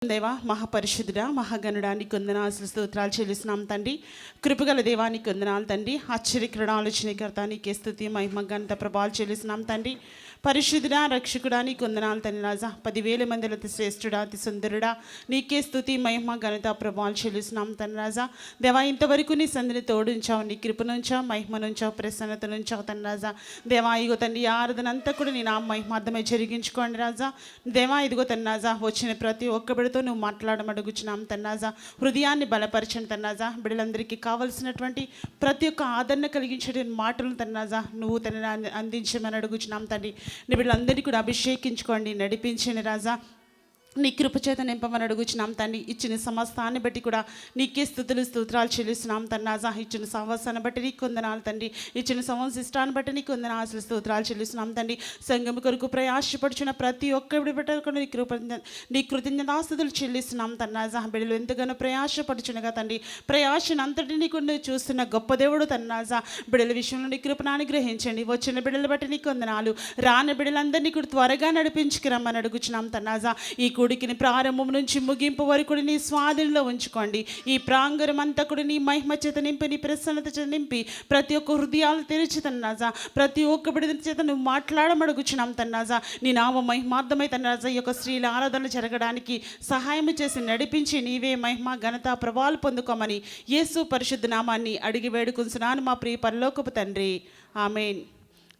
దేవా, మహాపరిశుద్ధుడా, మహాగణుడానికి వందనాలు స్తోత్రాలు చెల్లిస్తున్నాం తండ్రి. కృపగల దేవానికి వందనాలు తండ్రి. ఆశ్చర్యకరణ ఆలోచనకర్త నీకే స్తుతి మహిమ ఘనత ప్రభావాలు చెల్లిస్తున్నాం తండ్రి. పరిశుద్ధుడా, రక్షకుడా నీకు వందనాలు తండ్రి. రాజా 10,000 మందిలో అతి శ్రేష్ఠుడా, అతి సుందరుడా నీకే స్తుతి మహిమ ఘనత ప్రభావాలు చెల్లిస్తున్నాం తండ్రి. రాజా దేవా, ఇంతవరకు నీ సంధిని తోడుంచావు, నీ కృపనుంచావు, మహిమనుంచావు, ప్రసన్నత నుంచావు తండ్రి. రాజా దేవా ఇదిగో తండ్రి, ఆరాధన అంతా కూడా నీ నామ మహిమార్థమై జరిగించుకోండి రాజా. దేవా ఇదిగో తండ్రి రాజా, వచ్చిన ప్రతి ఒక్క బిడ్డతో నువ్వు మాట్లాడమడుగుచున్నాం తండ్రి. రాజా హృదయాన్ని బలపరచండి తండ్రి. రాజా బిడ్డలందరికీ కావలసినటువంటి ప్రతి ఒక్క ఆదరణ కలిగించే మాటలను తండ్రి రాజా నువ్వు తండ్రి అందించమని అడుగుచున్నాం తండ్రి. నీ బిడ్డలందరినీ కూడా అభిషేకించుకోండి, నడిపించండి రాజా. నీ కృపచేత నింపమని అడుగుచున్నాం తండ్రి. ఇచ్చిన సమస్తాన్ని బట్టి కూడా నీకే స్తుతులు స్తోత్రాలు చెల్లిస్తున్నాం తండ్రి. రాజా ఇచ్చిన సహవాసాన్ని బట్టి నీకు వందనాలు తండ్రి. ఇచ్చిన సంవత్సరాన్ని బట్టి నీకు వందనాలు స్తోత్రాలు చెల్లిస్తున్నాం తండ్రి. సంఘం కొరకు ప్రయాసపడుచున్న ప్రతి ఒక్కరి బిడ్డ నీ కృతజ్ఞతాస్తుతులు చెల్లిస్తున్నాం తండ్రి. రాజా బిడ్డలు ఎంతగానో ప్రయాసపడుచునగా తండ్రి, ప్రయాసను అంతటినీ కూడా చూస్తున్న గొప్ప దేవుడు తండ్రి. రాజా బిడ్డల విషయంలో నీ కృపను అనుగ్రహించండి. వచ్చిన బిడ్డలు బట్టి నీకు వందనాలు. రాని బిడ్డలందరినీ కూడా త్వరగా నడిపించుకురమ్మని అడుగుచున్నాం తండ్రి. రాజా ఈ కూడికిని ప్రారంభం నుంచి ముగింపు వరకు నీ స్వాధీనంలో ఉంచుకోండి. ఈ ప్రాంగణం అంతా కూడా నీ మహిమ చేత నింపి, నీ ప్రసన్నత చేత నింపి, ప్రతి ఒక్క హృదయాలు తెరిచి తన్నాజా ప్రతి ఒక్క బిడ్డ చేత నువ్వు మాట్లాడమడుగుచున్నాం తన్నాజా. నీ నామ మహిమార్థమై తన్నాజా ఈ యొక్క స్త్రీల ఆరాధన జరగడానికి సహాయం చేసి నడిపించి నీవే మహిమ ఘనత ప్రభావాలు పొందుకోమని యేసు పరిశుద్ధ నామాన్ని అడిగి వేడుకుంటున్నాను మా ప్రియ పరలోకపు తండ్రి. ఆమేన్.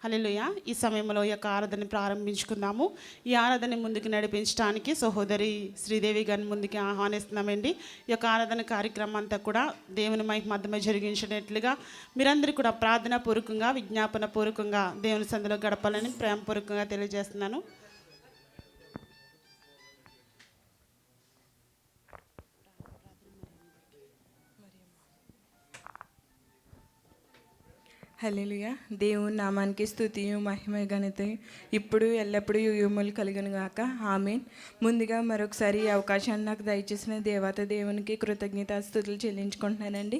హల్లెలూయా. ఈ సమయంలో ఈ యొక్క ఆరాధన ప్రారంభించుకుందాము. ఈ ఆరాధన ముందుకు నడిపించడానికి సహోదరి శ్రీదేవి గారిని ముందుకు ఆహ్వానిస్తున్నామండి. ఈ యొక్క ఆరాధన కార్యక్రమం అంతా కూడా దేవుని మహిమార్థమై జరిగించినట్లుగా మీరందరూ కూడా ప్రార్థన పూర్వకంగా, విజ్ఞాపన పూర్వకంగా దేవుని సందులో గడపాలని ప్రేమపూర్వకంగా తెలియజేస్తున్నాను. హల్లెలూయా. దేవుని నామానికి స్తుతియు మహిమ ఘనత ఇప్పుడు ఎల్లప్పుడూ యుగములు కలుగును గాక. ఆమేన్. ముందుగా మరొకసారి ఈ అవకాశాన్ని నాకు దయచేసిన దేవత దేవునికి కృతజ్ఞతాస్తుతులు చెల్లించుకుంటున్నానండి.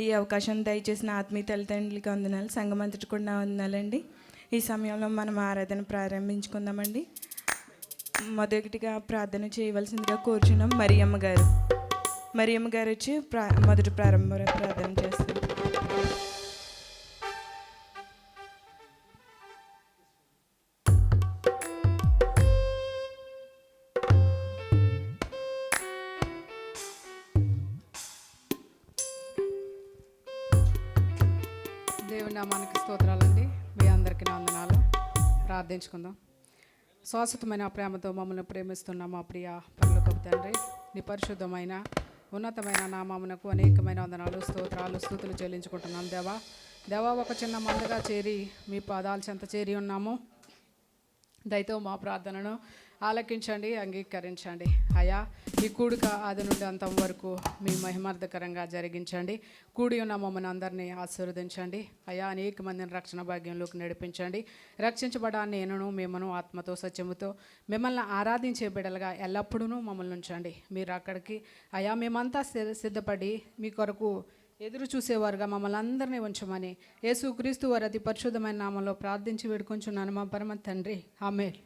ఈ అవకాశం దయచేసిన ఆత్మీయ తల్లిదండ్రులకి వందనాలు, సంఘమంతటి కూడా వందనాలండి. ఈ సమయంలో మనం ఆరాధన ప్రారంభించుకుందామండి. మొదటిగా ప్రార్థన చేయవలసిందిగా కోరుచున్నాం. మరియమ్మ గారు వచ్చి మొదటి ప్రారంభ ప్రార్థన చేస్తారు. దేవుని నామానికి స్తోత్రాలండి. మీ అందరికీ వందనాలు. ప్రార్థించుకుందాం. శాశ్వతమైన ప్రేమతో మమ్మల్ని ప్రేమిస్తున్న మా ప్రియ పరలోకపు తండ్రి, నీ పరిశుద్ధమైన ఉన్నతమైన నామమునకు అనేకమైన వందనాలు, స్తోత్రాలు, స్తుతులు చెల్లించుకుంటున్నాం. దేవా ఒక చిన్న మందగా చేరి మీ పాదాల చెంత చేరి ఉన్నాము. దయతో మా ప్రార్థనను ఆలకించండి, అంగీకరించండి. అయా ఈ కూడిక ఆది నుండి అంతం వరకు మీ మహిమార్థకరంగా జరిగించండి. కూడి ఉన్న మమ్మల్ని అందరినీ ఆశీర్వదించండి. అయా అనేక మందిని రక్షణ భాగ్యంలోకి నడిపించండి. రక్షించబడా నేనును మేమను ఆత్మతో సత్యముతో మిమ్మల్ని ఆరాధించే బిడ్డలుగా ఎల్లప్పుడూ మమ్మల్ని ఉంచండి. మీరు అక్కడికి అయా మేమంతా సిద్ధపడి మీ కొరకు ఎదురు చూసేవారుగా మమ్మల్ని అందరినీ ఉంచమని యేసుక్రీస్తు వారి అతి పరిశుద్ధమైన నామంలో ప్రార్థించి వేడుకొంచున్నాను మా పరమ తండ్రి. ఆమేన్.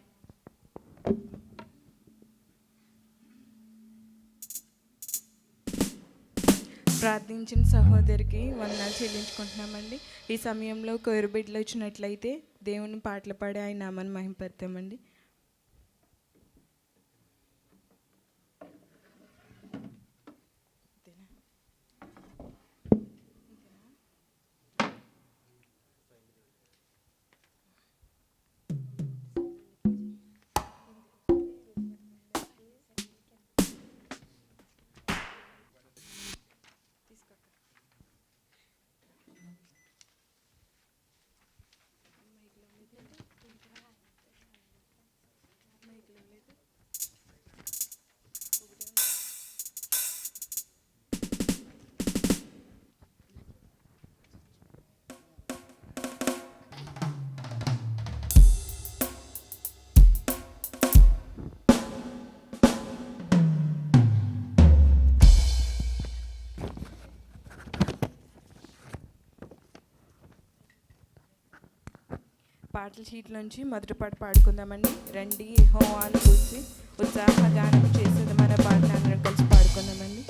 ప్రార్థించిన సహోదరికి వందనాలు చెల్లించుకుంటున్నామండి. ఈ సమయంలో కోరు బిడ్డలు వచ్చినట్లయితే దేవుని పాటలు పాడి ఆయన నామాన్ని మహిమపడతామండి. పాటల షీట్ నుంచి మొదటి పాట పాడుకుందామండి. రండి యెహోవాను గూర్చి ఉత్సాహగానం చేసేది మన అనే పాటను అందరం కలిసి పాడుకుందామండి.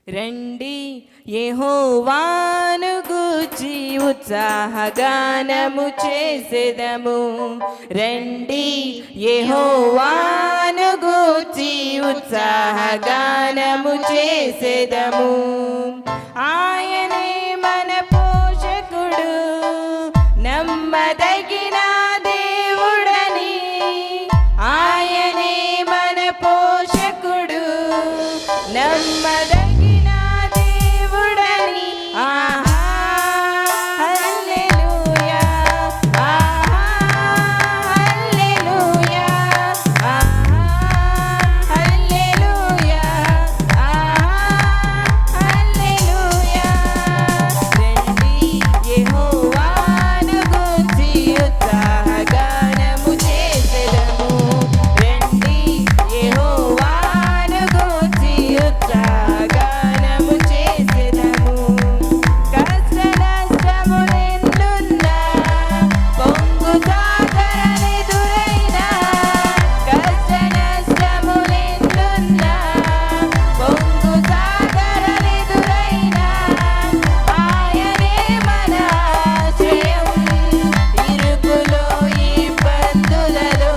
రండి యెహోవాను గూర్చి ఉత్సాహగానము చేసెదము. రండి యెహోవాను గూర్చి ఉత్సాహగానము చేసెదము. ఆయనే మన పోషకుడు, నమ్మదగిన దేవుడని. ఆయనే మన పోషకుడు, నమ్మదగిన దేవుడని. ఆహా హల్లెలూయా, ఆహా హల్లెలూయా, ఆహా హల్లెలూయా, ఆహా హల్లెలూయా. రండి యెహోవాను గూర్చి ఉత్సాహగానము చేసెదము. రండి యెహోవాను గూర్చి ఉత్సాహగానము చేసెదము. కష్ట నష్టములెన్నున్నా, పొంగు సాగరనెదురైనా. కష్ట నష్టములెన్నున్నా, పొంగు సాగరనెదురైనా. ఆయనే మన ఆశ్రయం, ఇరుకులో ఇబ్బందులలో.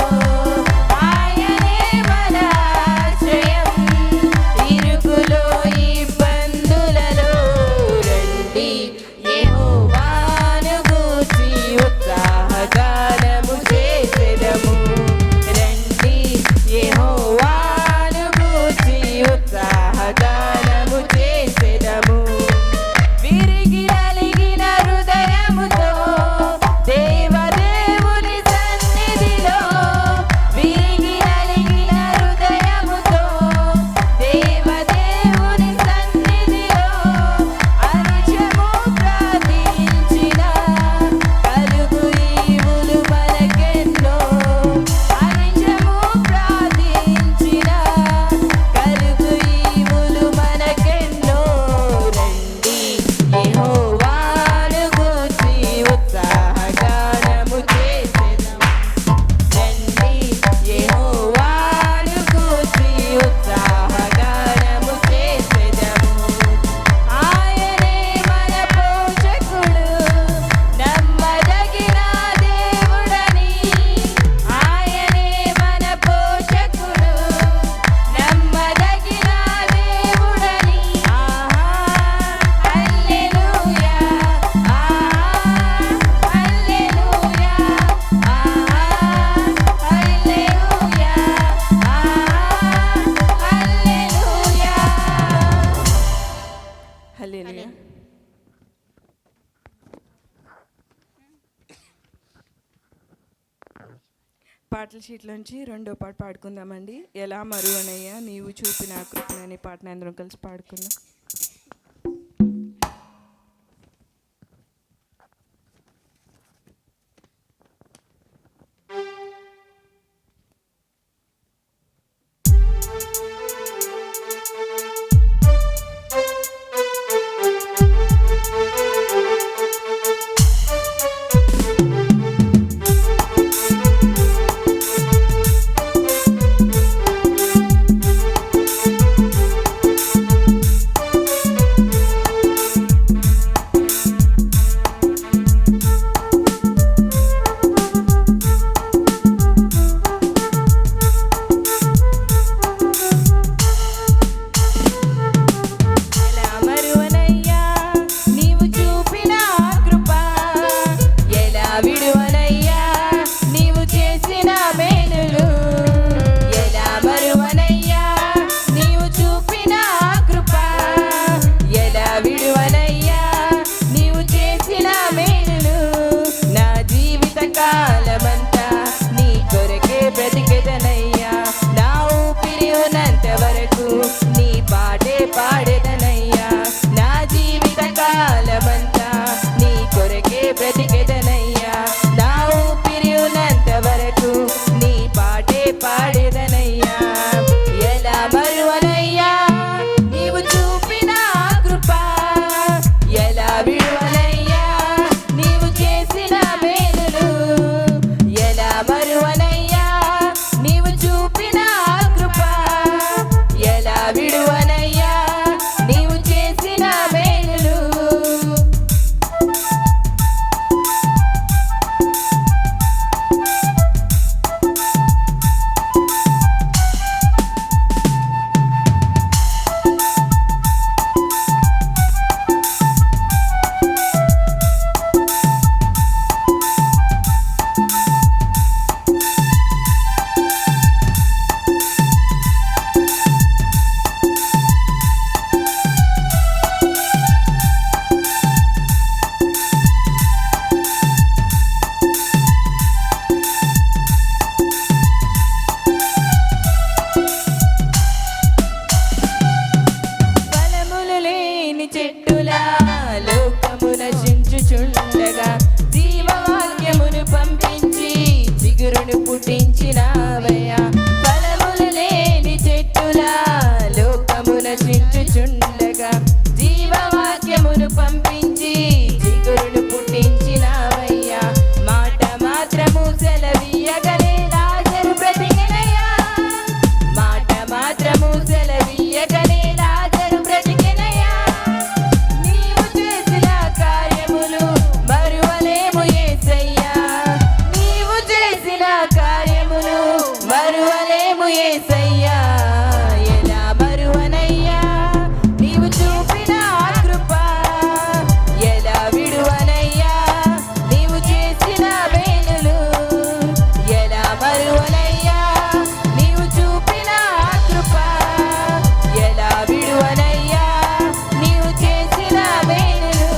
ఆయనే మన ఆశ్రయం, ఇరుకులో ఇబ్బందులలో. రండి యెహోవాను గూర్చి ఉత్సాహగానము చేసెదము. రండి యెహోవాను గూర్చి ఉత్సాహగానము చేసెదము. విరిగి నలిగిన హృదయముతో దేవదేవుని సన్నిధిలో. విరిగి నలిగిన హృదయముతో దేవదేవుని సన్నిధిలో. అనిశము ప్రార్థించిన కలుగు ఈవులు మనకెన్నో. అనిశము ప్రార్థించిన కలుగు ఈవులు మనకెన్నో. రండి యెహోవాను గూర్చి ఉత్సాహగానము చేసెదము. రండి యెహోవాను గూర్చి ఉత్సాహగానము చేసెదము. ఆయనే మన పోషకుడు, నమ్మదగిన దేవుడని. ఆయనే మన పోషకుడు, నమ్మదగిన దేవుడని. ఆహా హల్లెలూయా, ఆహా హల్లెలూయా, ఆహా హల్లెలూయా, ఆహా హల్లెలూయా. పాటల షీట్లోంచి రెండో పాట పాడుకుందామండి. ఎలా మరువనయ్యా నీవు చూపిన కృపణ అనే పాటను అందరం కలిసి పాడుకుందాం. చెట్టులా లోకము నశించుచుండగా జీవవాక్యమును పంపించి చిగురును పుట్టించినావయ్యా. ఫలములు లేని చెట్టులా లోకము నశించుచుండగా జీవవాక్యమును పంపించి చిగురును పుట్టించినావయ్యా. మాట మాత్రము సెలవీయగలే లాజరు బ్రతికెనయ్యా. మాట మాత్రము సెలవీయగలే లాజరు బ్రతికెనయ్యా. నీవు చేసిన కార్యములు మరువలేము యేసయ్యా. నీవు చేసిన కార్యములు మరువలేము యేసయ్యా. ఎలా మరువనయ్యా నీవు చూపిన కృప, ఎలా విడువనయ్యా నీవు చేసిన మేలులు. ఎలా మరువనయ్యా నీవు చూపిన కృప, ఎలా విడువనయ్యా నీవు చేసిన మేలులు.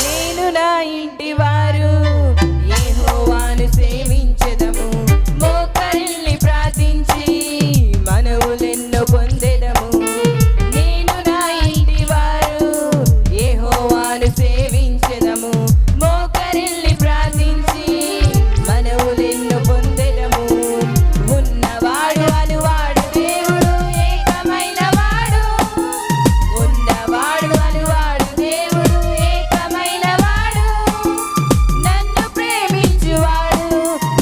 నేను నా ఇంటి వారు యెహోవాను సేవించెదము. మోకరిల్లి ప్రార్థించి మనవులెన్నో పొందెదము. నేను నా ఇంటి వారు యెహోవాను సేవించెదము. మోకరిల్లి ప్రార్థించి మనవులెన్నో పొందెదము. ఉన్నవాడు అనువాడు దేవుడు ఏకమైన వాడు. ఉన్నవాడు అనువాడు దేవుడు ఏకమైన వాడు. నన్ను ప్రేమించువాడు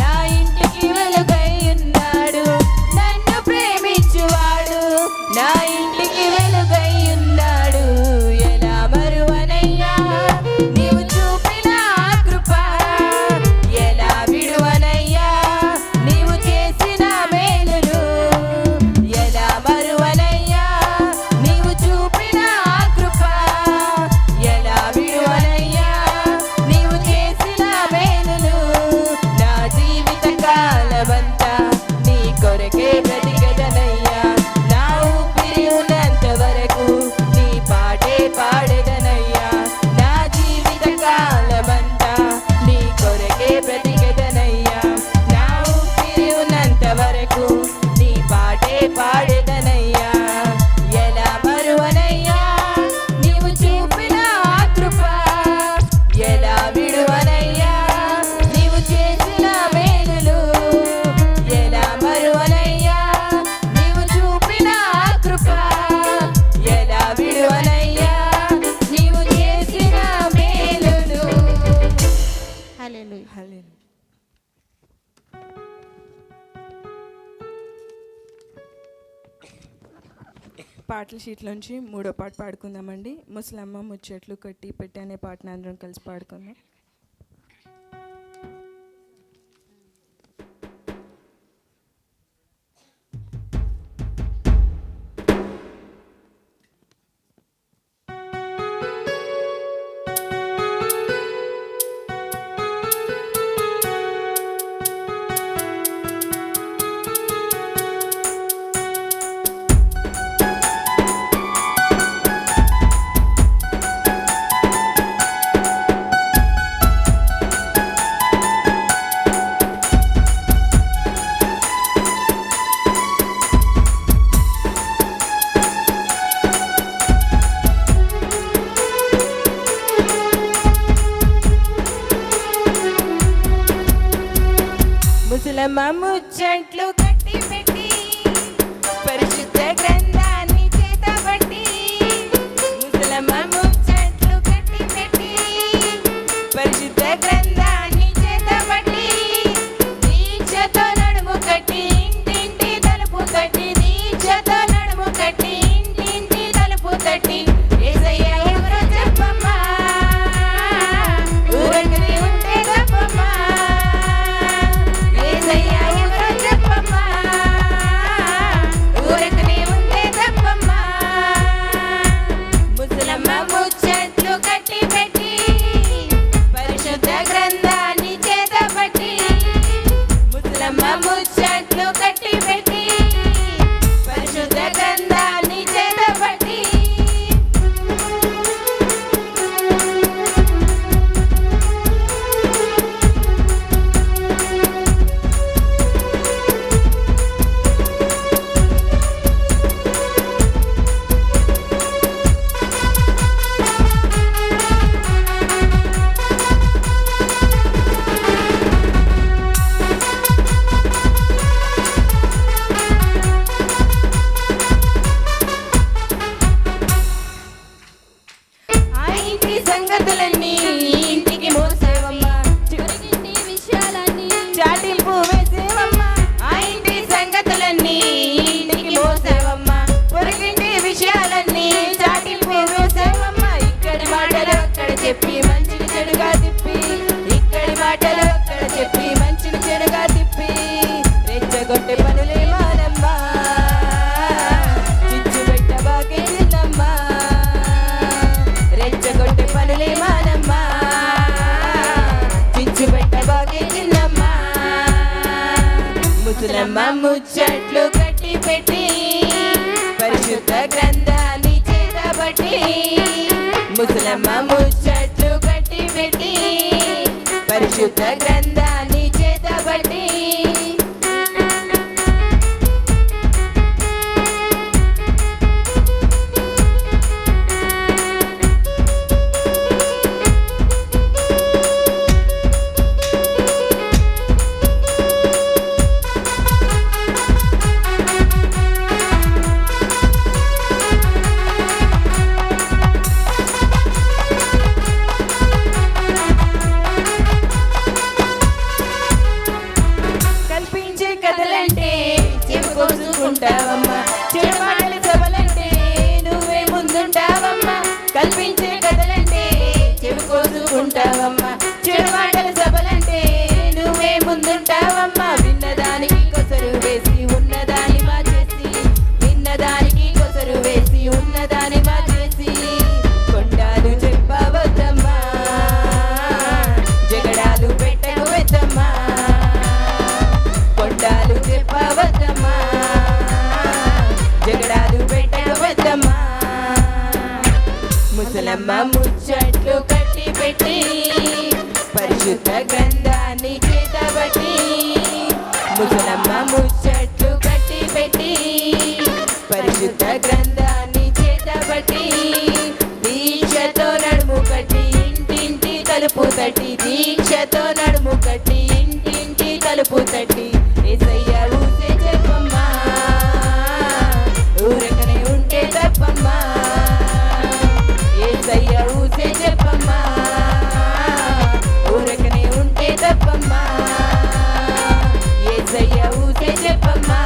నా ఇంటికి వెలుగై ఉన్నాడు. నన్ను ప్రేమించువాడు నా ఇంటికి వెలుగై ఉన్నాడు. ఎలా మరువనయ్యా నీవు చూపిన కృప, ఎలా విడువనయ్యా నీవు చేసిన మేలులు. ఎలా మరువనయ్యా నీవు చూపిన కృప, ఎలా విడువనయ్యా నీవు చేసిన మేలులు. నా జీవిత కాలమంతా నీ కొరకే బ్రతికెదనయ్యా. నా ఊపిరి ఉన్నంత వరకు నీ పాటే పాడెదనయ్యా. నా జీవిత కాలమంతా నీ కొరకే బ్రతికెదనయ్యా. నా ఊపిరి ఉన్నంత వరకు నీ పాటే పాడెదనయ్యా. ఎలా మరువనయ్యా నీవు చూపిన కృప, ఎలా విడువనయ్యా నీవు చేసిన మేలులు. ఎలా మరువనయ్యా నీవు చూపిన కృప, ఎలా విడువనయ్యా నీవు చేసిన మేలులు. హల్లెలూయా. హల్లెలూయా. పాటల షీట్లోంచి 3వ పాట పాడుకుందామండి. ముసలమ్మ ముచ్చట్లు కట్టి పెట్టి అనే పాటను అందరం కలిసి పాడుకుందాం. ముసలమ్మ ముచ్చట్లు కట్టి పెట్టి పరిశుద్ధ గ్రంథాన్ని చేతబట్టి. ముసలమ్మ ముచ్చట్లు కట్టి పెట్టి పరిశుద్ధ గ్రంథాన్ని చేతబట్టి. దీక్షతో నడుము కట్టి ఇంటింటి తలుపు కట్టి. దీక్షతో నడుము కట్టి ఇంటింటి తలుపు కట్టి. యేసయ్య ఎవరో చెప్పమ్మా, ముసలమ్మ ముచ్చట్లు కట్టి పెట్టి పరిశుద్ధ గ్రంథాన్ని చేతబట్టి ముసలమ్మ ముచ్చట్లు కట్టి పెట్టి పరిశుద్ధ గ్రంథాన్ని చేతబట్టి కల్పించే కథలంటే చెవి కోసుకుంటావమ్మా చెడు మాటల సభలంటే నువ్వే ముందుంటావమ్మా విన్నదానికి కొసరు వేసి ఉన్నదాని మార్చేసి విన్నదానికి కొసరు వేసి ఉన్నదాని మార్చేసి కొండాలు చెప్పవద్దమ్మా జగడాలు పెట్టవద్దమ్మా కొండాలు చెప్పవద్దమ్మా జగడాలు పెట్టవద్దమ్మా ముసలమ్మ ముచ్చట్లు కట్టి పెట్టి పరిశుద్ధ గ్రంథాన్ని చేతబట్టి ముసలమ్మ ముచ్చట్లు కట్టి పెట్టి పరిశుద్ధ గ్రంథాన్ని చేతబట్టి దీక్షతో నడుము కట్టి ఇంటింటి తలుపు తట్టి దీక్షతో నడుము కట్టి ఇంటింటి తలుపు తట్టి యేసయ్య ఊసే చెప్పమ్మా ఊరకనే ఉంటే తప్పమ్మా యేసయ్య ఊసే చెప్పమ్మా ఊరకనే ఉంటే తప్పమ్మా యేసయ్య ఊసే చెప్పమ్మా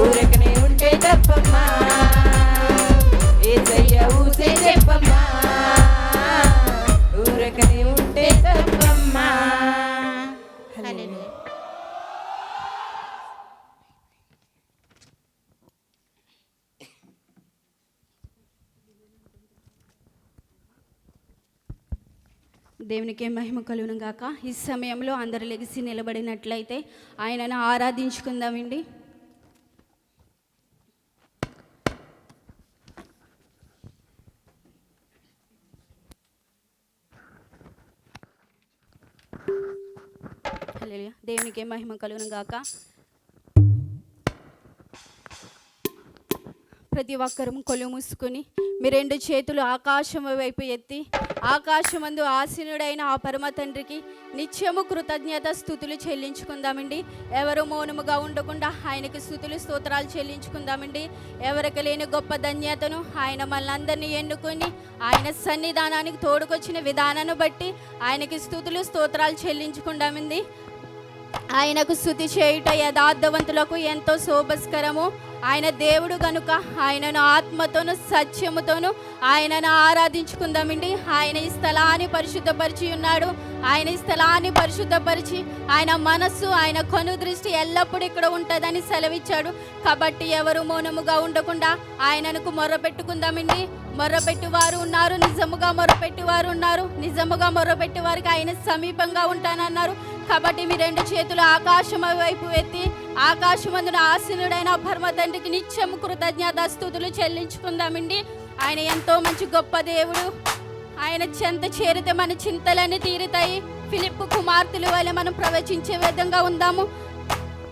ఊరకనే ఉంటే తప్పమ్మా యేసయ్య ఊసే చెప్పమ్మా ఊరకనే ఉంటే తప్పమ్మా. హల్లెలూయా. దేవునికి మహిమ కలుగును గాక. ఈ సమయంలో అందరు లెగిసి నిలబడినట్లయితే ఆయనను ఆరాధించుకుందామండి. హల్లెలూయా. దేవునికి మహిమ కలుగును గాక. ప్రతి ఒక్కరూ కళ్ళు మూసుకొని మీ రెండు చేతులు ఆకాశం వైపు ఎత్తి ఆకాశమందు ఆసీనుడైన ఆ పరమ తండ్రికి నిత్యము కృతజ్ఞత స్తుతులు చెల్లించుకుందామండి. ఎవరు మౌనముగా ఉండకుండా ఆయనకి స్తుతులు స్తోత్రాలు చెల్లించుకుందామండి. ఎవరికి లేని గొప్ప ధన్యతను ఆయన మనందరినీ ఎన్నుకొని ఆయన సన్నిధానానికి తోడుకొచ్చిన విధానాన్ని బట్టి ఆయనకి స్తుతులు స్తోత్రాలు చెల్లించుకుందామండి. ఆయనకు స్తుతి చేయుట యథార్థవంతులకు ఎంతో శోభస్కరము. ఆయన దేవుడు కనుక ఆయనను ఆత్మతోను సత్యముతోను ఆయనను ఆరాధించుకుందామండి. ఆయన ఈ స్థలాన్ని పరిశుద్ధపరిచి ఉన్నాడు. ఆయన ఈ స్థలాన్ని పరిశుద్ధపరిచి ఆయన మనస్సు ఆయన కను దృష్టి ఎల్లప్పుడూ ఇక్కడ ఉంటుందని సెలవిచ్చాడు. కాబట్టి ఎవరు మౌనముగా ఉండకుండా ఆయనకు మొర్రపెట్టుకుందామండి. మొర్రపెట్టువారు ఉన్నారు, నిజముగా మొర్రపెట్టువారు ఉన్నారు. నిజముగా మొర్రపెట్టు వారికి ఆయన సమీపంగా ఉంటానన్నారు. కాబట్టి మీ రెండు చేతులు ఆకాశం వైపు ఎత్తి ఆకాశమందున ఆసీనుడైన పరమ తండ్రికి నిత్యము కృతజ్ఞత స్తుతులు చెల్లించుకుందామండి. ఆయన ఎంతో మంచి గొప్ప దేవుడు. ఆయన చెంత చేరితే మన చింతలన్నీ తీరుతాయి. ఫిలిప్పు కుమార్తెల వలె మనం ప్రవచించే విధంగా ఉందాము.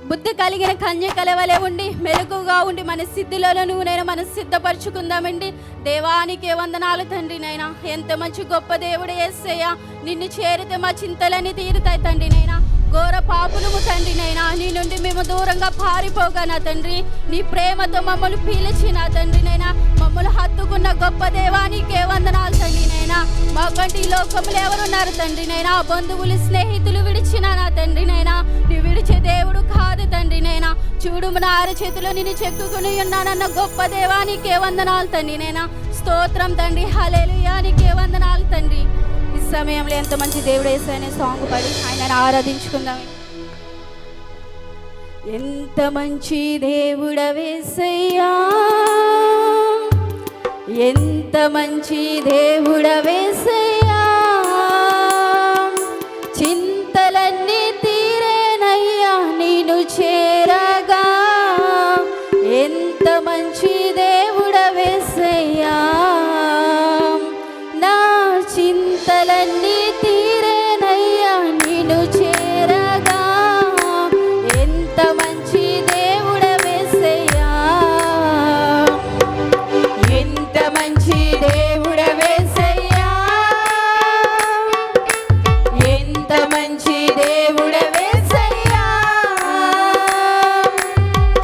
బుద్ధి కలిగిన కన్యకల వలె ఉండి మెలకుగా ఉండి మన సిద్ధులలో నూనెను మనం సిద్ధపరచుకుందామండి. దేవానికి వందనాలు తండ్రి. నైనా ఎంత మంచి గొప్ప దేవుడు యేసయ్య. నిన్ను చేరితే మా చింతలన్నీ తీరుతాయి తండ్రి. నైనా ఘోర పాపులము తండ్రి. నైనా నీ నుండి మేము దూరంగా పారిపోగా నా తండ్రి, నీ ప్రేమతో మమ్మల్ని పీల్చి నా తండ్రి. నైనా మమ్మల్ని హత్తుకున్న గొప్ప దేవానికే వందనాలు తండ్రి. నైనా మాకంటే ఈ లోకంలో ఎవరున్నారు తండ్రి. నైనా బంధువులు స్నేహితులు విడిచిన నా తండ్రి. నైనా నీ విడిచే దేవుడు కాదు తండ్రి. నైనా చూడు నా అరచేతిలో నేను చెక్కుకుని ఉన్నానన్న గొప్ప దేవానికే వందనాలు తండ్రి. నైనా స్తోత్రం తండ్రి. హల్లెలూయా నీకే వందనాలు తండ్రి. ఈ సమయంలో ఎంత మంచి దేవుడు యేసయ్య సాంగ్ పాడి ఆయనను ఆరాధించుకుందాం. ఎంత మంచి దేవుడవేసయ్యా, ఎంత మంచి దేవుడవేసయ్యా, చింతలన్నీ తీరేనయ్యా నిన్ను చింతలన్నీ తీరేనయ్యా నిన్ను చేరగా. ఎంత మంచి దేవుడవేసయ్యా, ఎంత మంచి దేవుడవేసయ్యా, ఎంత మంచి దేవుడవేసయ్యా.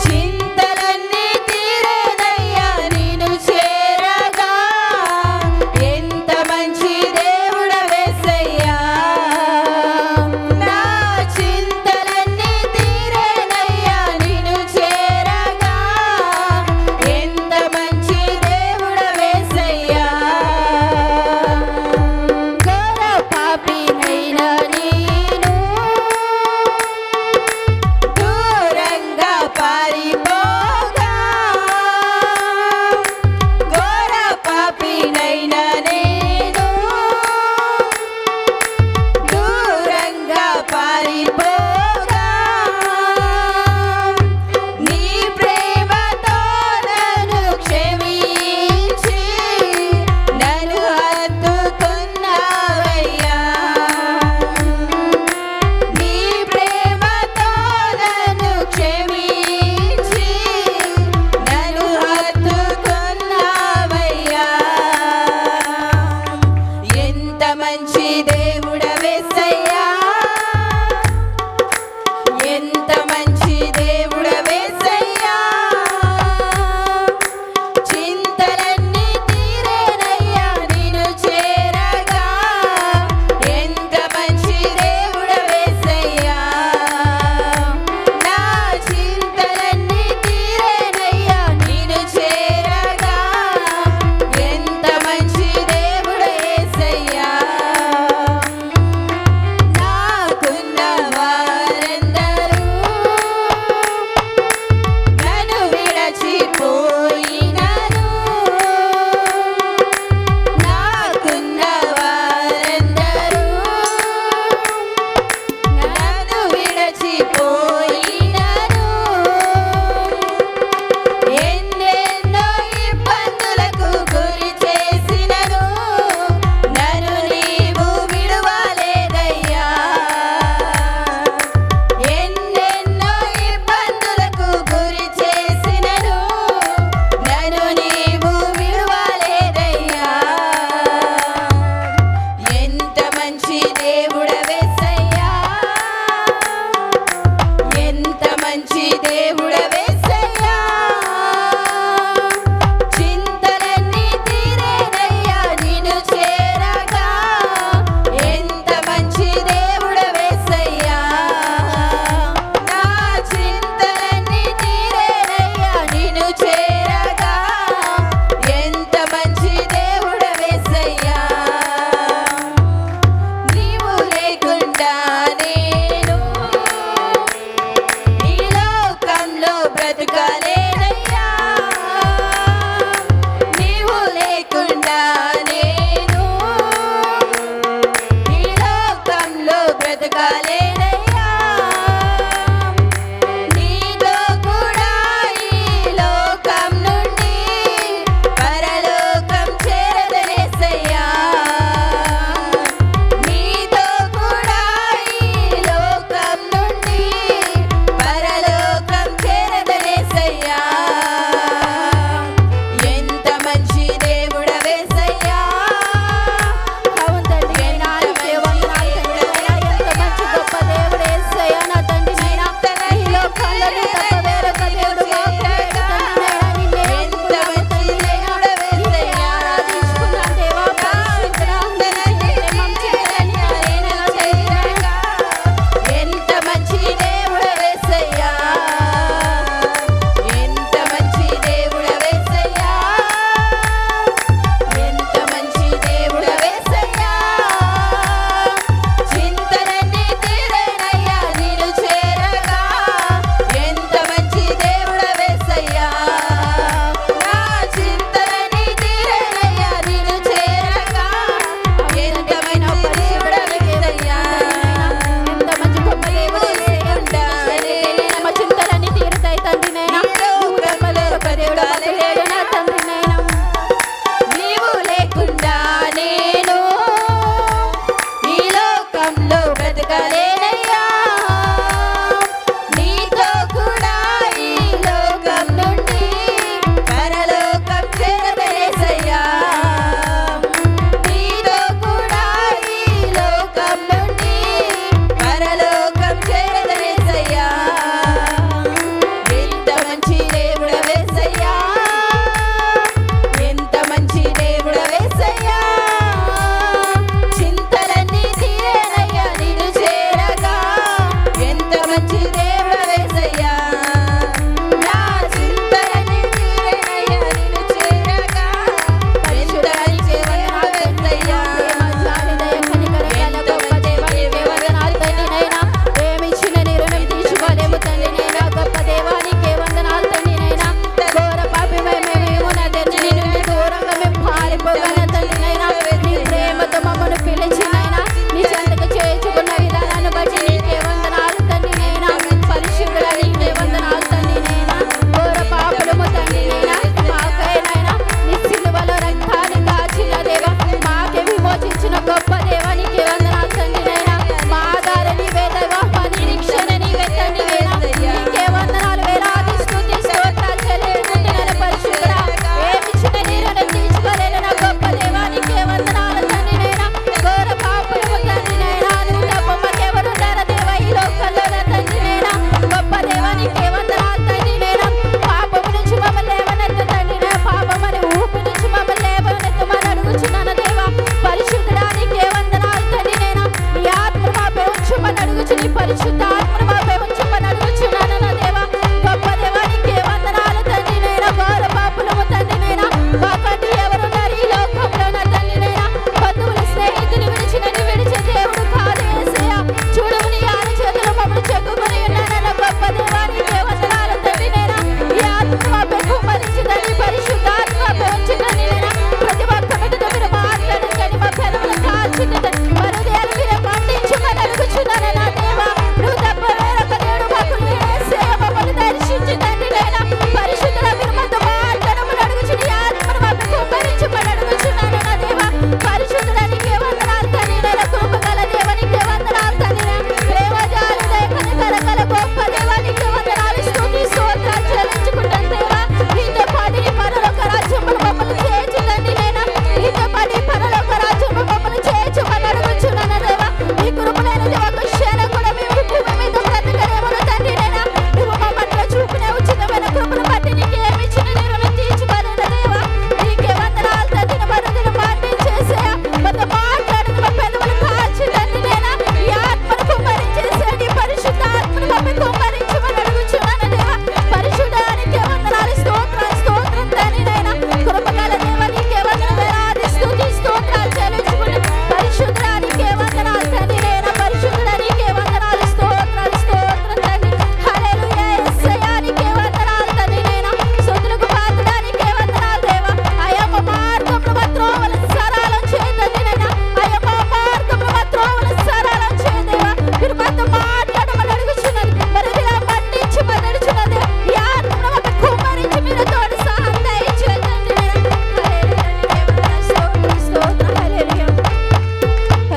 చింతలన్నీ తీరేనయ్యా నిన్ను చేరగా. ఎంత మంచి దేవుడవేసయ్యా, నా చింతలన్నీ తీరేనయ్యా నిన్ను చేరగా. ఎంత మంచి దేవుడవేసయ్యా. ఘోర పాపినైనా నేను దూరంగా పారిపోగా. ఘోర పాపినైనా నేను దూరంగా పారిపోగా. నీ ప్రేమతో నన్ను క్షమించి నన్ను హత్తుకున్నావయ్యా. నీ ప్రేమతో నన్ను క్షమించి నన్ను హత్తుకున్నావయ్యా. ఎంత మంచి దేవుడవేసయ్యా, ఎంత మంచి దేవుడవేసయ్యా. చింతలన్నీ తీరేనయ్యా నిన్ను చేరగా. ఎంత మంచి దేవుడవేసయ్యా, నా చింతలన్నీ తీరేనయ్యా నిన్ను చేరగా. ఎంత మంచి దేవుడవేసయ్యా.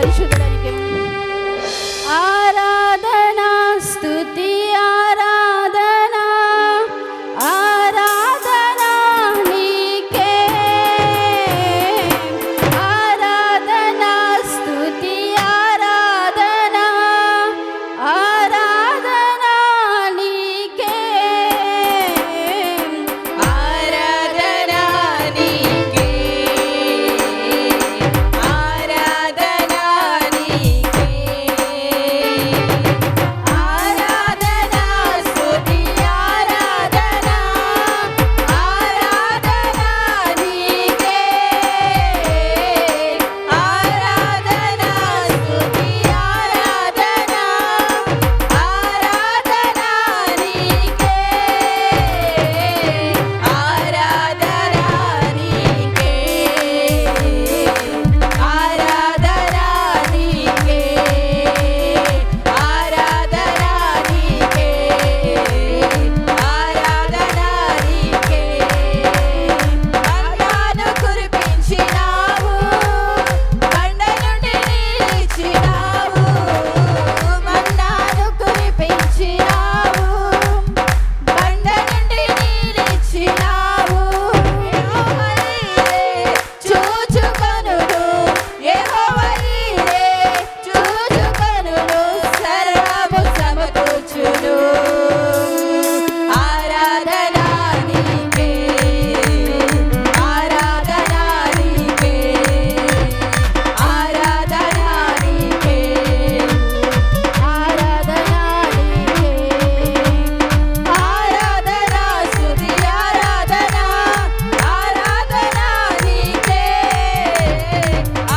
పరిశుద్ధుడానికి ఆరాధన స్తుతి ఆరాధన ఆరాధన నీకే ఆరాధన స్తుతి ఆరాధన ఆరాధన నీకే ఆరాధన నీకే ఆరాధన నీకే ఆరాధన స్తుతి ఆరాధన ఆరాధన నీకే ఆరాధన స్తుతి ఆరాధన ఆరాధన నీకే ఆరాధన నీకే ఆరాధన నీకే ఆరాధన నీకే ఆరాధన నీకే మన్నాను కురిపించినావు బండ నుండి నీళ్ళిచ్చినావు మన్నాను కురిపించినావు బండ నుండి నీళ్ళిచ్చినావు చూచుకొనుడు యెహోవాయే చూచుకొనుడు సర్వము సమకూర్చును ఆరాధన నీకే ఆరాధన నీకే ఆరాధన నీకే ఆరాధన నీకే ఆరాధన స్తుతి ఆరాధన ఆరాధన నీకే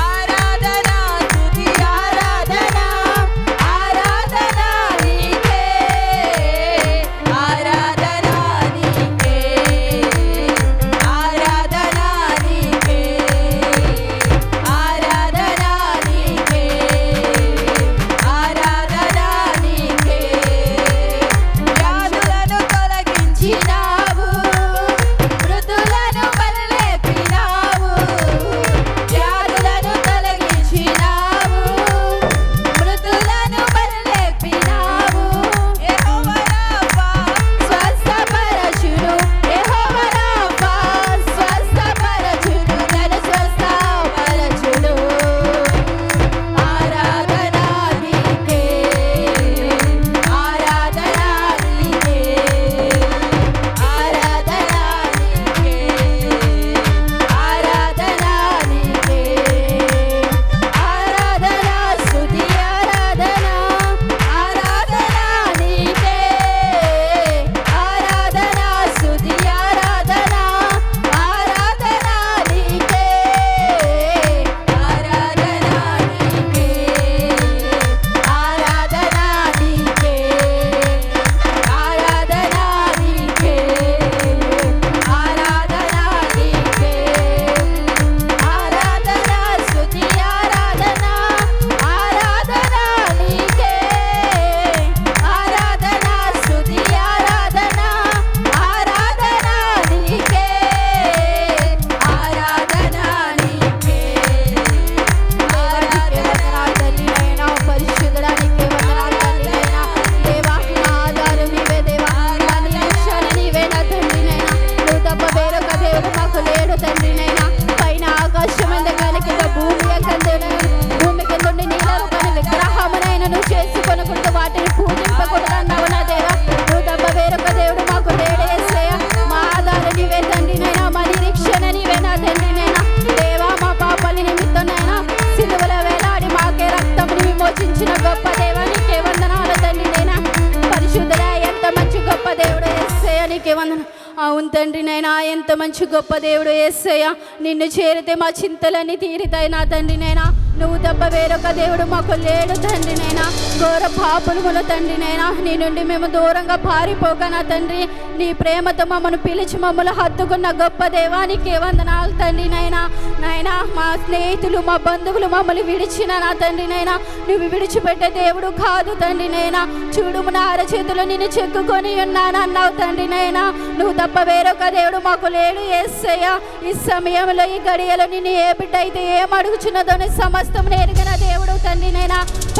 ఆరాధన స్తుతి ఆరాధన ఆరాధన నీకే ఆరాధన నీకే ఆరాధన నీకే ఆరాధన నీకే ఆరాధన నీకే వ్యాధులను తొలగించినావు మృతులను బలలేపినావు వ్యాధులను తొలగించినావు మృతులను బలలేపినావు యెహోవా రాఫా స్వస్థపరచును యెహోవా రాఫా స్వస్థపరచును నన్ను స్వస్థపరచును ఆరాధన నీకే ఆరాధన నీకే ఆరాధన నీకే ఆరాధన నీకే ఆరాధన స్తుతి ఆరాధన ఆరాధన నీకే ఆరాధన స్తుతి ఆరాధన ఆరాధన నీకే ఆరాధన నీకే ఆరాధన నీకే ఆరాధన నీకే ఆరాధన నీకే ఆరాధన స్తుతి ఆరాధన ఆరాధన నీకే ఆరాధన స్తుతి ఆరాధన ఆరాధన నీకే ఆరాధన నీకే దేవానికి వందనాలు తండ్రినైనా పరిశుద్ధుడానికి వందనాలు తండ్రినైనా దేవా నా ఆధారం నీవే దేవా నా నిరీక్షణ నీవే నా తండ్రినైనా నువ్వు తప్ప వేరొక దేవుడు మాకు లేడు తండ్రినైనా పైన ఆకాశం ఎందగాని కింద భూమి భూమి కింద నుండి నీళ్ళ రూపాన్ని విగ్రహమునైన నువ్వు చేసుకొనకుండా వాటిని పూజింపకూడదు అన్నావు నా దేవా నువ్వు తప్ప వేరొక దేవుడు మాకు లేడు యేసయ్య మా ఆధారం నీవే తండ్రినైనా మా నిరీక్షణ నీవే నా తండ్రినైనా దేవా మా పాపాల నిమిత్తనైనా సిలువలో వేలాడి మాకే రక్తముని విమోచించిన గొప్ప దేవానికి వందనాలు తండ్రినైనా పరిశుద్ధుడా ఎంత మంచి గొప్ప దేవుడు యేసయ్య నీకే వందన అవును తండ్రినైనా ఎంత మంచి గొప్ప దేవుడు యేసయ్య నిన్ను చేరితే మా చింతలన్నీ తీరుతాయి నా తండ్రినైనా నువ్వు తప్ప వేరొక దేవుడు మాకు లేడు తండ్రినైనా ఘోర పాపులముల తండ్రినైనా నీ నుండి మేము దూరంగా పారిపోక నా తండ్రి నీ ప్రేమతో మమ్మల్ని పిలిచి మమ్మల్ని హత్తుకున్న గొప్ప దేవానికి వందనాలు తండ్రినైనా నాయనా మా స్నేహితులు మా బంధువులు మమ్మల్ని విడిచిన నా తండ్రినైనా నువ్వు విడిచిపెట్టే దేవుడు కాదు తండ్రినైనా చూడు నా అరచేతులు నిన్ను చెక్కుకొని ఉన్నాను అన్నావు తండ్రినైనా నువ్వు తప్ప వేరొక దేవుడు మాకు లేడు యేసయ్య ఈ సమయంలో ఈ గడియలో నిన్ను ఏ బిడ్డ అయితే ఏం అడుగుచున్నదో సమస్తం ఎరిగిన దేవుడు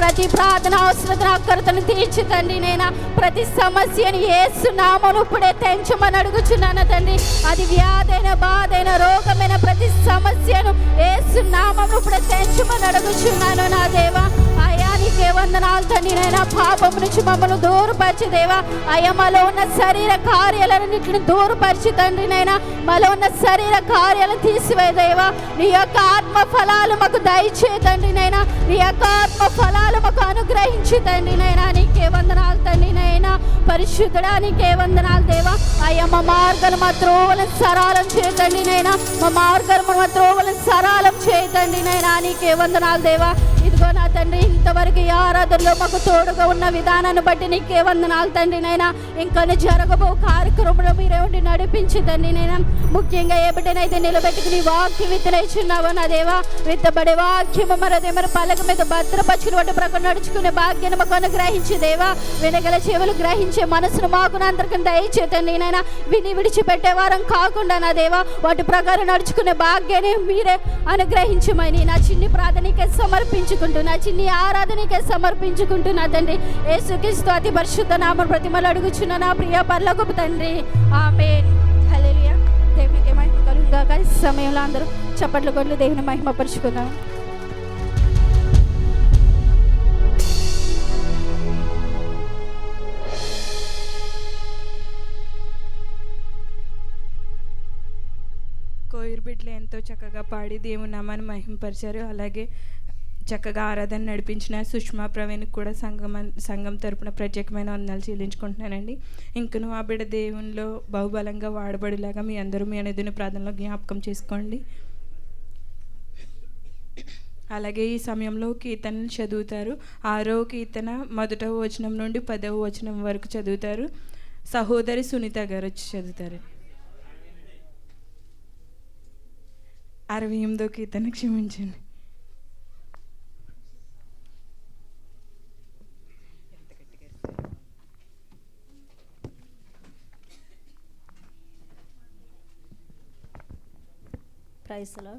ప్రతి ప్రార్థన అవసరతను అక్కరతను తీర్చి తండ్రి నైనా ప్రతి సమస్యను యేసు నామమున ఇప్పుడే తెంచమని అడుగుచున్నాను తండ్రి. అది వ్యాధైన బాధైన రోగమైన ప్రతి సమస్యను యేసు నామమున ఇప్పుడే తెంచమని అడుగుచున్నాను నా దేవా. అయ్యా నీకే వందనాలు తండ్రి నైనా. పాపం నుంచి మమ్మల్ని దూరపరిచి దేవా. అయ్యా మాలో ఉన్న శరీర కార్యాలన్నింటిని దూరపరిచి తండ్రి నైనా మాలో ఉన్న శరీర కార్యాలను తీసివే దేవా. నీ యొక్క ఆత్మ ఫలాలు మాకు దయచే తండ్రి నైనా. నీ యొక్క ఆత్మ ఫలాలు మాకు అనుగ్రహించి తండ్రి నైనా. నీకే వందనాలు తండ్రి నైనా. పరిశుద్ధుడా నీకే వందనాలు దేవా. అయ్యా మా మార్గాలు మా త్రోవలను సరళం చేయతండి నైనా. మా మార్గాలు మా త్రోవలను సరళం చేయతండి నైనా. నీకే వందనాలు దేవా. ఇదిగో నా తండ్రి ఇంతవరకు ఈ ఆరాధనలో మాకు తోడుగా ఉన్న విధానాన్ని బట్టి నీకే వందనాలు తండ్రి నైనా. ఇంకా జరగబో కార్యక్రమంలో మీరే ఉండి నడిపించి తండ్రి నైనా. ముఖ్యంగా ఏ బిడ్డనైతే నిలబెట్టుకుని నీ వాక్యం విత్తనేచున్నావో నా దేవా. విత్తబడే వాక్యము మరి పలక మీద భద్రపరుచుకుని వాటి ప్రకారం నడుచుకునే భాగ్యాన్ని మాకు అనుగ్రహించి దేవా. వినగల చెవులు గ్రహించే మనసును మాకు అందరికీ దయచేతండి నైనా. విని విడిచిపెట్టే వారం కాకుండా నా దేవా వాటి ప్రకారం నడుచుకునే భాగ్యాన్ని మీరే అనుగ్రహించమని నా చిన్ని ప్రార్థనకే సమర్పించుకుంటూ నా చిన్ని ఆరాధనకే సమర్పించుకుంటున్నా తండ్రి. యేసుక్రీస్తు అతి పరిశుద్ధ నామమున ప్రతిమలు అడుగుచున్న నా ప్రియ పరలోకపు తండ్రి. ఆమేన్. హల్లెలూయా. దేవునికి మహిమ కలుగును గాక. ఈ సమయంలో అందరూ చప్పట్లు కొట్లు దేవుని మహిమ పరుచుకుందాం. కోయిర్ బిడ్డలు ఎంతో చక్కగా పాడి దేవుని నామాన్ని మహిమపరిచారు. అలాగే చక్కగా ఆరాధన నడిపించిన సుష్మా ప్రవీణ్కి కూడా సంఘం తరపున ప్రత్యేకమైన వందనాలు చెల్లించుకుంటున్నానండి. ఇంకను ఆ బిడ్డ దేవునిలో బహుబలంగా వాడబడేలాగా మీ అందరూ మీ అనేది ప్రార్థనలో జ్ఞాపకం చేసుకోండి. అలాగే ఈ సమయంలో కీర్తనలు చదువుతారు. 6వ కీర్తన 1వ వచనం నుండి 10వ వచనం వరకు చదువుతారు. సహోదరి సునీత గారు వచ్చి చదువుతారు. 68వ కీర్తన క్షమించండి. ప్రైస్లో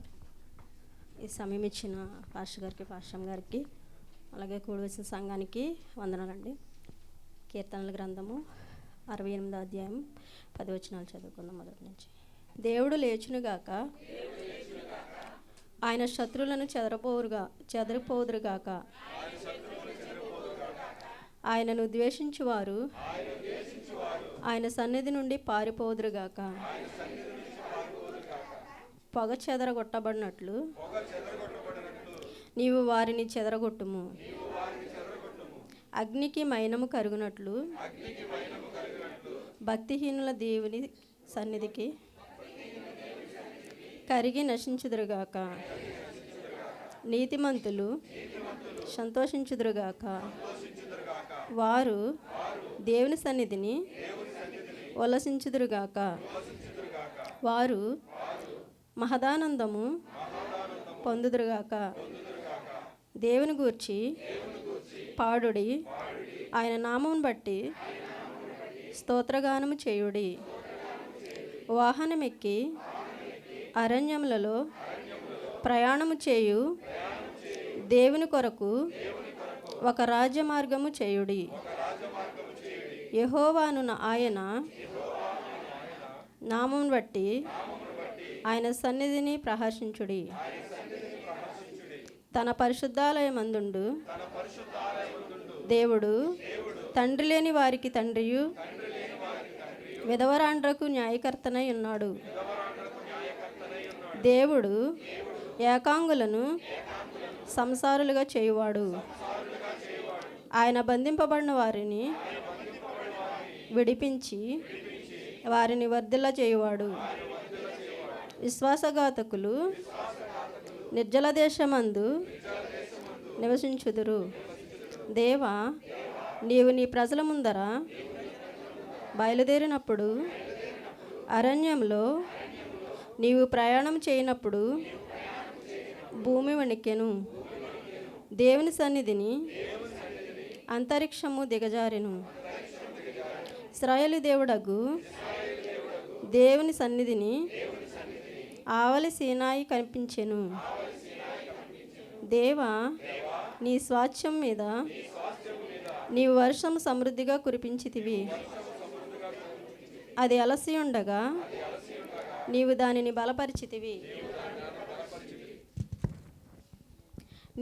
ఈ సమయం ఇచ్చిన పాస్టర్ గారికి పాస్టమ్ గారికి అలాగే కూడి వచ్చిన సంఘానికి వందనాలండి. కీర్తనల గ్రంథము 68వ అధ్యాయం 10 వచనాలు చదువుకుందాం మొదటి నుంచి. దేవుడు లేచునుగాక, ఆయన శత్రువులను చెదరిపోదురుగాక, ఆయనను ద్వేషించువారు ఆయన సన్నిధి నుండి పారిపోదురుగాక. పొగ చెదరగొట్టబడినట్లు నీవు వారిని చెదరగొట్టుము. అగ్నికి మైనము కరుగునట్లు భక్తిహీనుల దేవుని సన్నిధికి కరిగి నశించుదురుగాక. నీతిమంతులు సంతోషించుదురుగాక, వారు దేవుని సన్నిధిని ఉల్లసించుదురుగాక. వారు మహదానందము పొందుదురుగాక. దేవుని గూర్చి పాడుడి, ఆయన నామమును బట్టి స్తోత్రగానము చేయుడి. వాహనమెక్కి అరణ్యములలో ప్రయాణము చేయు దేవుని కొరకు ఒక రాజ్యమార్గము చేయుడి. యెహోవాను ఆయన నామమును బట్టి ఆయన సన్నిధిని ప్రహర్షించుడి. తన పరిశుద్ధాలయమందుండు దేవుడు తండ్రి లేని వారికి తండ్రియు విధవరాండ్రకు న్యాయకర్తనై ఉన్నాడు. దేవుడు ఏకాంగులను సంసారులుగా చేయువాడు. ఆయన బంధింపబడిన వారిని విడిపించి వారిని వర్ధిల్ల చేయువాడు. విశ్వాసఘాతకులు నిర్జల దేశమందు నివసించుదురు. దేవా, నీవు నీ ప్రజల ముందర బయలుదేరినప్పుడు, అరణ్యంలో నీవు ప్రయాణం చేయనప్పుడు భూమి వణికెను. దేవుని సన్నిధిని అంతరిక్షము దిగజారెను. ఇశ్రాయేలు దేవుడగు దేవుని సన్నిధిని ఆవలి సీనాయి కనిపించెను. దేవా, నీ స్వాస్థ్యం మీద నీవు వర్షం సమృద్ధిగా కురిపించితివి. అది అలసి ఉండగా నీవు దానిని బలపరిచితివి.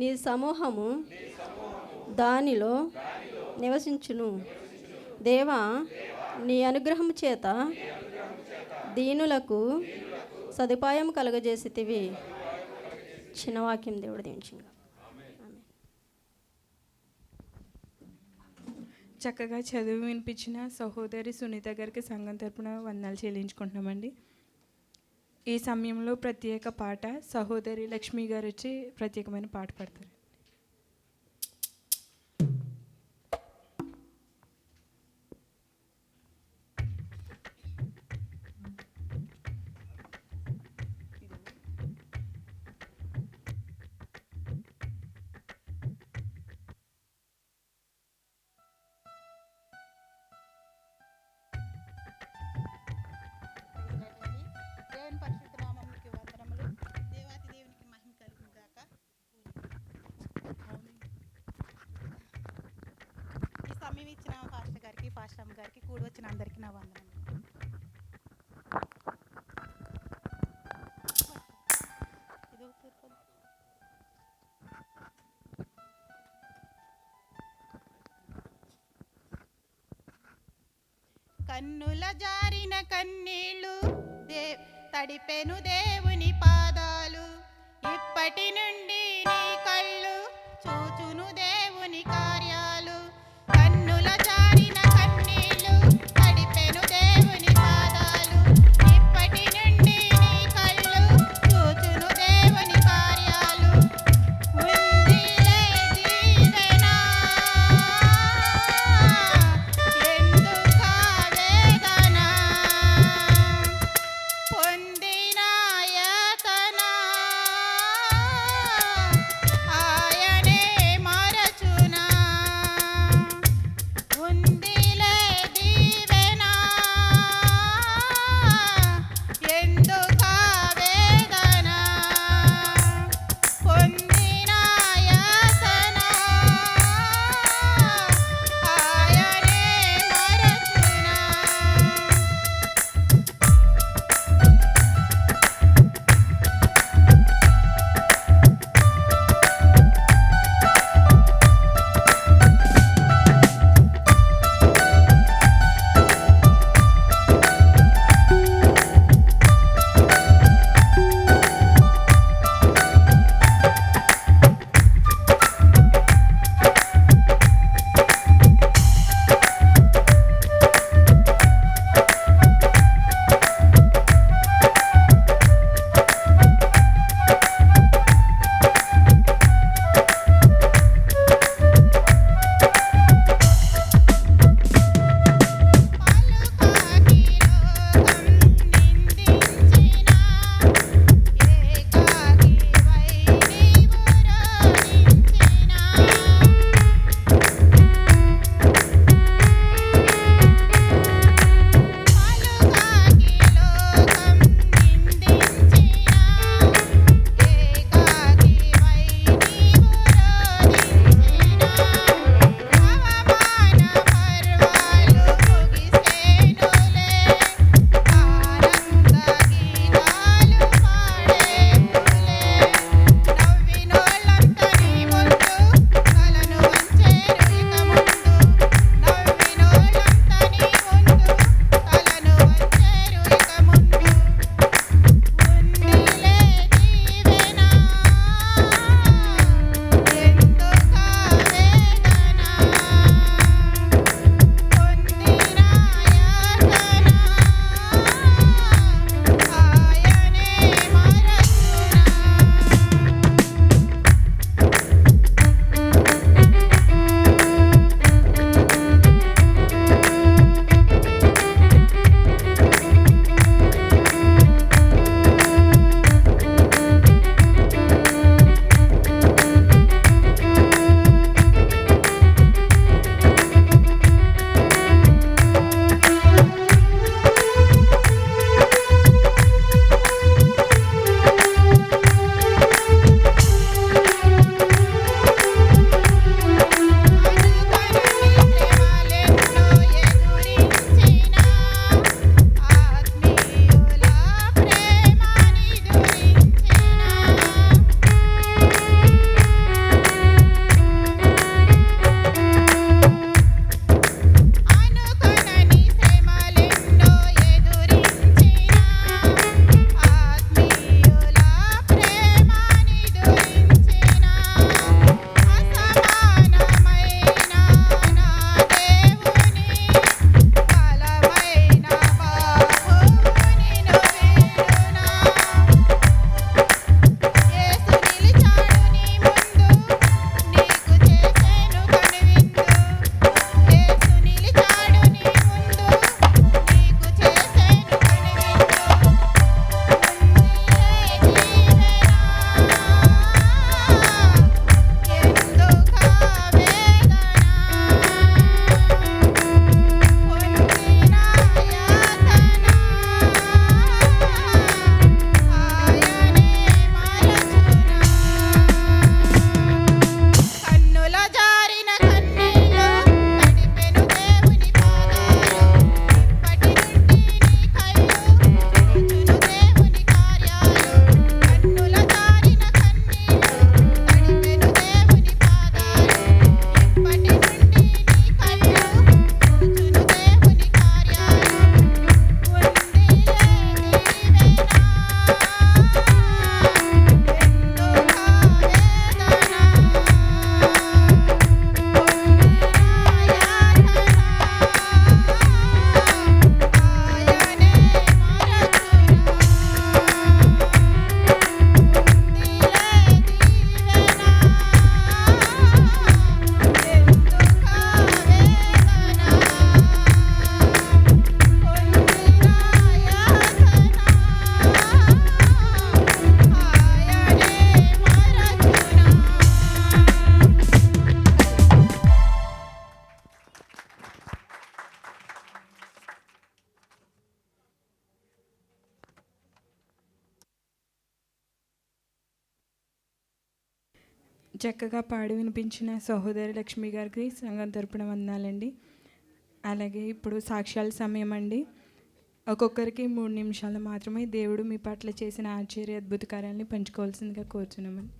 నీ సమూహము దానిలో నివసించును. దేవా, నీ అనుగ్రహం చేత దీనులకు సదుపాయం కలుగజేసితివి. చిన్న వాక్యం దేవుడు దీవించుగా. చక్కగా చదువు వినిపించిన సహోదరి సునీత గారికి సంఘం తరపున వందనాలు చెల్లించుకుంటున్నామండి. ఈ సమయంలో ప్రత్యేక పాట సహోదరి లక్ష్మి గారు వచ్చి ప్రత్యేకమైన పాట పాడతారు. దేవుని పరిశుద్ధ నామమునికి వందనములు. దేవాతి దేవునికి మహిమ కలుగును గాక. ఈ సమయం ఇచ్చిన పాస్టర్ గారికి, పాస్టర్ అమ్మ గారికి, కూడి వచ్చిన అందరికీ నా వందనములు. కన్నుల జారిన కన్నీళ్ళు తడిపెను దేవుని పాదాలు. ఇప్పటి నుండి నీ కళ్ళు చూచును దేవుని కార్యాలు. కన్నుల జారిన కన్నీళ్ళు తడిపెను దేవుని పాదాలు. ఇప్పటి నుండి నీ కళ్ళు చూచును దేవుని కార్యాలు. ఉందిలే జీవెనా ఎందుకా వేదన, పొందిన యాతన ఆయనే మరచి చక్కగా పాడి వినిపించిన సహోదరి లక్ష్మి గారికి సంఘం తరపున వందనాలండి. అలాగే ఇప్పుడు సాక్ష్యాల సమయం అండి. ఒక్కొక్కరికి 3 నిమిషాలు మాత్రమే దేవుడు మీ పట్ల చేసిన ఆశ్చర్య అద్భుత కార్యాలని పంచుకోవాల్సిందిగా కోరుచున్నామండి.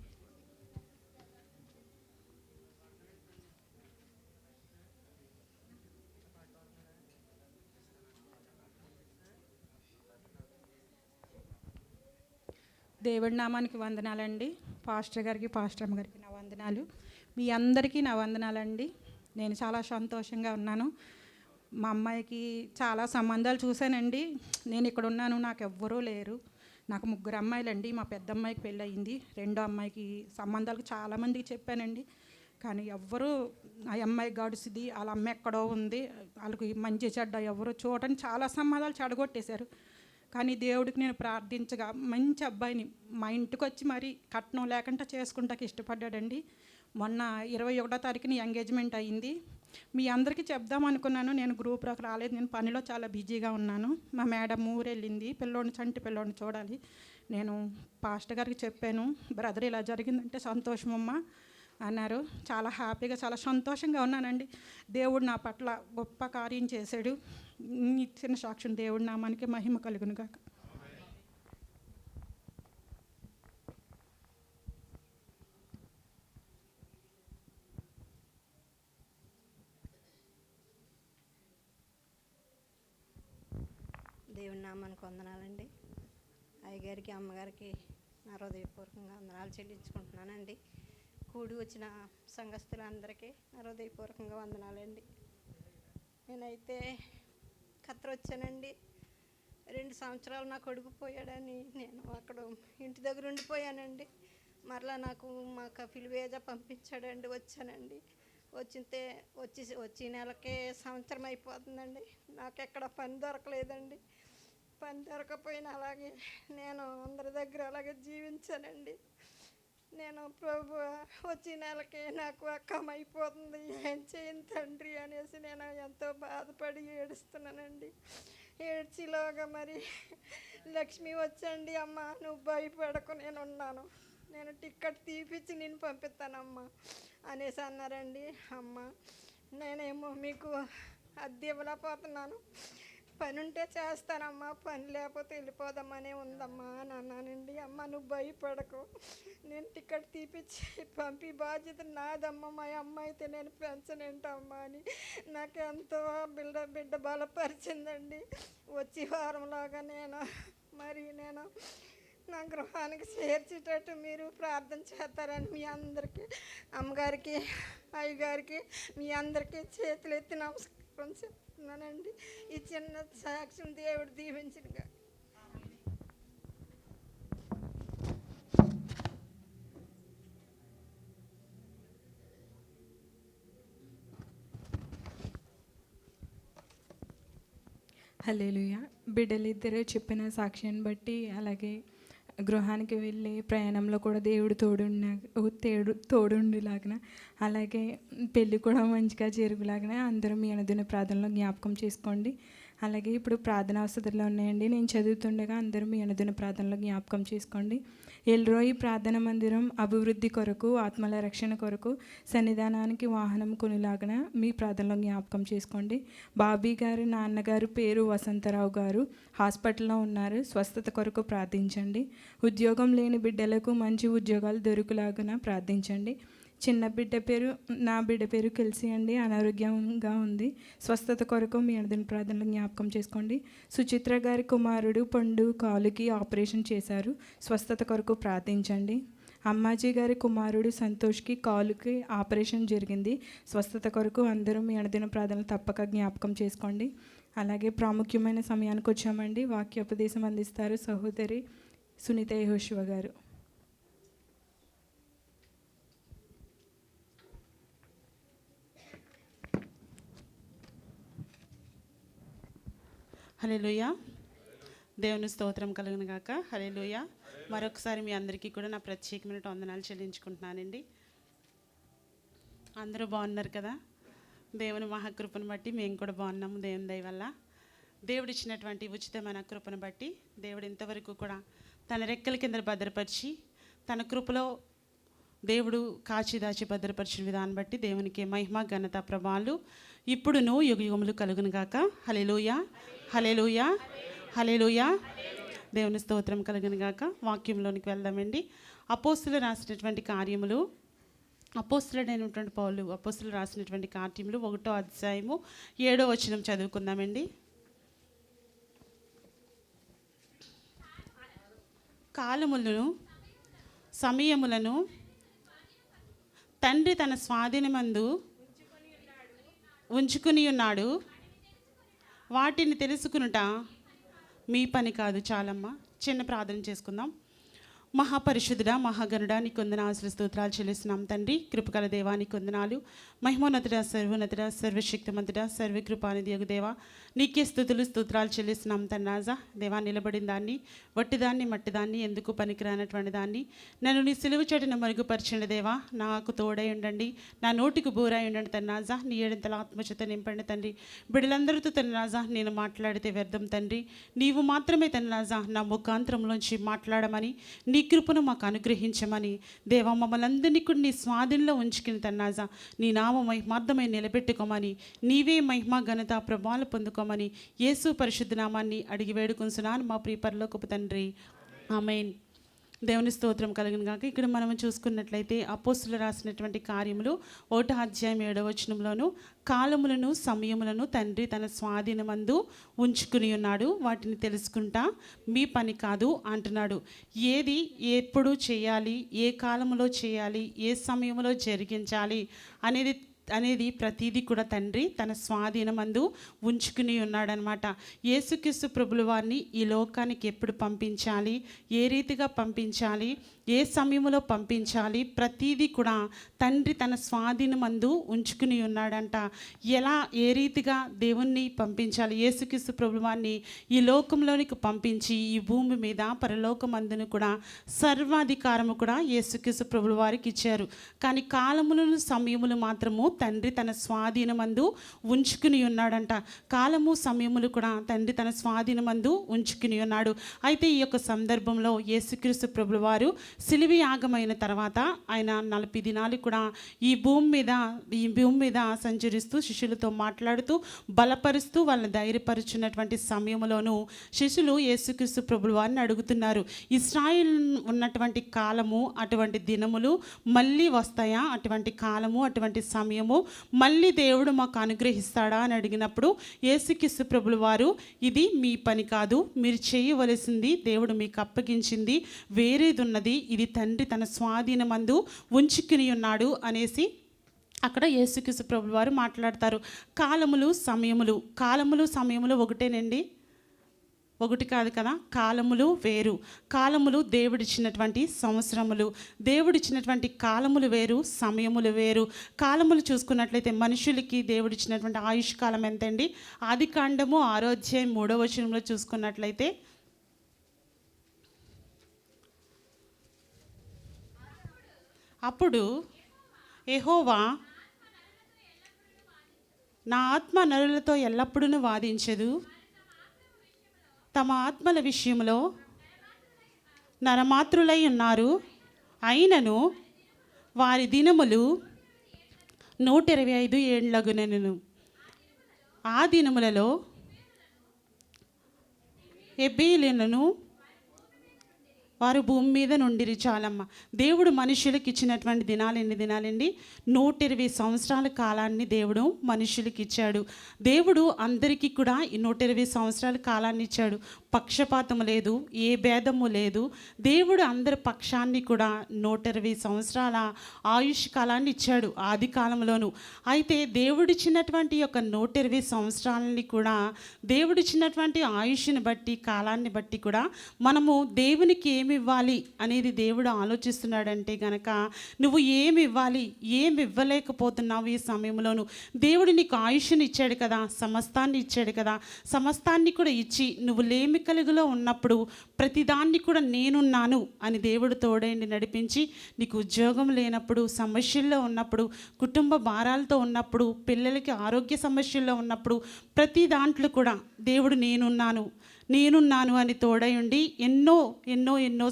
దేవుడి నామానికి వందనాలండి. పాస్టర్ గారికి, పాస్టర్ అమ్మ గారికి నా వందనాలు. మీ అందరికీ నా వందనాలండి. నేను చాలా సంతోషంగా ఉన్నాను. మా అమ్మాయికి చాలా సంబంధాలు చూశానండి. నేను ఇక్కడ ఉన్నాను, నాకు ఎవ్వరూ లేరు. నాకు 3 అమ్మాయిలండి. మా పెద్ద అమ్మాయికి పెళ్ళి అయింది. రెండో అమ్మాయికి సంబంధాలకు చాలామందికి చెప్పానండి, కానీ ఎవ్వరూ ఆ అమ్మాయి గడుసుది, వాళ్ళ అమ్మ ఎక్కడో ఉంది, వాళ్ళకి మంచి చెడ్డ ఎవరు చూడని చాలా సంబంధాలు చెడగొట్టేశారు. కానీ దేవుడికి నేను ప్రార్థించగా మంచి అబ్బాయిని మా ఇంటికి వచ్చి మరి కట్నం లేకుండా చేసుకుంటాకి ఇష్టపడ్డాడండి. మొన్న 21వ తారీఖుని ఎంగేజ్మెంట్ అయ్యింది. మీ అందరికీ చెప్దాం అనుకున్నాను, నేను గ్రూప్లోకి రాలేదు, నేను పనిలో చాలా బిజీగా ఉన్నాను. మా మేడం ఊరెళ్ళింది, చంటి పిల్లోడిని చూడాలి. నేను పాస్టర్ గారికి చెప్పాను, బ్రదర్ ఇలా జరిగిందంటే సంతోషమమ్మా అన్నారు. చాలా హ్యాపీగా, చాలా సంతోషంగా ఉన్నానండి. దేవుడు నా పట్ల గొప్ప కార్యం చేశాడు. ఇచ్చిన సాక్ష్యం దేవుడి నామానికి మహిమ కలుగును గాక. దేవుని నామానికి వందనాలండి. అయ్యగారికి, అమ్మగారికి నా హృదయపూర్వకంగా వందనాలు చెల్లించుకుంటున్నానండి. కూడి వచ్చిన సంఘస్థులందరికీ నా హృదయపూర్వకంగా వందనాలండి. నేనైతే ఖత్తర్ వచ్చానండి. 2 సంవత్సరాలు నా కొడుకు పోయాడని నేను అక్కడ ఇంటి దగ్గర ఉండిపోయానండి. మరలా నాకు మా కఫిల్ వేజా పంపించాడండి. వచ్చానండి. వచ్చి నెలకే సంవత్సరం అయిపోతుందండి. నాకు ఎక్కడ పని దొరకలేదండి. పని దొరకపోయినా అలాగే నేను అందరి దగ్గర అలాగే జీవించానండి. నేను ప్రభు వచ్చే నెలకే నాకు అక్కం అయిపోతుంది, ఏం చేయను తండ్రి అనేసి నేను ఎంతో బాధపడి ఏడుస్తున్నానండి. ఏడ్చిలోగా మరి లక్ష్మి వచ్చండి, అమ్మ నువ్వు భయపడకు, నేను ఉన్నాను, నేను టికెట్ తీపిచ్చి నేను పంపిస్తానమ్మా అనేసి అన్నారండి. అమ్మ నేనేమో మీకు అద్దె ఇవ్వలేకపోతున్నాను, పని ఉంటే చేస్తానమ్మా, పని లేకపోతే వెళ్ళిపోదామనే ఉందమ్మా అని అన్నానండి. అమ్మ నువ్వు భయపడకు, నేను టికెట్ తీపిచ్చి పంపి బాధ్యత నాదమ్మ, మా అమ్మ అయితే నేను పెంచనేంటమ్మా అని నాకు ఎంతో బిడ్డ బలపరిచిందండి. వచ్చి వారంలాగా నేను నా గృహానికి చేర్చేటట్టు మీరు ప్రార్థన చేస్తారని మీ అందరికీ, అమ్మగారికి, అయ్యగారికి, మీ అందరికీ చేతులు ఎత్తి నమస్కారం చెప్తున్నానండి. ఈ చిన్న సాక్ష్యం దేవుడు దీవించునుగా. హల్లెలూయా. బిడ్డలిద్దరూ చెప్పిన సాక్ష్యాన్ని బట్టి, అలాగే గృహానికి వెళ్ళే ప్రయాణంలో కూడా దేవుడు తోడుండిలాగిన, అలాగే పెళ్ళి కూడా మంచిగా జరుగులాగిన అందరూ మీ అనుదిన ప్రార్థనలో జ్ఞాపకం చేసుకోండి. అలాగే ఇప్పుడు ప్రార్థన అవసరాలు ఉన్నాయండి. నేను చదువుతుండగా అందరూ మీ అనుదిన ప్రార్థనలో జ్ఞాపకం చేసుకోండి. ఎల్రోయి ప్రార్థన మందిరం అభివృద్ధి కొరకు, ఆత్మల రక్షణ కొరకు, సన్నిధానానికి వాహనం కొనిలాగిన మీ ప్రార్థనలో జ్ఞాపకం చేసుకోండి. బాబీ గారు నాన్నగారు పేరు వసంతరావు గారు హాస్పిటల్లో ఉన్నారు, స్వస్థత కొరకు ప్రార్థించండి. ఉద్యోగం లేని బిడ్డలకు మంచి ఉద్యోగాలు దొరుకులాగున ప్రార్థించండి. నా బిడ్డ పేరు కెల్సీ అండి, అనారోగ్యంగా ఉంది, స్వస్థత కొరకు మీ అనుదిన ప్రార్థనలు జ్ఞాపకం చేసుకోండి. సుచిత్ర గారి కుమారుడు పండు కాలుకి ఆపరేషన్ చేశారు, స్వస్థత కొరకు ప్రార్థించండి. అమ్మాజీ గారి కుమారుడు సంతోష్కి కాలుకి ఆపరేషన్ జరిగింది, స్వస్థత కొరకు అందరూ మీ అనుదిన ప్రార్థనలు తప్పక జ్ఞాపకం చేసుకోండి. అలాగే ప్రాముఖ్యమైన సమయానికి వచ్చామండి. వాక్యోపదేశం అందిస్తారు సహోదరి సునీత యెహోషువ గారు. హల్లెలూయా. దేవుని స్తోత్రం కలుగును గాక. హల్లెలూయా. మరొకసారి మీ అందరికీ కూడా నా ప్రత్యేకమైన వందనాలు చెల్లించుకుంటున్నానండి. అందరూ బాగున్నారు కదా? దేవుని మహాకృపను బట్టి మేము కూడా బాగున్నాము. దేవుని దయ వల్ల, దేవుడు ఇచ్చినటువంటి ఉచితమైన కృపను బట్టి దేవుడు ఇంతవరకు కూడా తన రెక్కల కింద భద్రపరిచి తన కృపలో దేవుడు కాచి దాచి భద్రపరిచిన విధానం బట్టి దేవునికి మహిమ ఘనత ప్రభావాలు ఇప్పుడును యుగయుగములు కలుగును గాక. హల్లెలూయా, హల్లెలూయా, హల్లెలూయా. దేవుని స్తోత్రం కలుగును గాక. వాక్యంలోనికి వెళ్దామండి. అపోస్తులు రాసినటువంటి కార్యములు, అపోస్తులుడైనటువంటి పౌలు అపోస్తులు రాసినటువంటి కార్యములు 1వ అధ్యాయము 7వ వచనం చదువుకుందామండి. కాలములను సమయములను తండ్రి తన స్వాధీనమందు ఉంచుకుని ఉన్నాడు, వాటిని తెలుసుకునుట మీ పని కాదు. చాలమ్మా, చిన్న ప్రార్థన చేసుకుందాం. మహాపరిశుద్ధుడా, మహాగణుడా, నీకు వందనాలు స్తోత్రాలు చెల్లిస్తున్నాం తండ్రి. కృపగల దేవా నీకు వందనాలు. మహిమోన్నతుడా, సర్వోన్నతుడా, సర్వశక్తిమంతుడా, సర్వకృపానిధి యగు దేవా నీకే స్తుతులు స్తోత్రాలు చెల్లిస్తున్నాం తండ్రి. రాజా దేవా, నిలబడిన దాన్ని, వట్టిదాన్ని, మట్టిదాన్ని, ఎందుకు పనికిరానటువంటి దాన్ని నన్ను నీ సిలువ చెట్టును మరుగుపరచండి దేవా. నాకు తోడై ఉండండి, నా నోటికి బూరై ఉండండి తండ్రి. రాజా నీ ఏడంతల ఆత్మచేత నింపండి తండ్రి. బిడ్డలందరితో తండ్రి రాజా నేను మాట్లాడితే వ్యర్థం తండ్రి. నీవు మాత్రమే తండ్రి రాజా నా ముఖాంతరంలోంచి మాట్లాడమని, నీ కృపను మాకు అనుగ్రహించమని దేవా మమ్మల్ని అందరినీ కూడా నీ స్వాధీనంలో ఉంచుకుని తన్నాజా నీ నామ మహిమార్థమై నిలబెట్టుకోమని, నీవే మహిమ ఘనత ప్రభావాలు పొందుకోమని యేసు పరిశుద్ధ నామాన్ని అడిగి వేడుకొంచున్నాను మా ప్రియ పరలోకపు తండ్రి. ఆమేన్. దేవుని స్తోత్రం కలిగిన గాక. ఇక్కడ మనం చూసుకున్నట్లయితే అపోస్తులు రాసినటువంటి కార్యములు 1వ అధ్యాయం 7వ వచనంలోను కాలములను సమయములను తండ్రి తన స్వాధీనమందు ఉంచుకుని ఉన్నాడు, వాటిని తెలుసుకుంటా మీ పని కాదు అంటున్నాడు. ఏది ఎప్పుడు చేయాలి, ఏ కాలంలో చేయాలి, ఏ సమయంలో జరిగించాలి అనేది ప్రతీది కూడా తండ్రి తన స్వాధీనమందు ఉంచుకుని ఉన్నాడనమాట. యేసుక్రీస్తు ప్రభుల వారిని ఈ లోకానికి ఎప్పుడు పంపించాలి, ఏ రీతిగా పంపించాలి, ఏ సమయంలో పంపించాలి, ప్రతీది కూడా తండ్రి తన స్వాధీనమందు ఉంచుకుని ఉన్నాడంట. ఎలా ఏ రీతిగా దేవుణ్ణి పంపించాలి, యేసుక్రీస్తు ప్రభుల వారిని ఈ లోకంలోనికి పంపించి ఈ భూమి మీద పరలోకమందును కూడా సర్వాధికారము కూడా యేసుక్రీస్తు ప్రభుల వారికి ఇచ్చారు. కానీ కాలములను సమయములు మాత్రము తండ్రి తన స్వాధీనమందు ఉంచుకుని ఉన్నాడంట. కాలము సమయములు కూడా తండ్రి తన స్వాధీనమందు ఉంచుకుని ఉన్నాడు. అయితే ఈ యొక్క సందర్భంలో యేసుక్రీస్తు ప్రభుల వారు సిలువ యాగమైన తర్వాత ఆయన 40 దినాలు కూడా ఈ భూమి మీద సంచరిస్తూ శిష్యులతో మాట్లాడుతూ బలపరుస్తూ వాళ్ళని ధైర్యపరుచున్నటువంటి సమయంలోనూ శిష్యులు యేసుక్రీస్తు ప్రభుల వారిని అడుగుతున్నారు, ఇశ్రాయేల్ ఉన్నటువంటి కాలము అటువంటి దినములు మళ్ళీ వస్తాయా, అటువంటి కాలము అటువంటి సమయము మళ్ళీ దేవుడు మాకు అనుగ్రహిస్తాడా అని అడిగినప్పుడు యేసుక్రీస్తు ప్రభుల వారు ఇది మీ పని కాదు, మీరు చేయవలసింది దేవుడు మీకు అప్పగించింది వేరేది ఉన్నది, ఇది తండ్రి తన స్వాధీనమందు ఉంచుకుని ఉన్నాడు అనేసి అక్కడ యేసుక్రీస్తు ప్రభుల వారు మాట్లాడతారు. కాలములు సమయములు ఒకటేనండి, ఒకటి కాదు కదా. కాలములు వేరు. కాలములు దేవుడిచ్చినటువంటి సంవత్సరములు, దేవుడిచ్చినటువంటి కాలములు వేరు, సమయములు వేరు. కాలములు చూసుకున్నట్లయితే మనుషులకి దేవుడిచ్చినటువంటి ఆయుష్ కాలం ఎంతండి? ఆదికాండము 6వ అధ్యాయం 3వ వచనంలో చూసుకున్నట్లయితే అప్పుడు యెహోవా నా ఆత్మ నరులతో ఎల్లప్పుడూ వాదించదు, తమ ఆత్మల విషయంలో నరమాత్రులై ఉన్నారు, అయినను వారి దినములు 125 ఏండ్లగునెను. ఆ దినములలో ఎబ్బేయులను వారు భూమి మీద నుండిరి. చాలమ్మ. దేవుడు మనుషులకు ఇచ్చినటువంటి దినాలు ఎన్ని దినాలండి? 120 సంవత్సరాల కాలాన్ని దేవుడు మనుషులకి ఇచ్చాడు. దేవుడు అందరికీ కూడా ఈ 120 సంవత్సరాల కాలాన్ని ఇచ్చాడు. పక్షపాతం లేదు, ఏ భేదము లేదు. దేవుడు అందరి పక్షాన్ని కూడా 120 సంవత్సరాల ఆయుష్ కాలాన్ని ఇచ్చాడు ఆది కాలంలోను. అయితే దేవుడిచ్చినటువంటి యొక్క 120 సంవత్సరాలని కూడా దేవుడిచ్చినటువంటి ఆయుష్ని బట్టి కాలాన్ని బట్టి కూడా మనము దేవునికి ఏమి ఇవ్వాలి అనేది దేవుడు ఆలోచిస్తున్నాడంటే గనక నువ్వు ఏమి ఇవ్వాలి, ఏమి ఇవ్వలేకపోతున్నావు ఈ సమయంలోను. దేవుడు నీకు ఆయుష్ని ఇచ్చాడు కదా, సమస్తాన్ని ఇచ్చాడు కదా. సమస్తాన్ని కూడా ఇచ్చి నువ్వు లేమి కలుగులో ఉన్నప్పుడు ప్రతిదాన్ని కూడా నేనున్నాను అని దేవుడు తోడైండి నడిపించి, నీకు ఉద్యోగం లేనప్పుడు, సమస్యల్లో ఉన్నప్పుడు, కుటుంబ భారాలతో ఉన్నప్పుడు, పిల్లలకి ఆరోగ్య సమస్యల్లో ఉన్నప్పుడు ప్రతి దాంట్లో కూడా దేవుడు నేనున్నాను, నేనున్నాను అని తోడై ఉండి ఎన్నో ఎన్నో ఎన్నో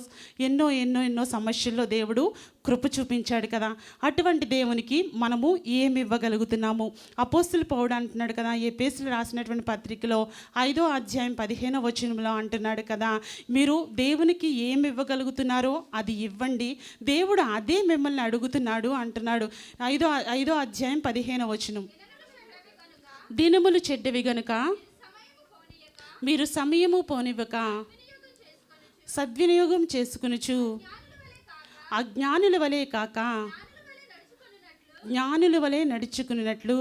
ఎన్నో ఎన్నో ఎన్నో సమస్యల్లో దేవుడు కృప చూపించాడు కదా. అటువంటి దేవునికి మనము ఏమి ఇవ్వగలుగుతున్నాము? అపోస్తులు పౌలు అంటున్నాడు కదా, ఎఫెసీయులకు రాసినటువంటి పత్రికలో 5వ అధ్యాయం 15వ వచనంలో అంటున్నాడు కదా, మీరు దేవునికి ఏమి ఇవ్వగలుగుతున్నారో అది ఇవ్వండి, దేవుడు అదే మిమ్మల్ని అడుగుతున్నాడు అంటున్నాడు. 5వ అధ్యాయం 15వ వచనం. దినములు చెడ్డవి గనుక మీరు సమయము పోనివ్వక సద్వినియోగం చేసుకొనుచు అజ్ఞానుల వలె కాక జ్ఞానుల వలె నడుచుకున్నట్లు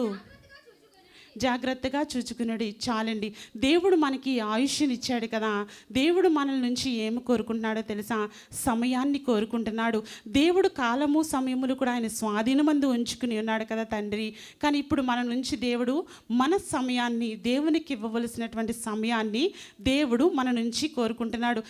జాగ్రత్తగా చూచుకున్నాడు. చాలండి. దేవుడు మనకి ఆయుష్నిచ్చాడు కదా. దేవుడు మనల నుంచి ఏమి కోరుకుంటున్నాడో తెలుసా? సమయాన్ని కోరుకుంటున్నాడు. దేవుడు కాలము సమయములు కూడా ఆయన స్వాధీనమందు ఉంచుకుని ఉన్నాడు కదా తండ్రి. కానీ ఇప్పుడు మన నుంచి దేవుడు మన సమయాన్ని, దేవునికి ఇవ్వవలసినటువంటి సమయాన్ని దేవుడు మన నుంచి కోరుకుంటున్నాడు.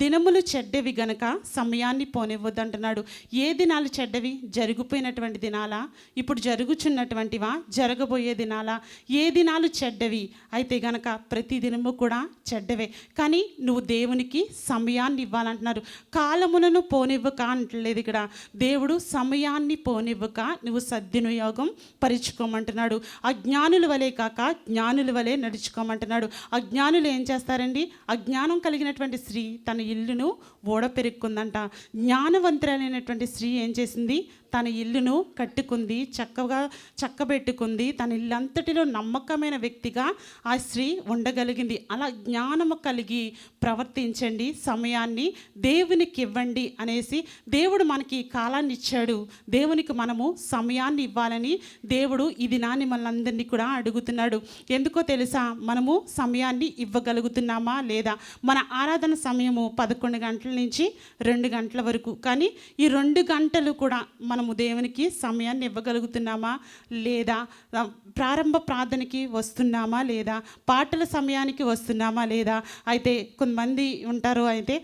దినములు చెడ్డవి గనక సమయాన్ని పోనివ్వద్దు అంటున్నాడు. ఏ దినాలు చెడ్డవి? జరిగిపోయినటువంటి దినాలా? ఇప్పుడు జరుగుచున్నటువంటివా? జరగబోయే దినాలా? ఏ దినాలు చెడ్డవి అయితే గనక ప్రతి దినము కూడా చెడ్డవే. కానీ నువ్వు దేవునికి సమయాన్ని ఇవ్వాలంటున్నారు. కాలములను పోనివ్వక అంటలేదు ఇక్కడ. దేవుడు సమయాన్ని పోనివ్వక నువ్వు సద్వినియోగం పరుచుకోమంటున్నాడు. అజ్ఞానుల వలె కాక జ్ఞానుల వలె నడుచుకోమంటున్నాడు. అజ్ఞానులు ఏం చేస్తారండి? అజ్ఞానం కలిగినటువంటి స్త్రీ తన ఇల్లును ఓడపెరుక్కుందంట. జ్ఞానవంతురాలైనటువంటి స్త్రీ ఏం చేసింది? తన ఇల్లును కట్టుకుంది, చక్కబెట్టుకుంది. తన ఇల్లంతటిలో నమ్మకమైన వ్యక్తిగా ఆ స్త్రీ ఉండగలిగింది. అలా జ్ఞానము కలిగి ప్రవర్తించండి, సమయాన్ని దేవునికి ఇవ్వండి అనేసి దేవుడు మనకి కాలాన్ని ఇచ్చాడు. దేవునికి మనము సమయాన్ని ఇవ్వాలని దేవుడు ఈ దినాన్ని మనందరినీ కూడా అడుగుతున్నాడు. ఎందుకో తెలుసా? మనము సమయాన్ని ఇవ్వగలుగుతున్నామా లేదా? మన ఆరాధన సమయము 11 గంటల నుంచి 2 గంటల వరకు. కానీ ఈ 2 గంటలు కూడా మనము దేవునికి సమయాన్ని ఇవ్వగలుగుతున్నామా లేదా? ప్రారంభ ప్రార్థనకి వస్తున్నామా లేదా? పాటల సమయానికి వస్తున్నామా లేదా? అయితే కొంతమంది ఉంటారు, అయితే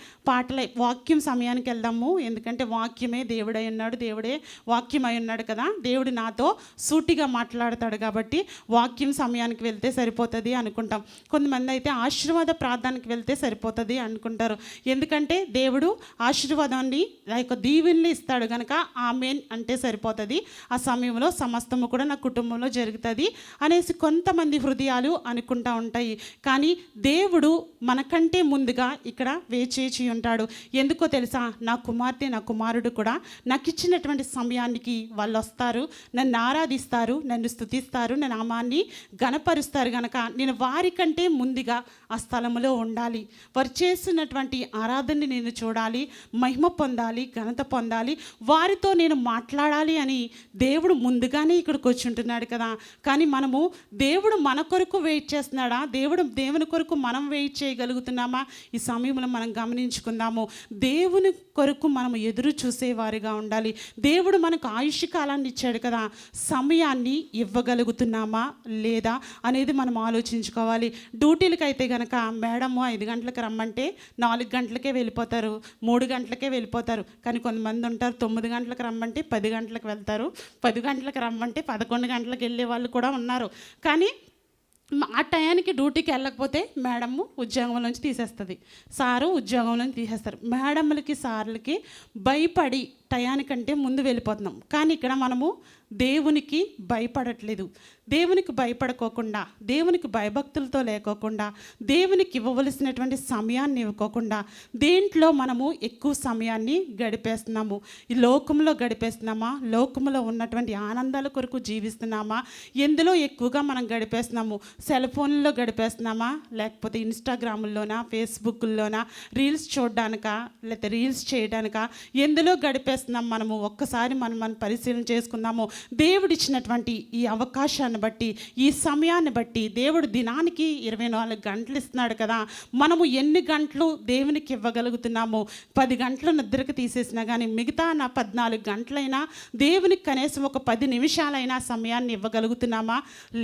వాక్యం సమయానికి వెళ్దాము, ఎందుకంటే వాక్యమే దేవుడై ఉన్నాడు, దేవుడే వాక్యం అయి ఉన్నాడు కదా, దేవుడు నాతో సూటిగా మాట్లాడతాడు కాబట్టి వాక్యం సమయానికి వెళ్తే సరిపోతుంది అనుకుంటాం. కొంతమంది అయితే ఆశీర్వాద ప్రార్థనకి వెళ్తే సరిపోతుంది అనుకుంటారు. ఎందుకంటే దేవుడు ఆశీర్వాదాన్ని దీవెనలు ఇస్తాడు కనుక ఆమేన్ అంటే సరిపోతుంది, ఆ సమయంలో సమస్తము కూడా నా కుటుంబంలో జరుగుతుంది అనేసి కొంతమంది హృదయాలు అనుకుంటా ఉంటాయి. కానీ దేవుడు మనకంటే ముందుగా ఇక్కడ వేచేచి ఉంటాడు. ఎందుకో తెలుసా? నా కుమార్తె, నా కుమారుడు కూడా నాకు ఇచ్చినటువంటి సమయానికి వాళ్ళు వస్తారు, నన్ను ఆరాధిస్తారు, నన్ను స్తుతిస్తారు, నా నామాన్ని గణపరుస్తారు కనుక నేను వారికంటే ముందుగా ఆ స్థలంలో ఉండాలి. వారు చేస్తున్నటువంటి ఆరాధనని నేను చూడాలి, మహిమ పొందాలి, ఘనత పొందాలి, వారితో నేను మాట్లాడాలి అని దేవుడు ముందుగానే ఇక్కడికి వచ్చి ఉంటున్నాడు కదా. కానీ మనము దేవుడు మన కొరకు వెయిట్ చేస్తున్నాడా? దేవుని కొరకు మనం వెయిట్ చేయగలుగుతున్నామా? ఈ సమయంలో మనం గమనించుకుందాము. దేవుని కొరకు మనము ఎదురు చూసేవారిగా ఉండాలి. దేవుడు మనకు ఆయుష్ కాలాన్ని ఇచ్చాడు కదా, సమయాన్ని ఇవ్వగలుగుతున్నామా లేదా అనేది మనం ఆలోచించుకోవాలి. డ్యూటీలకు అయితే కనుక మేడము 5 గంటలకు రమ్మంటే 4 గంటలకే వెళ్ళిపోతారు, 3 గంటలకే వెళ్ళిపోతారు. కానీ కొంతమంది ఉంటారు 9 గంటలకు రమ్మంటే 10 గంటలకు వెళ్తారు, 10 గంటలకు రమ్మంటే 11 గంటలకు వెళ్ళే వాళ్ళు కూడా ఉన్నారు. కానీ ఆ టయానికి డ్యూటీకి వెళ్ళకపోతే మేడము ఉద్యోగం నుంచి తీసేస్తుంది, సారు ఉద్యోగం నుంచి తీసేస్తారు. మేడములకి సార్లకి భయపడి టయానికంటే ముందు వెళ్ళిపోతున్నాం. కానీ ఇక్కడ మనము దేవునికి భయపడట్లేదు. దేవునికి భయపడుకోకుండా, దేవునికి భయభక్తులతో లేకోకుండా, దేవునికి ఇవ్వవలసినటువంటి సమయాన్ని ఇవ్వకోకుండా దేంట్లో మనము ఎక్కువ సమయాన్ని గడిపేస్తున్నాము? ఈ లోకంలో గడిపేస్తున్నామా? లోకంలో ఉన్నటువంటి ఆనందాల కొరకు జీవిస్తున్నామా? ఎందులో ఎక్కువగా మనం గడిపేస్తున్నాము? సెల్ ఫోన్లో గడిపేస్తున్నామా? లేకపోతే ఇన్స్టాగ్రాముల్లోనా, ఫేస్బుక్లోనా రీల్స్ చూడడానికా, లేకపోతే రీల్స్ చేయడానికా? ఎందులో గడిపేస్తున్నాం మనము? ఒక్కసారి మనం పరిశీలన చేసుకుందాము. దేవుడిచ్చినటువంటి ఈ అవకాశాన్ని బట్టి, ఈ సమయాన్ని బట్టి, దేవుడు దినానికి 24 గంటలు ఇస్తున్నాడు కదా, మనము ఎన్ని గంటలు దేవునికి ఇవ్వగలుగుతున్నాము? 10 గంటలు నిద్రకు తీసేసినా కానీ మిగతా నా 14 గంటలైనా దేవునికి కనీసం ఒక 10 నిమిషాలైనా సమయాన్ని ఇవ్వగలుగుతున్నామా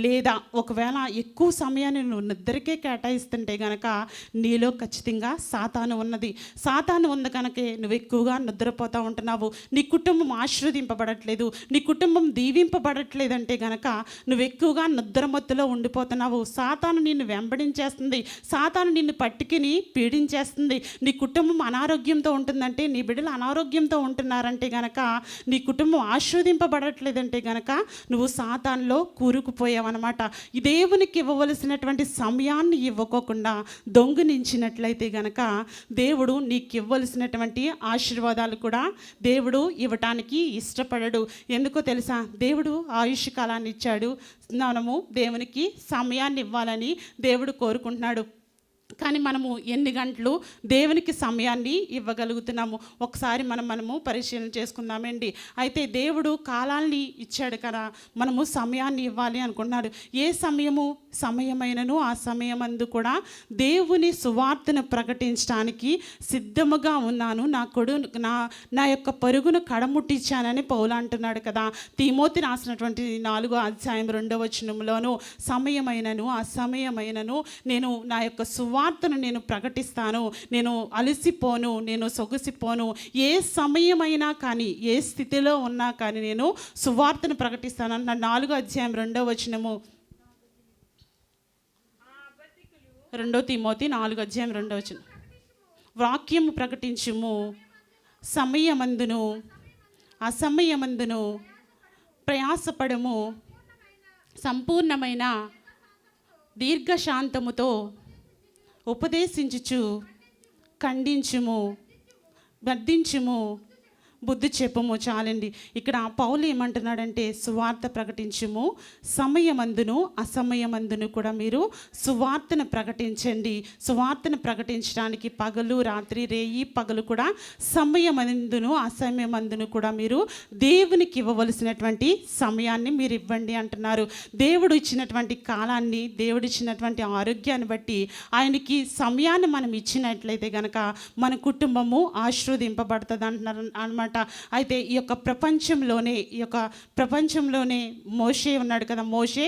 లేదా? ఒకవేళ ఎక్కువ సమయాన్ని నువ్వు నిద్రకే కేటాయిస్తుంటే కనుక నీలో ఖచ్చితంగా సాతాను ఉన్నది. సాతాను ఉంది కనుకే నువ్వు ఎక్కువగా నిద్రపోతూ ఉంటున్నావు. ఉంటున్నావు, నీ కుటుంబం ఆశీర్వదింపబడట్లేదు, నీ కుటుంబం దీవింపబడట్లేదంటే గనక నువ్వు ఎక్కువగా నిద్రమత్తులో ఉండిపోతున్నావు. సాతాను నిన్ను వెంబడించేస్తుంది, సాతాను నిన్ను పట్టుకుని పీడించేస్తుంది. నీ కుటుంబం అనారోగ్యంతో ఉంటుందంటే, నీ బిడ్డలు అనారోగ్యంతో ఉంటున్నారంటే గనక, నీ కుటుంబం ఆశీర్వదింపబడట్లేదంటే గనక నువ్వు సాతానులో కూరుకుపోయావన్నమాట. ఈ దేవునికి ఇవ్వవలసినటువంటి సమయాన్ని ఇవ్వకోకుండా దొంగిలించినట్లయితే గనక దేవుడు నీకు ఇవ్వవలసినటువంటి ఆశీర్వాదాలు కూడా దేవుడు ఇవ్వటానికి ఇష్టపడడు. ఎందుకో తెలుసా? దేవుడు ఆయుష్ కాలాన్ని ఇచ్చాడు, మనము దేవునికి సమయాన్ని ఇవ్వాలని దేవుడు కోరుకుంటున్నాడు. కానీ మనము ఎన్ని గంటలు దేవునికి సమయాన్ని ఇవ్వగలుగుతున్నాము? ఒకసారి మనము పరిశీలన చేసుకుందామండి. అయితే దేవుడు కాలాన్ని ఇచ్చాడు కదా, మనము సమయాన్ని ఇవ్వాలి అనుకుంటున్నాడు. ఏ సమయమైనను ఆ సమయమందు కూడా దేవుని సువార్తను ప్రకటించడానికి సిద్ధముగా ఉన్నాను, నా యొక్క పరుగును కడముట్టించానని పౌలు అంటున్నాడు కదా. తిమోతి రాసినటువంటి 4వ అధ్యాయం 2వ వచనంలోను, సమయమైనను ఆ సమయమైనను నేను నా యొక్క సువార్తను నేను ప్రకటిస్తాను, నేను అలసిపోను, నేను సొగసిపోను. ఏ సమయమైనా కానీ, ఏ స్థితిలో ఉన్నా కానీ నేను సువార్తను ప్రకటిస్తాను అన్న 4వ అధ్యాయం 2వ వచనము. 2 తిమోతి 4వ అధ్యాయం 2వ వచనం. వాక్యము ప్రకటించుము, సమయమందును అసమయమందును ప్రయాసపడము, సంపూర్ణమైన దీర్ఘశాంతముతో ఉపదేశించుచు ఖండించుము, గద్దించుము, బుద్ధి చెప్పుము. చాలండి. ఇక్కడ పౌలు ఏమంటున్నాడంటే, సువార్త ప్రకటించుము, సమయమందును అసమయమందును కూడా మీరు సువార్తను ప్రకటించండి. సువార్తను ప్రకటించడానికి పగలు రాత్రి, రేయి పగలు కూడా సమయమందును అసమయమందును కూడా మీరు దేవునికి ఇవ్వవలసినటువంటి సమయాన్ని మీరు ఇవ్వండి అంటున్నారు. దేవుడు ఇచ్చినటువంటి కాలాన్ని, దేవుడు ఇచ్చినటువంటి ఆరోగ్యాన్ని బట్టి ఆయనకి సమయాన్ని మనం ఇచ్చినట్లయితే కనుక మన కుటుంబము ఆశీర్వదింపబడుతుంది అంటున్నారు అన్నమాట. అయితే ఈ యొక్క ప్రపంచంలోనే మోషే ఉన్నాడు కదా. మోషే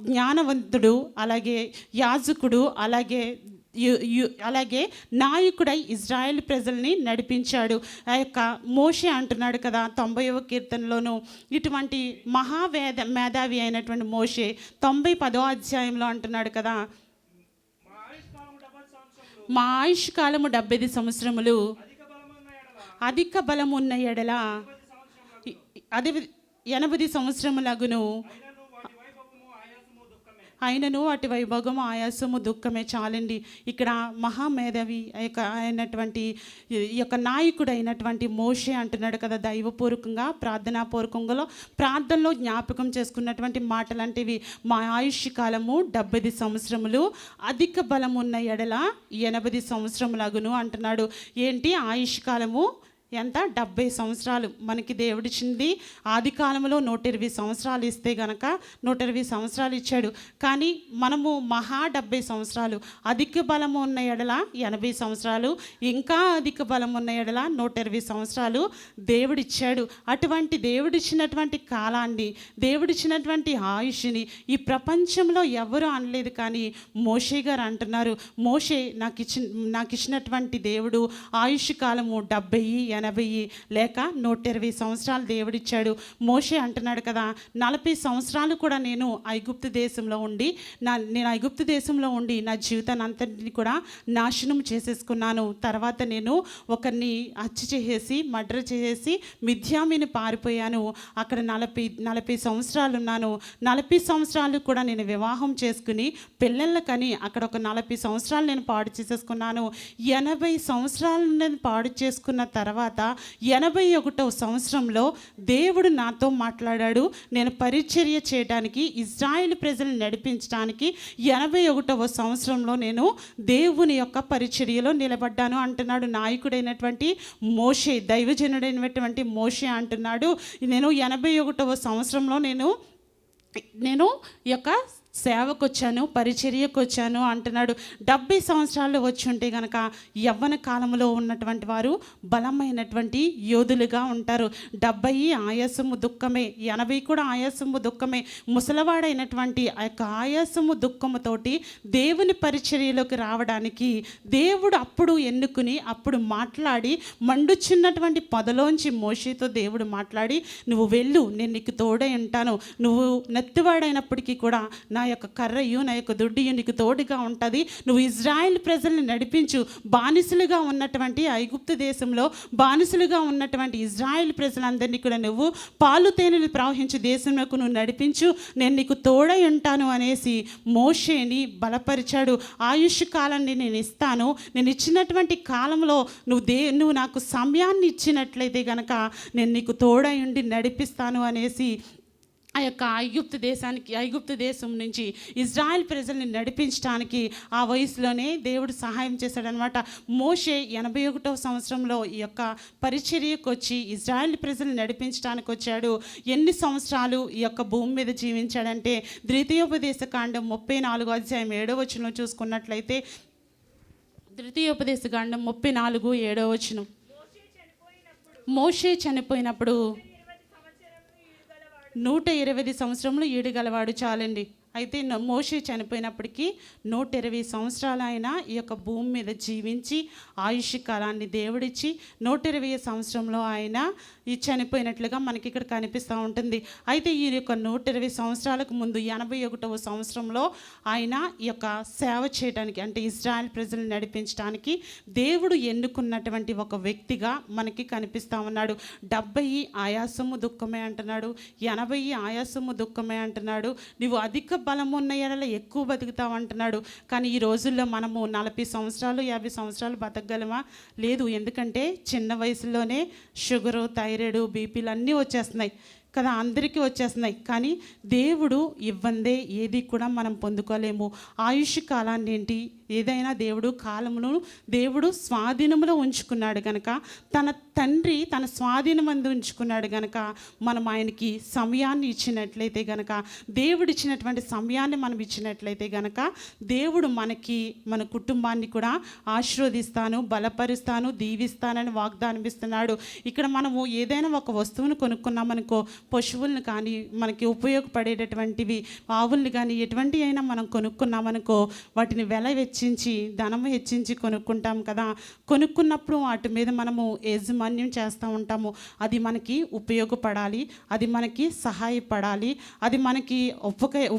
జ్ఞానవంతుడు, అలాగే యాజకుడు, అలాగే నాయకుడై ఇజ్రాయెల్ ప్రజల్ని నడిపించాడు. ఆ యొక్క మోషే అంటున్నాడు కదా 90వ కీర్తనలోను, ఇటువంటి మేధావి అయినటువంటి మోషే 10వ అధ్యాయంలో అంటున్నాడు కదా, మా ఆయుష్ కాలము 75 సంవత్సరములు, అధిక బలమున్న ఎడల 80 సంవత్సరములగును, అయినను వాటి వైభోగము ఆయాసము దుఃఖమే. చాలండి. ఇక్కడ మహామేధావి అయినటువంటి ఈ యొక్క నాయకుడు అయినటువంటి మోషే అంటున్నాడు కదా, దైవపూర్వకంగా ప్రార్థనలో జ్ఞాపకం చేసుకున్నటువంటి మాటలంటివి. మా ఆయుష్ కాలము 75 సంవత్సరములు, అధిక బలమున్న ఎడల 80 సంవత్సరములగును అంటున్నాడు. ఏంటి ఆయుష్ కాలము? ఎంత? 70 సంవత్సరాలు. మనకి దేవుడిచ్చింది ఆది కాలంలో 120 సంవత్సరాలు ఇస్తే గనక 120 సంవత్సరాలు ఇచ్చాడు. కానీ మనము 70 సంవత్సరాలు, అధిక బలము ఉన్న ఎడల 80 సంవత్సరాలు, ఇంకా అధిక బలం ఉన్న ఎడల 120 సంవత్సరాలు దేవుడిచ్చాడు. అటువంటి దేవుడిచ్చినటువంటి కాలాన్ని, దేవుడిచ్చినటువంటి ఆయుష్ని ఈ ప్రపంచంలో ఎవరు అనలేదు, కానీ మోషే గారు అంటున్నారు. మోషే నాకు ఇచ్చినటువంటి దేవుడు ఆయుష్ కాలము 70, 80 లేక 120 సంవత్సరాలు దేవుడిచ్చాడు. మోషే అంటున్నాడు కదా, 40 సంవత్సరాలు కూడా నేను ఐగుప్తు దేశంలో ఉండి నా జీవితాన్ని అంతటిని కూడా నాశనం చేసేసుకున్నాను. తర్వాత నేను ఒకరిని హత్య చేసేసి, మర్డర్ చేసేసి మిథ్యామిని పారిపోయాను. అక్కడ 40 సంవత్సరాలు ఉన్నాను. 40 సంవత్సరాలు కూడా నేను వివాహం చేసుకుని పిల్లలకని అక్కడ ఒక 40 సంవత్సరాలు నేను పాడు చేసేసుకున్నాను. 80 సంవత్సరాలు నేను పాడు చేసుకున్న తర్వాత 81వ సంవత్సరంలో దేవుడు నాతో మాట్లాడాడు. నేను పరిచర్య చేయడానికి, ఇజ్రాయేల్ ప్రజలను నడిపించడానికి 81వ సంవత్సరంలో నేను దేవుని యొక్క పరిచర్యలో నిలబడ్డాను అంటున్నాడు నాయకుడైనటువంటి మోషే, దైవజనుడైనటువంటి మోషే అంటున్నాడు. నేను 81వ సంవత్సరంలో నేను ఈ యొక్క సేవకు వచ్చాను, పరిచర్యకు వచ్చాను అంటున్నాడు. 70 సంవత్సరాలు వచ్చి ఉంటే గనక యవ్వన కాలంలో ఉన్నటువంటి వారు బలమైనటువంటి యోధులుగా ఉంటారు. 70 ఆయాసము దుఃఖమే, 80 కూడా ఆయాసము దుఃఖమే. ముసలవాడైనటువంటి ఆ యొక్క ఆయాసము దుఃఖముతోటి దేవుని పరిచర్యలోకి రావడానికి దేవుడు అప్పుడు ఎన్నుకుని అప్పుడు మాట్లాడి మండుచున్నటువంటి పొదలోంచి మోషేతో దేవుడు మాట్లాడి, నువ్వు వెళ్ళు, నేను నీకు తోడై ఉంటాను, నువ్వు నెత్తివాడైనప్పటికీ కూడా నా యొక్క కర్రయు నా యొక్క దుడ్డియు నీకు తోడుగా ఉంటుంది, నువ్వు ఇజ్రాయెల్ ప్రజల్ని నడిపించు. బానిసలుగా ఉన్నటువంటి ఐగుప్తు దేశంలో బానిసలుగా ఉన్నటువంటి ఇజ్రాయెల్ ప్రజలందరినీ కూడా నువ్వు పాలు తేనెలు ప్రవహించు దేశంలోకి నువ్వు నడిపించు, నేను నీకు తోడై ఉంటాను అనేసి మోషేని బలపరిచాడు. ఆయుష్ కాలాన్ని నేను ఇస్తాను, నేను ఇచ్చినటువంటి కాలంలో నువ్వు నాకు సమయాన్ని ఇచ్చినట్లయితే గనక నేను నీకు తోడై ఉండి నడిపిస్తాను అనేసి ఆ యొక్క ఐగుప్తు దేశం నుంచి ఇజ్రాయెల్ ప్రజల్ని నడిపించడానికి ఆ వయసులోనే దేవుడు సహాయం చేశాడనమాట. మోషే 81వ సంవత్సరంలో ఈ యొక్క పరిచర్యకు వచ్చి ఇజ్రాయెల్ ప్రజల్ని నడిపించడానికి వచ్చాడు. ఎన్ని సంవత్సరాలు ఈ యొక్క భూమి మీద జీవించాడంటే ద్వితీయోపదేశకాండం 34 అధ్యాయం 7వ వచనంలో చూసుకున్నట్లయితే, ద్వితీయోపదేశకాండం 34 7వ వచనం, మోషే చనిపోయినప్పుడు 120 సంవత్సరములు ఈడగలవాడు చాలండి. అయితే మోషే చనిపోయినప్పటికీ 120 సంవత్సరాలు ఆయన ఈ యొక్క భూమి మీద జీవించి ఆయుష్ కాలాన్ని దేవుడిచ్చి 120 సంవత్సరంలో ఆయన ఈ చనిపోయినట్లుగా మనకి ఇక్కడ కనిపిస్తూ ఉంటుంది. అయితే ఈ యొక్క 120 సంవత్సరాలకు ముందు 81వ సంవత్సరంలో ఆయన ఈ యొక్క సేవ చేయడానికి, అంటే ఇజ్రాయెల్ ప్రజలను నడిపించడానికి దేవుడు ఎన్నుకున్నటువంటి ఒక వ్యక్తిగా మనకి కనిపిస్తూ ఉన్నాడు. 70 ఆయాసము దుఃఖమే అంటున్నాడు, 80 ఆయాసము దుఃఖమే అంటున్నాడు, నువ్వు అధిక బలం ఉన్న ఎడల ఎక్కువ బతుకుతావు అంటున్నాడు. కానీ ఈ రోజుల్లో మనము 40 సంవత్సరాలు 50 సంవత్సరాలు బతకగలమా? లేదు. ఎందుకంటే చిన్న వయసులోనే షుగరు, థైరాయిడ్, బీపీలు అన్నీ వచ్చేస్తున్నాయి కదా, అందరికీ వచ్చేస్తున్నాయి. కానీ దేవుడు ఇవ్వందే ఏది కూడా మనం పొందుకోలేము. ఆయుష్ కాలాన్ని ఏంటి, ఏదైనా దేవుడు కాలమును దేవుడు స్వాధీనంలో ఉంచుకున్నాడు కనుక, తన తండ్రి తన స్వాధీనమందు ఉంచుకున్నాడు కనుక మనం ఆయనకి సమయాన్ని ఇచ్చినట్లయితే కనుక, దేవుడు ఇచ్చినటువంటి సమయాన్ని మనం ఇచ్చినట్లయితే కనుక దేవుడు మనకి మన కుటుంబాన్ని కూడా ఆశీర్వదిస్తాను, బలపరుస్తాను, దీవిస్తానని వాగ్దానం ఇస్తున్నాడు. ఇక్కడ మనము ఏదైనా ఒక వస్తువును కొనుక్కున్నామనుకో, పశువులను కానీ మనకి ఉపయోగపడేటటువంటివి ఆవుల్ని కానీ ఎటువంటి అయినా మనం కొనుక్కున్నామనుకో, వాటిని వెల హెచ్చించి ధనం హెచ్చించి కొనుక్కుంటాం కదా. కొనుక్కున్నప్పుడు వాటి మీద మనము యాజమాన్యం చేస్తూ ఉంటాము. అది మనకి ఉపయోగపడాలి, అది మనకి సహాయపడాలి, అది మనకి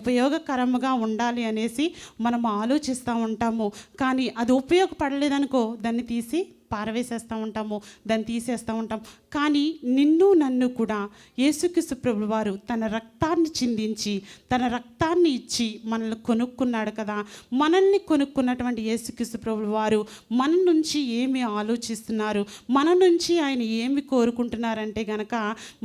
ఉపయోగకరంగా ఉండాలి అనేసి మనం ఆలోచిస్తూ ఉంటాము. కానీ అది ఉపయోగపడలేదనుకో దాన్ని తీసి పారవేసేస్తూ ఉంటాము, దాన్ని తీసేస్తూ ఉంటాం. కానీ నిన్ను నన్ను కూడా యేసుక్రీస్తు ప్రభువు వారు తన రక్తాన్ని చిందించి తన రక్తాన్ని ఇచ్చి మనల్ని కొనుక్కున్నాడు కదా. మనల్ని కొనుక్కున్నటువంటి యేసుక్రీస్తు ప్రభువు వారు మన నుంచి ఏమి ఆలోచిస్తున్నారు, మన నుంచి ఆయన ఏమి కోరుకుంటున్నారంటే గనక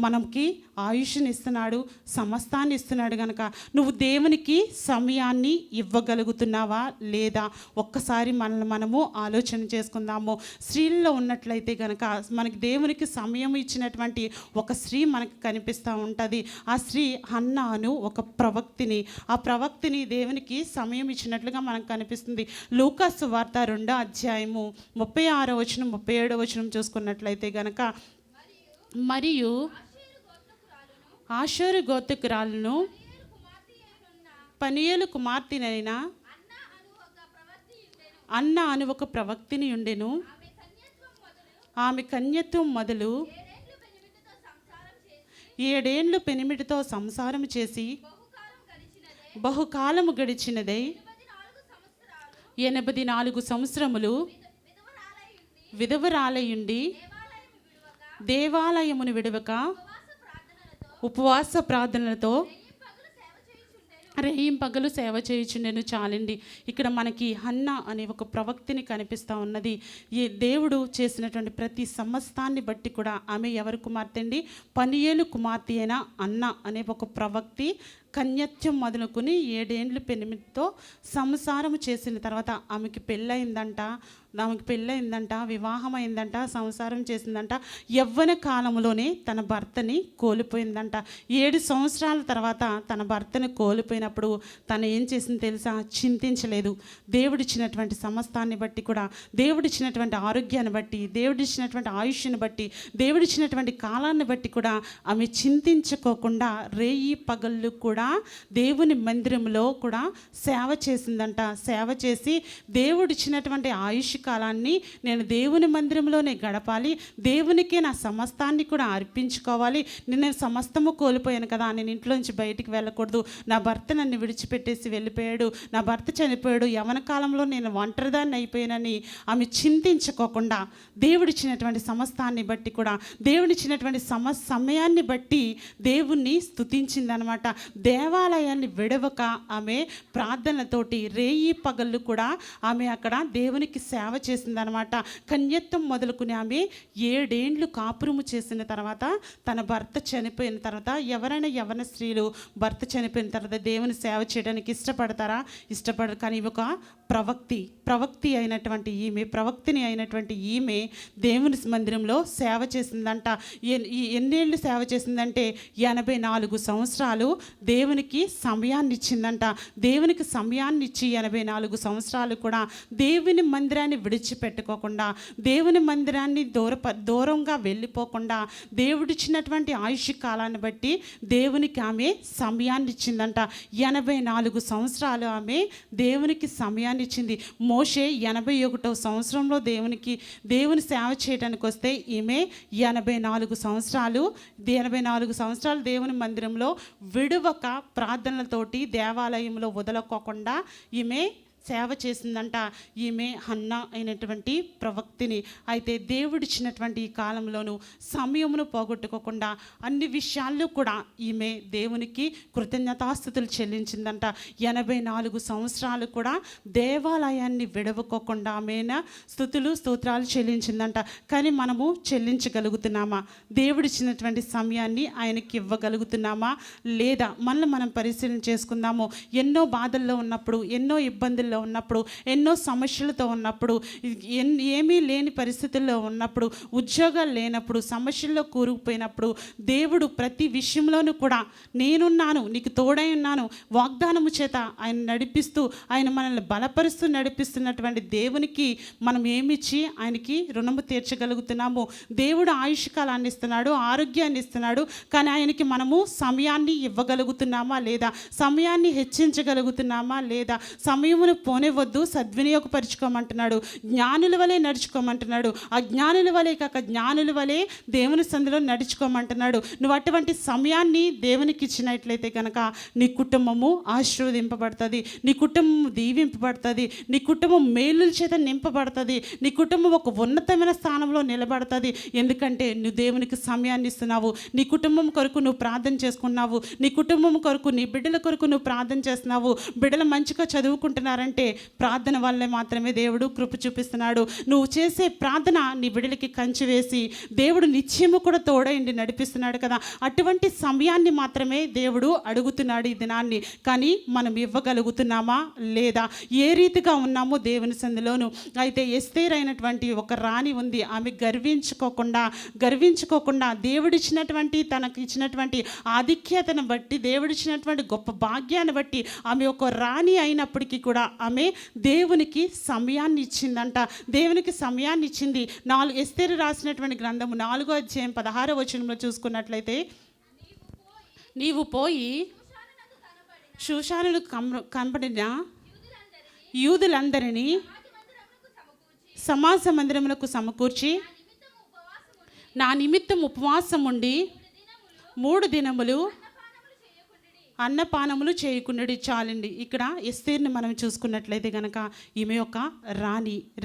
మనకి ఆయుష్ని ఇస్తున్నాడు, సమస్తాన్ని ఇస్తున్నాడు కనుక నువ్వు దేవునికి సమయాన్ని ఇవ్వగలుగుతున్నావా లేదా? ఒక్కసారి మనల్ని మనము ఆలోచన చేసుకుందాము. స్త్రీల్లో ఉన్నట్లయితే కనుక మనకి దేవునికి సమయం ఇచ్చినటువంటి ఒక స్త్రీ మనకు కనిపిస్తూ ఉంటుంది. ఆ స్త్రీ హన్నాను ఒక ప్రవక్తిని, ఆ ప్రవక్తిని దేవునికి సమయం ఇచ్చినట్లుగా మనకు కనిపిస్తుంది. లూకాసు వార్త 2వ అధ్యాయము 36వ వచనం 37వ వచనం చూసుకున్నట్లయితే కనుక, మరియు ఆషేరు గోత్రికురాలును పనియేలు కుమార్తెనైన అన్న అను ఒక ప్రవక్తిని ఉండెను. ఆమె కన్యత్వం మొదలు 7 ఏండ్లు పెనిమిటితో సంసారం చేసి బహుకాలము గడిచినదై 84 సంవత్సరములు విధవరాలయుండి దేవాలయమును విడవక ఉపవాస ప్రార్థనలతో రేయింపగలు సేవ చేయుచుండెను. చాలండి. ఇక్కడ మనకి హన్నా అనే ఒక ప్రవక్తిని కనిపిస్తూ ఉన్నది. ఈ దేవుడు చేసినటువంటి ప్రతి సమస్తాన్ని బట్టి కూడా ఆమె ఎవరి కుమార్తె అండి? పనియేలు కుమార్తె అయిన అన్న అనే ఒక ప్రవక్తి కన్యత్వం మొదలుకొని 7 ఏండ్లు పెనిమిటితో సంసారము చేసిన తర్వాత ఆమెకి పెళ్ళయిందంట, వివాహం అయిందంట, సంసారం చేసిందంట. యవ్వన కాలంలోనే తన భర్తని కోల్పోయిందంట. 7 సంవత్సరాల తర్వాత తన భర్తని కోల్పోయినప్పుడు తను ఏం చేసింది తెలుసా? చింతించలేదు. దేవుడిచ్చినటువంటి సమస్తాన్ని బట్టి కూడా, దేవుడిచ్చినటువంటి ఆరోగ్యాన్ని బట్టి, దేవుడిచ్చినటువంటి ఆయుష్ని బట్టి, దేవుడిచ్చినటువంటి కాలాన్ని బట్టి కూడా ఆమె చింతించుకోకుండా రేయి పగళ్ళు కూడా దేవుని మందిరంలో కూడా సేవ చేసిందంట. సేవ చేసి దేవుడిచ్చినటువంటి ఆయుష్ కాలాన్ని నేను దేవుని మందిరంలోనే గడపాలి, దేవునికే నా సమస్తాన్ని కూడా అర్పించుకోవాలి, నేను సమస్తము కోల్పోయాను కదా, నేను ఇంట్లోంచి బయటికి వెళ్ళకూడదు, నా భర్త నన్ను విడిచిపెట్టేసి వెళ్ళిపోయాడు, నా భర్త చనిపోయాడు, యవన కాలంలో నేను ఒంటరిదాన్ని అయిపోయానని ఆమె చింతించుకోకుండా దేవుడిచ్చినటువంటి సమస్తాన్ని బట్టి కూడా, దేవుడిచ్చినటువంటి సమయాన్ని బట్టి దేవుణ్ణి స్తుతించిందనమాట. దేవాలయాన్ని విడవక ఆమె ప్రార్థనతోటి రేయి పగళ్ళు కూడా ఆమె అక్కడ దేవునికి సేవ చేసిందనమాట. కన్యత్వం మొదలుకుని ఆమె 7 ఏండ్లు కాపురము చేసిన తర్వాత తన భర్త చనిపోయిన తర్వాత, ఎవరైనా యవ్వన స్త్రీలు భర్త చనిపోయిన తర్వాత దేవుని సేవ చేయడానికి ఇష్టపడతారా? ఇష్టపడరు. కానీ ఒక ప్రవక్తిని అయినటువంటి ఈమె దేవుని మందిరంలో సేవ చేసిందంట. ఎన్నేళ్ళు సేవ చేసిందంటే 84 సంవత్సరాలు దేవునికి సమయాన్ని ఇచ్చిందంట. దేవునికి సమయాన్ని ఇచ్చి 84 సంవత్సరాలు కూడా దేవుని మందిరాన్ని విడిచిపెట్టుకోకుండా, దేవుని మందిరాన్ని దూరంగా వెళ్ళిపోకుండా, దేవుడిచ్చినటువంటి ఆయుష్ కాలాన్ని బట్టి దేవునికి ఆమె సమయాన్ని ఇచ్చిందంట. 84 సంవత్సరాలు ఆమె దేవునికి సమయాన్ని ఇచ్చింది. మోషే 81వ సంవత్సరంలో దేవుని సేవ చేయడానికి వస్తే ఈమె 84 సంవత్సరాలు దేవుని మందిరంలో విడువక ప్రార్థనలతోటి దేవాలయంలో వదలకోకుండా ఈమె సేవ చేసిందంట. ఈమె హన్నా అయినటువంటి ప్రవక్తిని. అయితే దేవుడిచ్చినటువంటి ఈ కాలంలోనూ సమయమును పోగొట్టుకోకుండా అన్ని విషయాల్లో కూడా ఈమె దేవునికి కృతజ్ఞతాస్తుతులు చెల్లించిందంట. 84 సంవత్సరాలు కూడా దేవాలయాన్ని విడవకోకుండా ఆమె స్తోత్రాలు చెల్లించిందంట. కానీ మనము చెల్లించగలుగుతున్నామా? దేవుడిచ్చినటువంటి సమయాన్ని ఆయనకి ఇవ్వగలుగుతున్నామా లేదా? మనం పరిశీలన చేసుకుందాము. ఎన్నో బాధల్లో ఉన్నప్పుడు, ఎన్నో ఇబ్బందుల్లో ఉన్నప్పుడు, ఎన్నో సమస్యలతో ఉన్నప్పుడు, ఏమీ లేని పరిస్థితుల్లో ఉన్నప్పుడు, ఉద్యోగాలు లేనప్పుడు, సమస్యల్లో కూరుకుపోయినప్పుడు దేవుడు ప్రతి విషయంలోనూ కూడా నేనున్నాను, నీకు తోడై ఉన్నాను వాగ్దానము చేత ఆయన నడిపిస్తూ, ఆయన మనల్ని బలపరుస్తూ నడిపిస్తున్నటువంటి దేవునికి మనం ఏమిచ్చి ఆయనకి రుణము తీర్చగలుగుతున్నాము? దేవుడు ఆయుష్ కాలాన్ని ఇస్తున్నాడు, ఆరోగ్యాన్ని ఇస్తున్నాడు. కానీ ఆయనకి మనము సమయాన్ని ఇవ్వగలుగుతున్నామా లేదా? సమయాన్ని హెచ్చించగలుగుతున్నామా లేదా? సమయమును పోనివ్వద్దు, సద్వినియోగపరుచుకోమంటున్నాడు. జ్ఞానుల వలె నడుచుకోమంటున్నాడు. అజ్ఞానుల వలె కాక జ్ఞానుల వలె దేవుని సందులో నడుచుకోమంటున్నాడు. నువ్వు అటువంటి సమయాన్ని దేవునికి ఇచ్చినట్లయితే కనుక నీ కుటుంబము ఆశీర్వదింపబడుతుంది, నీ కుటుంబం దీవింపబడుతుంది, నీ కుటుంబం మేలుల చేత నింపబడుతుంది, నీ కుటుంబం ఒక ఉన్నతమైన స్థానంలో నిలబడుతుంది. ఎందుకంటే నువ్వు దేవునికి సమయాన్ని ఇస్తున్నావు. నీ కుటుంబం కొరకు నువ్వు ప్రార్థన చేసుకున్నావు, నీ కుటుంబం కొరకు, నీ బిడ్డల కొరకు నువ్వు ప్రార్థన చేస్తున్నావు. బిడ్డలు మంచిగా చదువుకుంటున్నారంటే ప్రార్థన వల్లే మాత్రమే దేవుడు కృప చూపిస్తున్నాడు. నువ్వు చేసే ప్రార్థన నీ బిడ్డలకి కంచి వేసి దేవుడు నిత్యము కూడా తోడైండి నడిపిస్తున్నాడు కదా. అటువంటి సమయాన్ని మాత్రమే దేవుడు అడుగుతున్నాడు ఈ దినాన్ని. కానీ మనం ఇవ్వగలుగుతున్నామా లేదా? ఏ రీతిగా ఉన్నామో దేవుని సందులోను. అయితే ఎస్తేర్ అయినటువంటి ఒక రాణి ఉంది. ఆమె గర్వించుకోకుండా దేవుడిచ్చినటువంటి, తనకు ఇచ్చినటువంటి ఆధిక్యతను బట్టి, దేవుడిచ్చినటువంటి గొప్ప భాగ్యాన్ని బట్టి ఆమె ఒక రాణి అయినప్పటికీ కూడా ఆమె దేవునికి సమయాన్ని ఇచ్చిందంట. దేవునికి సమయాన్ని ఇచ్చింది. ఎస్తేరు రాసినటువంటి గ్రంథము 4వ అధ్యాయం 16వ వచనంలో చూసుకున్నట్లయితే, నీవు పోయి షూషానుకు కనబడిన యూదులందరినీ సమాజ మందిరములకు సమకూర్చి నా నిమిత్తం ఉపవాసం ఉండి 3 దినములు అన్నపానములు చేయకుండాడి. చాలండి. ఇక్కడ ఎస్తేర్ని మనం చూసుకున్నట్లయితే కనుక ఈమె ఒక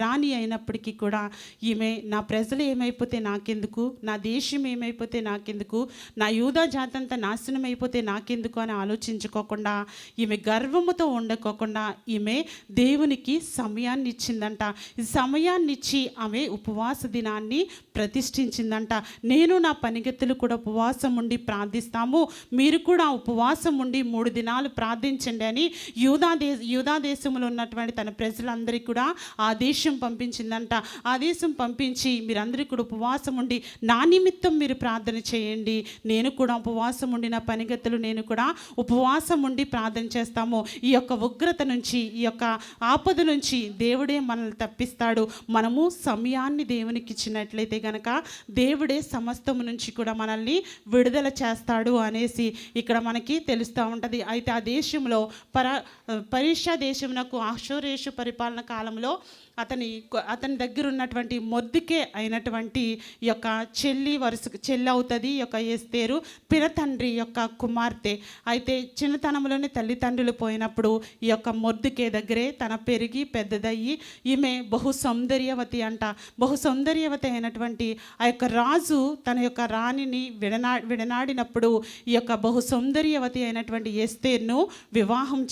రాణి అయినప్పటికీ కూడా ఈమె నా ప్రజలు ఏమైపోతే నాకెందుకు, నా దేశం ఏమైపోతే నాకెందుకు, నా యూదా జాతి అంతా నాశనం అయిపోతే నాకెందుకు అని ఆలోచించుకోకుండా, ఈమె గర్వముతో ఉండకోకుండా ఈమె దేవునికి సమయాన్ని ఇచ్చిందంట. ఈ సమయాన్ని ఇచ్చి ఆమె ఉపవాస దినాన్ని ప్రతిష్ఠించిందంట. నేను నా పనిగత్తులు కూడా ఉపవాసం ఉండి ప్రార్థిస్తాము, మీరు కూడా ఉపవాసం ఉండి 3 దినాలు ప్రార్థించండి అని యూదా దేశంలో ఉన్నటువంటి తన ప్రజలందరికీ కూడా ఆదేశం పంపించిందంట. ఆదేశం పంపించి మీరందరూ కూడా ఉపవాసం ఉండి నా నిమిత్తం మీరు ప్రార్థన చేయండి, నేను కూడా ఉపవాసం ఉండి నా పనిగతులు నేను కూడా ఉపవాసం ఉండి ప్రార్థన చేస్తాము. ఈ యొక్క ఉగ్రత నుంచి, ఈ యొక్క ఆపద నుంచి దేవుడే మనల్ని తప్పిస్తాడు. మనము సమయాన్ని దేవునికి ఇచ్చినట్లయితే గనక దేవుడే సమస్తము నుంచి కూడా మనల్ని విడుదల చేస్తాడు అనేసి ఇక్కడ మనకి తెలుస్తూ ఉంటుంది. అయితే ఆ దేశంలో పరీషా దేశమునకు అహష్వేరోషు పరిపాలన కాలంలో అతని దగ్గర ఉన్నటువంటి మొర్దెకై అయినటువంటి ఈ యొక్క చెల్లి అవుతుంది ఈ యొక్క ఎస్తేరు పినతండ్రి యొక్క కుమార్తె. అయితే చిన్నతనంలోనే తల్లిదండ్రులు పోయినప్పుడు ఈ యొక్క మొర్దెకై దగ్గరే తన పెరిగి పెద్దదయ్యి ఈమె బహు సౌందర్యవతి అంట. బహు సౌందర్యవతి అయినటువంటి ఆ యొక్క రాజు తన యొక్క రాణిని విడనాడినప్పుడు ఈ యొక్క బహు సౌందర్యవతి అయినటువంటి ఎస్తేరును వివాహం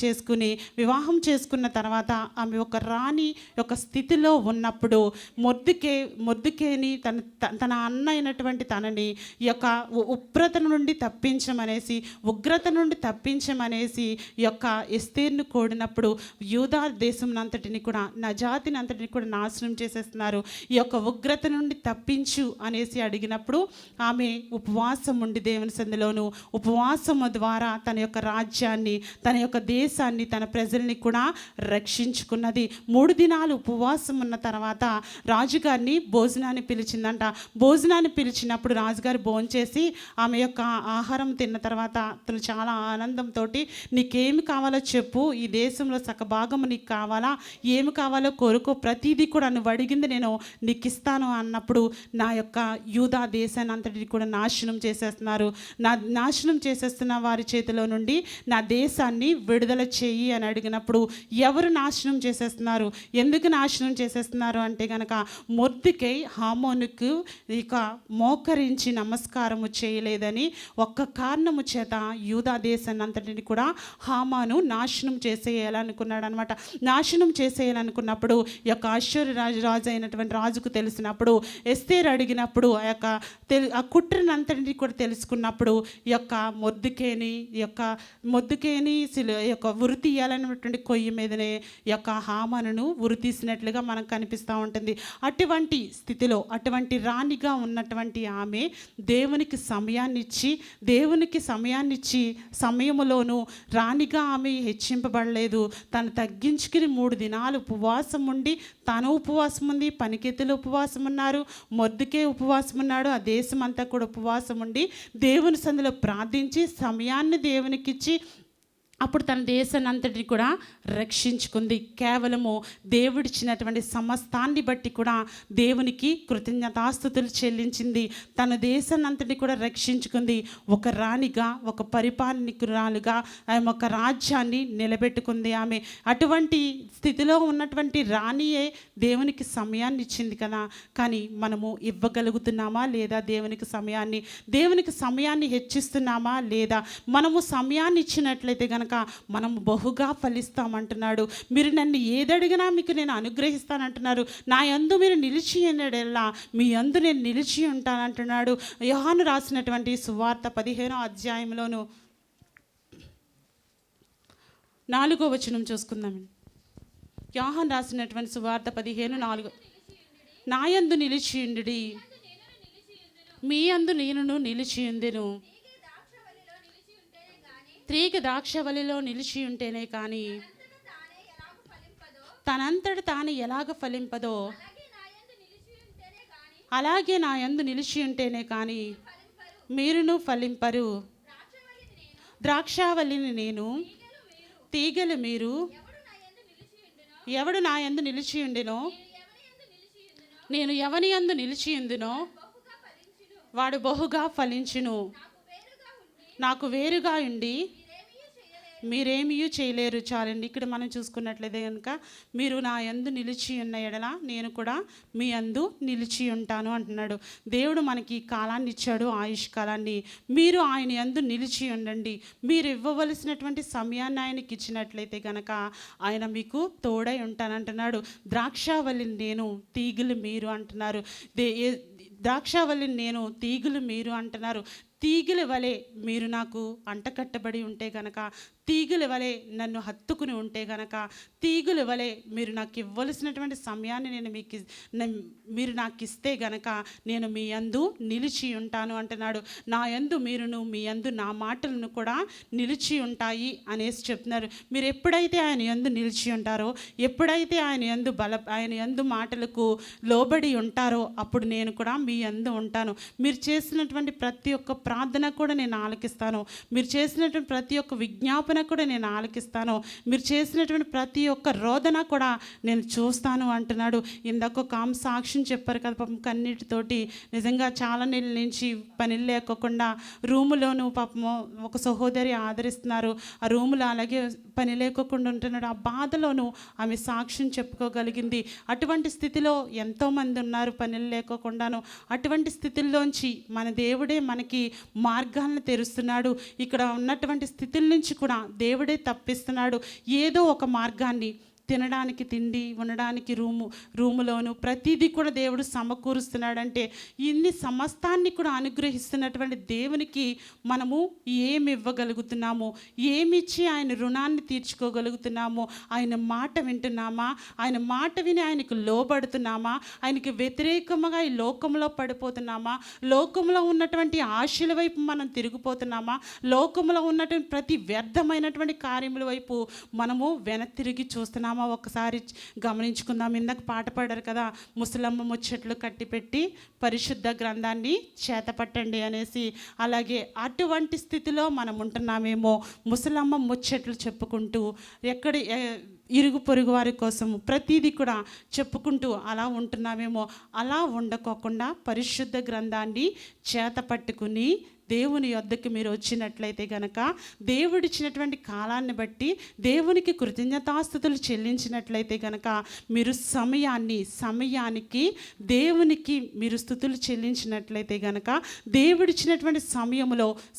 చేసుకున్న తర్వాత ఆమె ఒక రాణి యొక్క స్థితిలో ఉన్నప్పుడు మొర్దెకైని తన అన్న అయినటువంటి తనని ఈ యొక్క ఉగ్రత నుండి తప్పించమనేసి ఈ యొక్క ఎస్తేరును కోడినప్పుడు యూదా దేశం అంతటిని కూడా నజాతిని అంతటిని కూడా నాశనం చేసేస్తున్నారు. ఈ యొక్క ఉగ్రత నుండి తప్పించు అనేసి అడిగినప్పుడు ఆమె ఉపవాసం ఉండి దేవుని సందులోను ఉపవాసము ద్వారా తన యొక్క రాజ్యాన్ని, తన యొక్క దేశాన్ని, తన ప్రజల్ని కూడా రక్షించుకున్నది. 3 దినాలు ఉపవాసం ఉన్న తర్వాత రాజుగారిని భోజనాన్ని పిలిచిందంట. భోజనాన్ని పిలిచినప్పుడు రాజుగారు భోంచేసి ఆమె యొక్క ఆహారం తిన్న తర్వాత అతను చాలా ఆనందంతో నీకేమి కావాలో చెప్పు, ఈ దేశంలో సగభాగము నీకు కావాలా, ఏమి కావాలో కోరుకో, ప్రతిదీ కూడా నువ్వు అడిగింది నేను నీకు ఇస్తాను అన్నప్పుడు నా యొక్క యూదా దేశాన్ని అంతటిని కూడా నాశనం చేసేస్తున్న వారి చేతిలో నుండి నా దేశాన్ని విడుదల చెయ్యి అని అడిగినప్పుడు ఎవరు నాశనం చేసేస్తున్నారు, ఎందుకు నాశనం చేసేస్తున్నారు అంటే కనుక మొర్దెకై హామానుకు ఇక మోకరించి నమస్కారము చేయలేదని ఒక్క కారణము చేత యూదా దేశాన్ని అంతటిని కూడా హామాను నాశనం చేసేయాలనుకున్నాడు అనమాట. నాశనం చేసేయాలనుకున్నప్పుడు ఈ యొక్క అష్షూరు రాజు అయినటువంటి రాజుకు తెలిసినప్పుడు ఎస్తేరు అడిగినప్పుడు ఆ కుట్రని అంతటిని కూడా తెలుసుకున్నప్పుడు ఈ యొక్క మొర్దెకైని ఉరి తీయాలన్నటువంటి కొయ్యి మీదనే ఈ యొక్క హామానును ఉరి తీసినట్లుగా మనకు కనిపిస్తూ ఉంటుంది. అటువంటి స్థితిలో అటువంటి రాణిగా ఉన్నటువంటి ఆమె దేవునికి సమయాన్నిచ్చి సమయములోనూ రాణిగా ఆమె హెచ్చింపబడలేదు. తను తగ్గించుకుని 3 దినాలు ఉపవాసం ఉండి, తను ఉపవాసం ఉంది, పనికెత్తులు ఉపవాసం ఉన్నారు, మొర్దెకై ఉపవాసం ఉన్నాడు, ఆ దేశం అంతా కూడా ఉపవాసం ఉండి దేవుని సందులో ప్రార్థించి సమయాన్ని దేవునికిచ్చి అప్పుడు తన దేశాన్ని అంతటిని కూడా రక్షించుకుంది. కేవలము దేవుడిచ్చినటువంటి సమస్తాన్ని బట్టి కూడా దేవునికి కృతజ్ఞతాస్తుతులు చెల్లించింది. తన దేశాన్ని అంతటిని కూడా రక్షించుకుంది. ఒక రాణిగా, ఒక పరిపాలకురాలుగా ఆమె ఒక రాజ్యాన్ని నిలబెట్టుకుంది. ఆమె అటువంటి స్థితిలో ఉన్నటువంటి రాణియే దేవునికి సమయాన్ని ఇచ్చింది కదా. కానీ మనము ఇవ్వగలుగుతున్నామా లేదా? దేవునికి సమయాన్ని హెచ్చిస్తున్నామా లేదా? మనము సమయాన్ని ఇచ్చినట్లయితే కనుక మనం బహుగా ఫలిస్తామంటున్నాడు. మీరు నన్ను ఏదడిగినా మీకు నేను అనుగ్రహిస్తానంటున్నారు. నా యందు మీరు నిలిచి ఎన్నడెల్లా మీ యందు నేను నిలిచి ఉంటానంటున్నాడు. యోహాను రాసినటువంటి సువార్త 15వ అధ్యాయంలోను 4వ వచనం చూసుకుందాం. యోహాను రాసినటువంటి సువార్త 15:4 నా యందు నిలిచియుండుడి, మీ యందు నేనును నిలిచియుందెను. తీగ ద్రాక్షవల్లిలో నిలిచి ఉంటేనే కానీ తనంతట తాను ఎలాగ ఫలింపదో అలాగే నా యందు నిలిచి ఉంటేనే కానీ మీరును ఫలింపరు. ద్రాక్షావల్లిని నేను, తీగలు మీరు. ఎవడు నా యందు నిలిచి ఉండెనో, నేను ఎవని యందు నిలిచి ఉందునో వాడు బహుగా ఫలించును. నాకు వేరుగా ఉండి మీరేమీ చేయలేరు. చాలండి. ఇక్కడ మనం చూసుకున్నట్లయితే కనుక మీరు నా యందు నిలిచి ఉన్న ఎడల నేను కూడా మీ యందు నిలిచి ఉంటాను అంటున్నాడు. దేవుడు మనకి కాలాన్ని ఇచ్చాడు, ఆయుష్ కాలాన్ని. మీరు ఆయన యందు నిలిచి ఉండండి. మీరు ఇవ్వవలసినటువంటి సమయాన్ని ఆయనకి ఇచ్చినట్లయితే కనుక ఆయన మీకు తోడై ఉంటానంటున్నాడు. ద్రాక్షావల్లిని నేను, తీగలు మీరు అంటున్నారు. ద్రాక్షావల్లిని నేను, తీగలు మీరు అంటున్నారు. తీగల వలె మీరు నాకు అంటకట్టబడి ఉంటే గనక, తీగల వలె నన్ను హత్తుకుని ఉంటే గనక, తీగల వలె మీరు నాకు ఇవ్వవలసినటువంటి సమయాన్ని మీరు నాకు ఇస్తే గనక నేను మీ యందు నిలిచి ఉంటాను అంటున్నాడు. నా యందు మీరును, మీ యందు నా మాటలను కూడా నిలిచి ఉంటాయి అనేసి చెప్తున్నారు. మీరు ఎప్పుడైతే ఆయన యందు నిలిచి ఉంటారో, ఎప్పుడైతే ఆయన యందు మాటలకు లోబడి ఉంటారో, అప్పుడు నేను కూడా మీ యందు ఉంటాను. మీరు చేసినటువంటి ప్రతి ఒక్క ప్రార్థన కూడా నేను ఆలకిస్తాను. మీరు చేసినటువంటి ప్రతి ఒక్క విజ్ఞాపన కూడా నేను ఆలకిస్తాను. మీరు చేసినటువంటి ప్రతి ఒక్క రోదన కూడా నేను చూస్తాను అంటున్నాడు. ఇందాక ఒక ఆమె సాక్ష్యం చెప్పారు కదా, పాపం కన్నీటితోటి నిజంగా చాలా నెలల నుంచి పని లేకోకుండా రూములోను పాపము ఒక సహోదరి ఆదరిస్తున్నారు. ఆ రూములో అలాగే పని లేకోకుండా ఉంటున్నాడు. ఆ బాధలోనూ ఆమె సాక్ష్యం చెప్పుకోగలిగింది. అటువంటి స్థితిలో ఎంతోమంది ఉన్నారు పనులు లేకోకుండాను. అటువంటి స్థితిల్లోంచి మన దేవుడే మనకి మార్గాలను తెరుస్తున్నాడు. ఇక్కడ ఉన్నటువంటి స్థితుల నుంచి కూడా దేవుడే తప్పిస్తున్నాడు. ఏదో ఒక మార్గాన్ని, తినడానికి తిండి, ఉండడానికి రూములోను ప్రతిదీ కూడా దేవుడు సమకూరుస్తున్నాడంటే, ఇన్ని సమస్తాన్ని కూడా అనుగ్రహిస్తున్నటువంటి దేవునికి మనము ఏమి ఇవ్వగలుగుతున్నాము? ఏమిచ్చి ఆయన రుణాన్ని తీర్చుకోగలుగుతున్నాము? ఆయన మాట వింటున్నామా? ఆయన మాట విని ఆయనకు లోబడుతున్నామా? ఆయనకి వ్యతిరేకంగా ఈ లోకంలో పడిపోతున్నామా? లోకంలో ఉన్నటువంటి ఆశల వైపు మనం తిరిగిపోతున్నామా? లోకంలో ఉన్నటువంటి ప్రతి వ్యర్థమైనటువంటి కార్యముల వైపు మనము వెనక్కి చూస్తున్నామా? ఒకసారి గమనించుకుందాం. ఇందాక పాట పాడారు కదా, ముసలమ్మ ముచ్చట్లు కట్టిపెట్టి పరిశుద్ధ గ్రంథాన్ని చేతపట్టండి అనేసి. అలాగే అటువంటి స్థితిలో మనం ఉంటున్నామేమో. ముసలమ్మ ముచ్చట్లు చెప్పుకుంటూ ఇరుగు పొరుగు వారి కోసం ప్రతిదీ కూడా చెప్పుకుంటూ అలా ఉంటున్నామేమో. అలా ఉండకోకుండా పరిశుద్ధ గ్రంథాన్ని చేత పట్టుకుని దేవుని యొద్దకు మీరు వచ్చినట్లయితే గనక, దేవుడిచ్చినటువంటి కాలాన్ని బట్టి దేవునికి కృతజ్ఞతాస్తుతులు చెల్లించినట్లయితే గనక, మీరు సమయానికి దేవునికి మీరు స్తుతులు చెల్లించినట్లయితే గనక, దేవుడిచ్చినటువంటి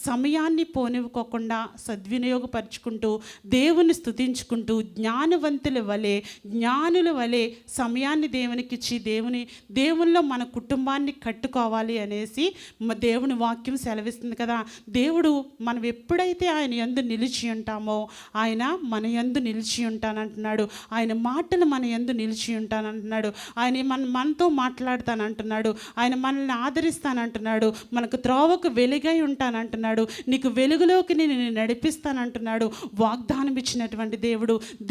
సమయాన్ని పోనివ్వకోకుండా సద్వినియోగపరుచుకుంటూ దేవుని స్తుతించుకుంటూ జ్ఞానుల వలె సమయాన్ని దేవునికి ఇచ్చి దేవునిలో మన కుటుంబాన్ని కట్టుకోవాలి అనేసి దేవుని వాక్యం సెలవిస్తుంది కదా. దేవుడు మనం ఎప్పుడైతే ఆయన యందు నిలిచి ఉంటామో, ఆయన మన యందు నిలిచి ఉంటానంటున్నాడు. ఆయన మాటలు మన యందు నిలిచి ఉంటానంటున్నాడు. ఆయన మనతో మాట్లాడతానంటున్నాడు. ఆయన మనల్ని ఆదరిస్తానంటున్నాడు. మనకు త్రోవకు వెలుగై ఉంటానంటున్నాడు. నీకు వెలుగులోకి నేను నడిపిస్తానంటున్నాడు. వాగ్దానం ఇచ్చినటువంటి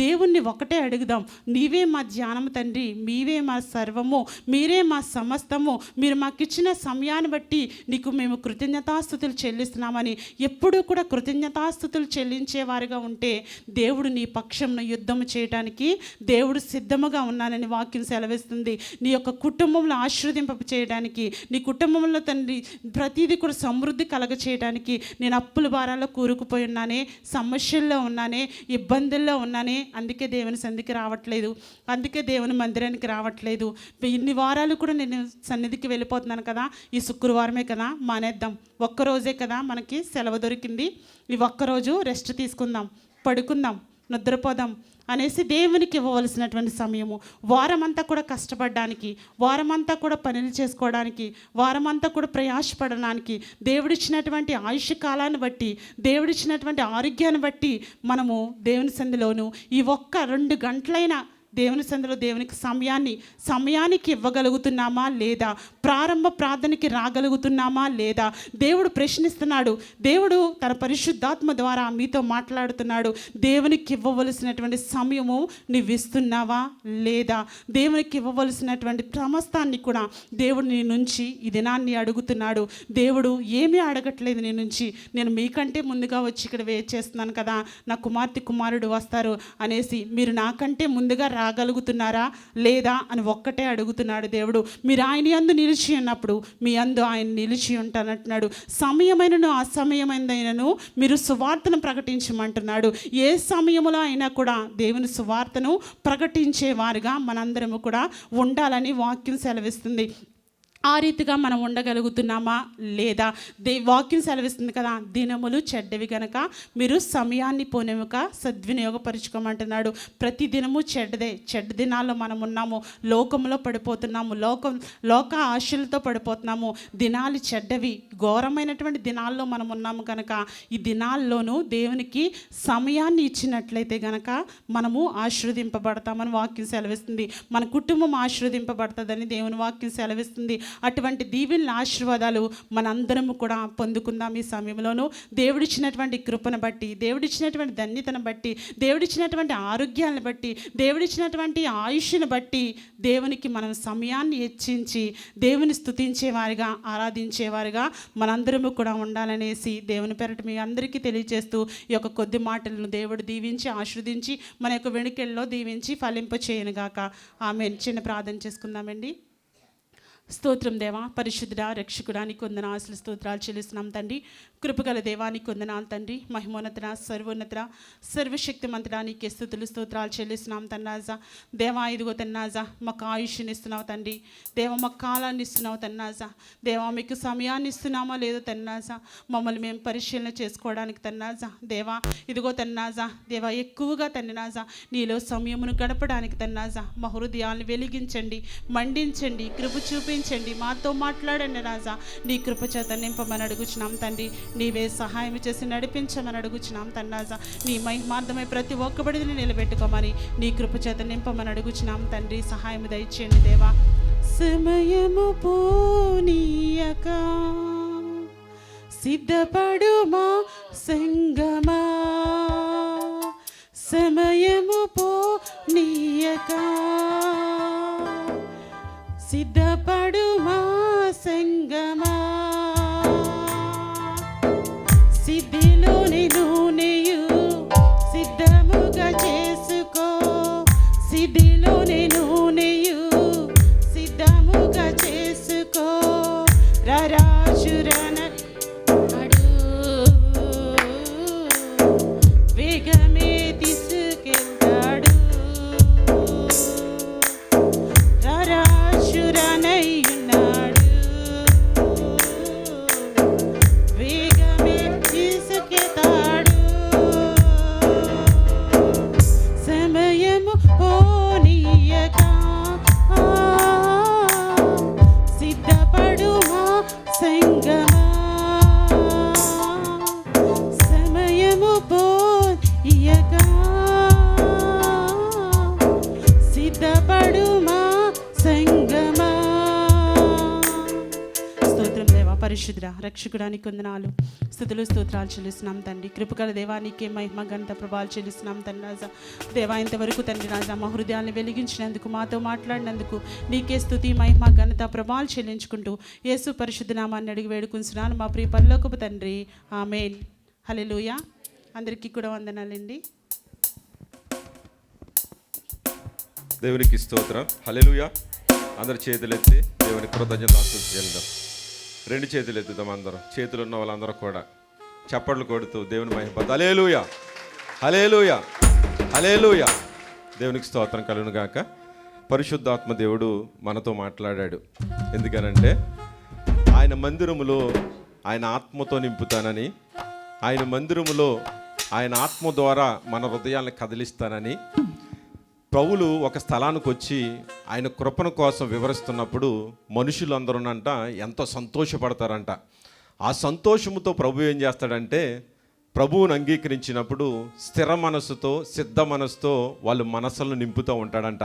దేవుణ్ణి ఒకటే అడుగుదాం. నీవే మా ధ్యానము తండ్రి, మీవే మా సర్వము, మీరే మా సమస్తము. మీరు మాకు ఇచ్చిన సమయాన్ని బట్టి నీకు మేము కృతజ్ఞతాస్తుతులు చెల్లిస్తున్నామని ఎప్పుడూ కూడా కృతజ్ఞతాస్తుతులు చెల్లించేవారుగా ఉంటే, దేవుడు నీ పక్షంను యుద్ధము చేయడానికి దేవుడు సిద్ధముగా ఉన్నానని వాక్యం సెలవిస్తుంది. నీ యొక్క కుటుంబంలో ఆశీర్వదింప చేయడానికి, నీ కుటుంబంలో తండ్రి ప్రతిదీ కూడా సమృద్ధి కలగ చేయడానికి, నేను అప్పుల భారాల్లో కూరుకుపోయి ఉన్నానే, సమస్యల్లో ఉన్నానే, ఇబ్బందుల్లో ఉన్నానే, అందుకే దేవుని సంధికి రావట్లేదు, అందుకే దేవుని మందిరానికి రావట్లేదు. ఇన్ని వారాలు కూడా నేను సన్నిధికి వెళ్ళిపోతున్నాను కదా, ఈ శుక్రవారమే కదా మానేద్దాం, ఒక్కరోజే కదా మనకి సెలవు దొరికింది, ఈ ఒక్కరోజు రెస్ట్ తీసుకుందాం, పడుకుందాం, నిద్రపోదాం అనేసి దేవునికి ఇవ్వవలసినటువంటి సమయము, వారమంతా కూడా కష్టపడడానికి, వారమంతా కూడా పనులు చేసుకోవడానికి, వారమంతా కూడా ప్రయాసపడడానికి, దేవుడిచ్చినటువంటి ఆయుష్ కాలాన్ని బట్టి, దేవుడిచ్చినటువంటి ఆరోగ్యాన్ని బట్టి మనము దేవుని సంధిలోను ఈ ఒక్క 2 గంటలైనా దేవుని సందులో దేవునికి సమయానికి ఇవ్వగలుగుతున్నామా లేదా? ప్రారంభ ప్రార్థనకి రాగలుగుతున్నామా లేదా? దేవుడు ప్రశ్నిస్తున్నాడు. దేవుడు తన పరిశుద్ధాత్మ ద్వారా మీతో మాట్లాడుతున్నాడు. దేవునికి ఇవ్వవలసినటువంటి సమయము నువ్వు ఇస్తున్నావా లేదా? దేవునికి ఇవ్వవలసినటువంటి సమస్తాన్ని కూడా దేవుడు నీ నుంచి ఈ దినాన్ని అడుగుతున్నాడు. దేవుడు ఏమీ అడగట్లేదు నీ నుంచి. నేను మీకంటే ముందుగా వచ్చి ఇక్కడ వెయిట్ చేస్తున్నాను కదా, నా కుమారుడు వస్తారు అనేసి మీరు నాకంటే ముందుగా రాగలుగుతున్నారా లేదా అని ఒక్కటే అడుగుతున్నాడు దేవుడు. మీరు ఆయన యందు నిలిచి ఉన్నప్పుడు మీ యందు ఆయన నిలిచి ఉంటానంటున్నాడు. సమయమైనను అసమయమైనదైనను మీరు సువార్తను ప్రకటించమంటున్నాడు. ఏ సమయంలో అయినా కూడా దేవుని సువార్తను ప్రకటించేవారుగా మనందరము కూడా ఉండాలని వాక్యం సెలవిస్తుంది. ఆ రీతిగా మనం ఉండగలుగుతున్నామా లేదా? వాక్యం సెలవిస్తుంది కదా, దినములు చెడ్డవి గనక మీరు సమయాన్ని పోనెముక సద్వినియోగపరుచుకోమంటున్నాడు. ప్రతి దినము చెడ్డదే. చెడ్డ దినాల్లో మనం ఉన్నాము, లోకంలో పడిపోతున్నాము, లోక ఆశలతో పడిపోతున్నాము. దినాలు చెడ్డవి, ఘోరమైనటువంటి దినాల్లో మనం ఉన్నాము కనుక ఈ దినాల్లోనూ దేవునికి సమయాన్ని ఇచ్చినట్లయితే గనక మనము ఆశీర్వదింపబడతామని వాక్యం సెలవిస్తుంది. మన కుటుంబం ఆశీర్వదింపబడుతుందని దేవుని వాక్యం సెలవిస్తుంది. అటువంటి దీవెనల ఆశీర్వాదాలు మనందరము కూడా పొందుకుందాం. ఈ సమయంలోనూ దేవుడిచ్చినటువంటి కృపను బట్టి, దేవుడిచ్చినటువంటి ధన్యతను బట్టి, దేవుడిచ్చినటువంటి ఆరోగ్యాలను బట్టి, దేవుడిచ్చినటువంటి ఆయుష్ను బట్టి దేవునికి మనం సమయాన్ని హెచ్చించి దేవుని స్తుతించేవారిగా, ఆరాధించేవారిగా మనందరము కూడా ఉండాలనేసి దేవుని పేరట మీ అందరికీ తెలియజేస్తూ ఈ యొక్క కొద్ది మాటలను దేవుడు దీవించి ఆశీర్వదించి మన యొక్క వెనుకల్లో దీవించి ఫలింప చేయనుగాక. ఆమె చిన్న ప్రార్థన చేసుకుందామండి. స్తోత్రం దేవా, పరిశుద్ధుడా, రక్షకుడానికి వందనాలు స్తోత్రాలు చెల్లిస్తున్నాం తండ్రి. కృపగల దేవానికి వందనాలు తండ్రి. మహిమోన్నత, సర్వోన్నత, సర్వశక్తిమంతుడా నీకే స్తుతులు స్తోత్రాలు చెల్లిస్తున్నాం తన్నాజా. దేవా ఇదిగో తన్నాజా మాకు ఆయుష్ని ఇస్తున్నావు తండ్రి. దేవ మాకు కాలాన్ని ఇస్తున్నావు తన్నాజా. దేవా మీకు సమయాన్ని ఇస్తున్నామా లేదో తన్నాజా మమ్మల్ని మేము పరిశీలన చేసుకోవడానికి తన్నాజా. దేవా ఇదిగో తన్నాజా, దేవా ఎక్కువగా తన్నాజా నీలో సమయమును గడపడానికి తన్నాజా మా హృదయాలను వెలిగించండి, మండించండి, కృప చూపించండి, మాతో మాట్లాడండి రాజా. నీ కృప చేత నింపమని అడుగుచున్నాం తండ్రి. నీవే సహాయం చేసి నడిపించమని అడుగుచున్నాం తన్నాజా. నీ మహిమార్థమై ప్రతి ఒక్క బిడ్డని నిలబెట్టుకోమని నీ కృప చేత నింపమని అడుగుచున్నాం తండ్రి. సహాయం దయచేయండి దేవా. సమయము పోనీయక సిద్ధపడుమా సంగమా, సమయము పోనీయక సిద్ధపడుమా సంగమా, సిద్ధిలోని నూనెయు సిద్ధముగా చేసుకో, సిద్ధిలోని నూనెయు సిద్ధముగా చేసుకో. రారాజురన అడు వేగమే తీసుకెళ్తాడు, రారాజురనయ్యున్నాడు వేగమే తీసుకెళ్తాడు. సమయము పోనీయక సిద్ధపడుమా సంగమా, సమయము పోనీయక సిద్ధపడుమా సంగమా. స్తోత్రం దేవా, పరిశుద్ధుడా, రక్షకుడానికి వందనాలు, స్తుతులు స్తోత్రాలు చెల్లిస్తున్నాం తండ్రి. కృపగల దేవానికి మహిమ ఘనత ప్రభావాలు చెల్లిస్తున్నాం తండ్రి రాజా. దేవా ఇంతవరకు తండ్రి రాజా మా హృదయాన్ని వెలిగించినందుకు, మాతో మాట్లాడినందుకు నీకే స్తుతి మహిమ ఘనత ప్రభావాలు చెల్లించుకుంటూ యేసు పరిశుద్ధ నామాన్ని అడిగి వేడుకుంటున్నాను మా ప్రియ పరలోకపు తండ్రి. ఆమేన్. హల్లెలూయా. అందరికీ కూడా వందనాలండి. దేవునికి స్తోత్రం. హల్లెలూయా. అందరి చేతులెత్తి దేవుని కృతజ్ఞతాస్తుతులు చెల్లిద్దాం. రెండు చేతులు ఎత్తుదాం అందరం. చేతులు ఉన్న వాళ్ళందరూ కూడా చప్పట్లు కొడుతూ దేవుని మహిమ. హల్లెలూయా, హల్లెలూయా, హల్లెలూయా. దేవునికి స్తోత్రం కలుగును గాక. పరిశుద్ధాత్మ దేవుడు మనతో మాట్లాడాడు. ఎందుకనంటే ఆయన మందిరములో ఆయన ఆత్మతో నింపుతానని, ఆయన మందిరములో ఆయన ఆత్మ ద్వారా మన హృదయాలను కదిలిస్తానని పౌలు ఒక స్థలానికి వచ్చి ఆయన కృపణ కోసం వివరిస్తున్నప్పుడు మనుషులందరూనంట ఎంతో సంతోషపడతారంట. ఆ సంతోషముతో ప్రభు ఏం చేస్తాడంటే, ప్రభువుని అంగీకరించినప్పుడు స్థిర మనస్సుతో, సిద్ధ మనస్సుతో వాళ్ళు మనసులను నింపుతూ ఉంటాడంట.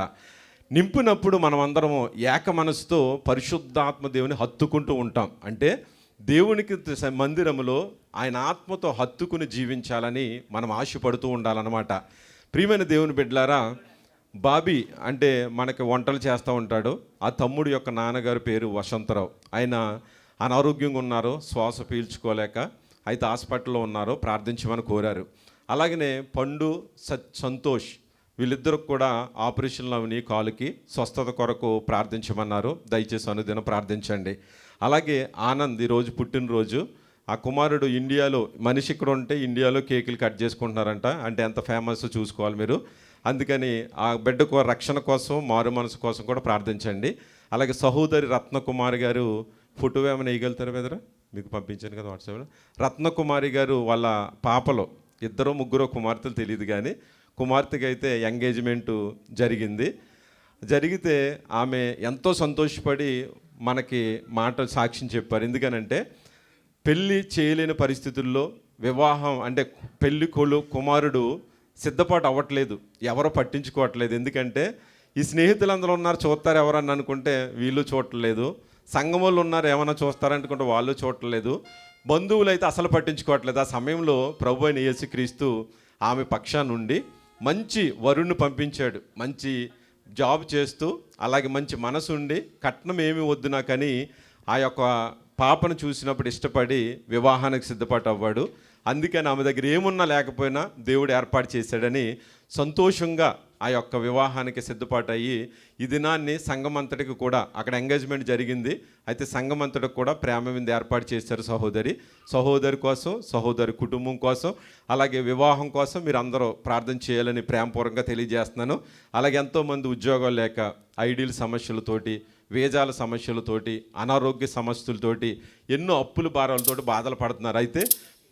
నింపినప్పుడు మనం అందరము ఏక మనసుతో పరిశుద్ధాత్మ దేవుని హత్తుకుంటూ ఉంటాం. అంటే దేవునికి మందిరములో ఆయన ఆత్మతో హత్తుకుని జీవించాలని మనం ఆశపడుతూ ఉండాలన్నమాట. ప్రియమైన దేవుని బిడ్డలారా, బాబీ అంటే మనకి వంటలు చేస్తూ ఉంటాడు. ఆ తమ్ముడు యొక్క నాన్నగారి పేరు వసంతరావు. ఆయన అనారోగ్యంగా ఉన్నారు, శ్వాస పీల్చుకోలేక. అయితే హాస్పిటల్లో ఉన్నారు, ప్రార్థించమని కోరారు. అలాగనే పండు సంతోష్ వీళ్ళిద్దరు కూడా ఆపరేషన్లు అవని కాలుకి స్వస్థత కొరకు ప్రార్థించమన్నారు. దయచేసి అనుదినం ప్రార్థించండి. అలాగే ఆనంద్ ఈరోజు పుట్టినరోజు. ఆ కుమారుడు ఇండియాలో, మనిషి ఇక్కడ ఉంటే ఇండియాలో కేకులు కట్ చేసుకుంటున్నారంట. అంటే ఎంత ఫేమస్ చూసుకోవాలి మీరు. అందుకని ఆ బిడ్డ రక్షణ కోసం, మారు మనసు కోసం కూడా ప్రార్థించండి. అలాగే సహోదరి రత్నకుమారి గారు ఫోటో ఏమైనా వేయగలుగుతారా బెదరా? మీకు పంపించాను కదా వాట్సాప్లో. రత్నకుమారి గారు వాళ్ళ పాపలో 2-3 కుమార్తెలు తెలియదు, కానీ కుమార్తెకి అయితే ఎంగేజ్మెంటు జరిగితే ఆమె ఎంతో సంతోషపడి మనకి మాట సాక్ష్యం చెప్పారు. ఎందుకనంటే పెళ్ళి చేయలేని పరిస్థితుల్లో వివాహం అంటే పెళ్ళి కుమారుడు సిద్ధపాటు అవ్వట్లేదు, ఎవరో పట్టించుకోవట్లేదు. ఎందుకంటే ఈ స్నేహితులందరూ ఉన్నారు చూస్తారు ఎవరన్నా అనుకుంటే వీళ్ళు చూడట్లేదు, సంఘం వాళ్ళు ఉన్నారు ఏమన్నా చూస్తారనుకుంటే వాళ్ళు చూడట్లేదు, బంధువులు అయితే అసలు పట్టించుకోవట్లేదు. ఆ సమయంలో ప్రభు అయిన యేసుక్రీస్తు ఆమె పక్షానుండి మంచి వరుణ్ణి పంపించాడు. మంచి జాబ్ చేస్తూ అలాగే మంచి మనసు ఉండి కట్నం ఏమి వద్దు నాకని ఆ యొక్క పాపను చూసినప్పుడు ఇష్టపడి వివాహానికి సిద్ధపాటు అవ్వాడు. అందుకని ఆమె దగ్గర ఏమున్నా లేకపోయినా దేవుడు ఏర్పాటు చేశాడని సంతోషంగా ఆ యొక్క వివాహానికి సిద్ధపాటు అయ్యి ఈ దినాన్ని సంఘమంతటికి కూడా అక్కడ ఎంగేజ్మెంట్ జరిగింది. అయితే సంఘమంతటికి కూడా ప్రేమ విందు ఏర్పాటు చేశారు. సహోదరి కోసం, సహోదరి కుటుంబం కోసం, అలాగే వివాహం కోసం మీరు అందరూ ప్రార్థన చేయాలని ప్రేమపూర్వకంగా తెలియజేస్తున్నాను. అలాగే ఎంతోమంది ఉద్యోగాలు లేక ఐడీల సమస్యలతోటి, వీజాల సమస్యలతోటి, అనారోగ్య సమస్యలతోటి, ఎన్నో అప్పుల భారాలతోటి బాధలు పడుతున్నారు. అయితే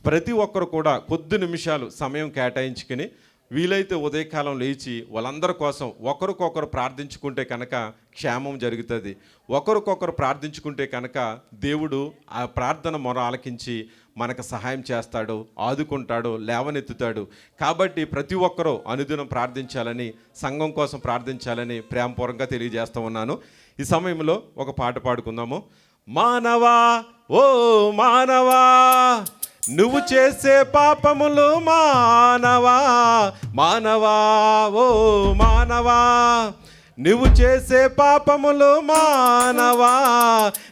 ప్రతి ఒక్కరు కూడా కొద్ది నిమిషాలు సమయం కేటాయించుకుని వీలైతే ఉదయకాలం లేచి వాళ్ళందరి కోసం ఒకరికొకరు ప్రార్థించుకుంటే కనుక క్షేమం జరుగుతుంది. ఒకరికొకరు ప్రార్థించుకుంటే కనుక దేవుడు ఆ ప్రార్థన మొర ఆలకించి మనకు సహాయం చేస్తాడు, ఆదుకుంటాడు, లేవనెత్తుతాడు. కాబట్టి ప్రతి ఒక్కరూ అనుదినం ప్రార్థించాలని, సంఘం కోసం ప్రార్థించాలని ప్రేమపూర్వకంగా తెలియజేస్తూ ఉన్నాను. ఈ సమయంలో ఒక పాట పాడుకుందాము. మానవా ఓ మానవా, నువ్వు చేసే పాపములు మానవా, మానవా ఓ మానవా, నువ్వు చేసే పాపములు మానవా,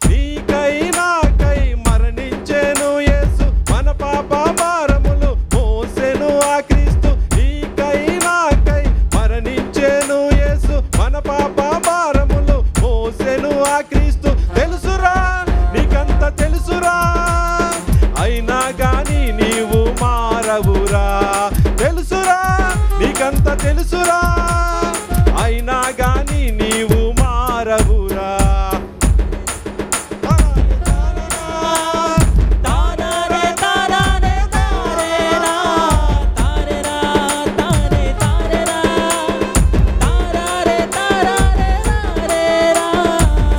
నీకై నాకై మరణించెను యేసు, మన పాప భారములు మోసెను ఆ క్రీస్తు, నీకై నాకై మరణించెను యేసు, మన పాప భారములు మోసెను ఆ క్రీస్తు. తెలుసురా నీకంత తెలుసురా, అయినా గాని నీవు మారవురా. తెలుసురా నీకంత తెలుసురా, అయినా గాని నీవు మారవురా.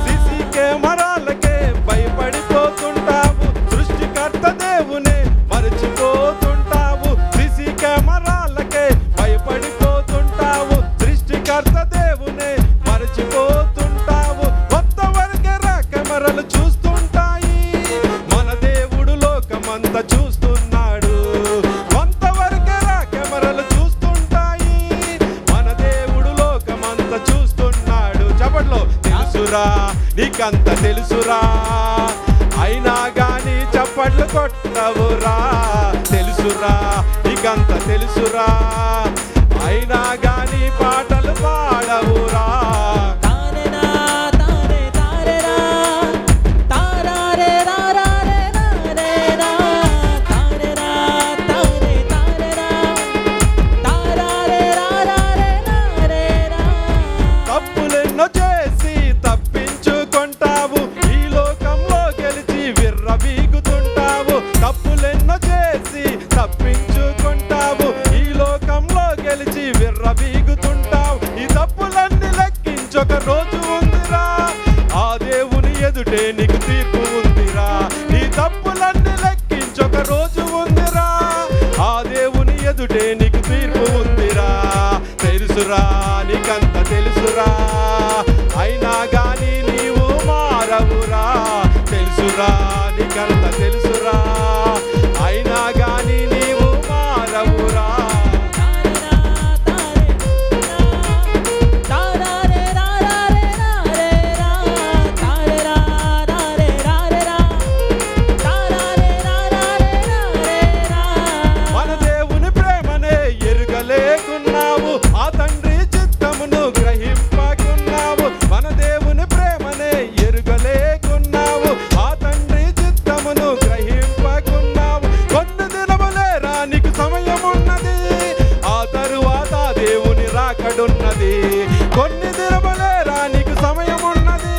సిసి కెమెరాలకే భయపడిపోతుంటావు, సృష్టికర్త దేవునే మరచిపోతుంటావు. సిసి కెమెరాలకే భయపడిపోతుంటావు, సృష్టికర్త దేవునే మరచిపోతుంటావు. కొత్త వరకెరా కెమెరాలు చూస్తుంటాయి, మన దేవుడు లోకమంతా చూస్తున్నాడు. కొంత వరకెరా కెమెరాలు చూస్తుంటాయి, మన దేవుడు లోకమంతా చూస్తున్నాడు. చెప్పట్లో తెలుసురా నీకంత తెలుసురా, అయినా గాని చప్పట్లు కొట్టవురా. తెలుసురా నీకంత తెలుసురా, అయినా గాని పాటలు పాడవురా. తప్పులెన్నో చేసి తప్పించుకుంటావు, ఈ లోకంలో గెలిచి విర్రవీగుతుంటావు. తప్పులెన్నో చేసి తప్పించుకుంటావు, ఈ లోకంలో గెలిచి విర్రవీగుతుంటావు. ఈ తప్పులన్నీ లెక్కించొక రోజు ఉందిరా, ఆ దేవుని ఎదుటే నీకు తీర్పు ఉందిరా. ఈ తప్పులన్నీ లెక్కించొక రోజు ఉందిరా, ఆ దేవుని ఎదుటే నీకు తీర్పు ఉందిరా. తెలుసురా నీకంత తెలుసురా, అయినా గాని నీవు మారవురా. తెలుసురా నీకంత తెలుసురా, అయినా గాని నీవు మారవురా. మన దేవుని ప్రేమనే ఎరుగలేకున్నావు, ఆ తండ్రి చిత్తమును గ్రహింపకున్నావు. మన దేవుని ప్రేమనే ఎరుగలేకున్నావు, ఆ తండ్రి చిత్తమును గ్రహింపకున్నావు. కొన్ని దినములేరా నీకు సమయం ఉన్నది, ఆ తరువాత దేవుని రాకడున్నది. కొన్ని దినములేరా నీకు సమయం ఉన్నది,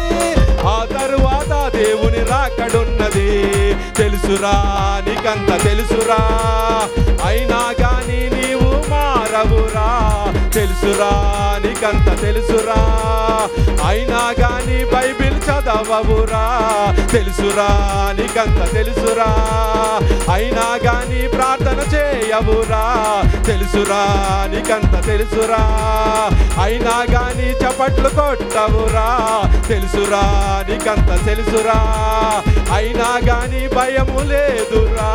ఎక్కడున్నది తెలుసురా, నీకంత తెలుసురా, అయినా గాని నీవు మారవురా. తెలుసురా, నీకంత తెలుసురా, అయినా గాని బైబిల్ చదవవురా. తెలుసురా, నీకంత తెలుసురా, అయినా గాని ప్రార్థన చేయవురా. తెలుసురా, నీకంత తెలుసురా, అయినా గాని చప్పట్లు కొట్టవురా. తెలుసురా, నీకంత తెలుసురా, అయినా గాని భయము లేదురా.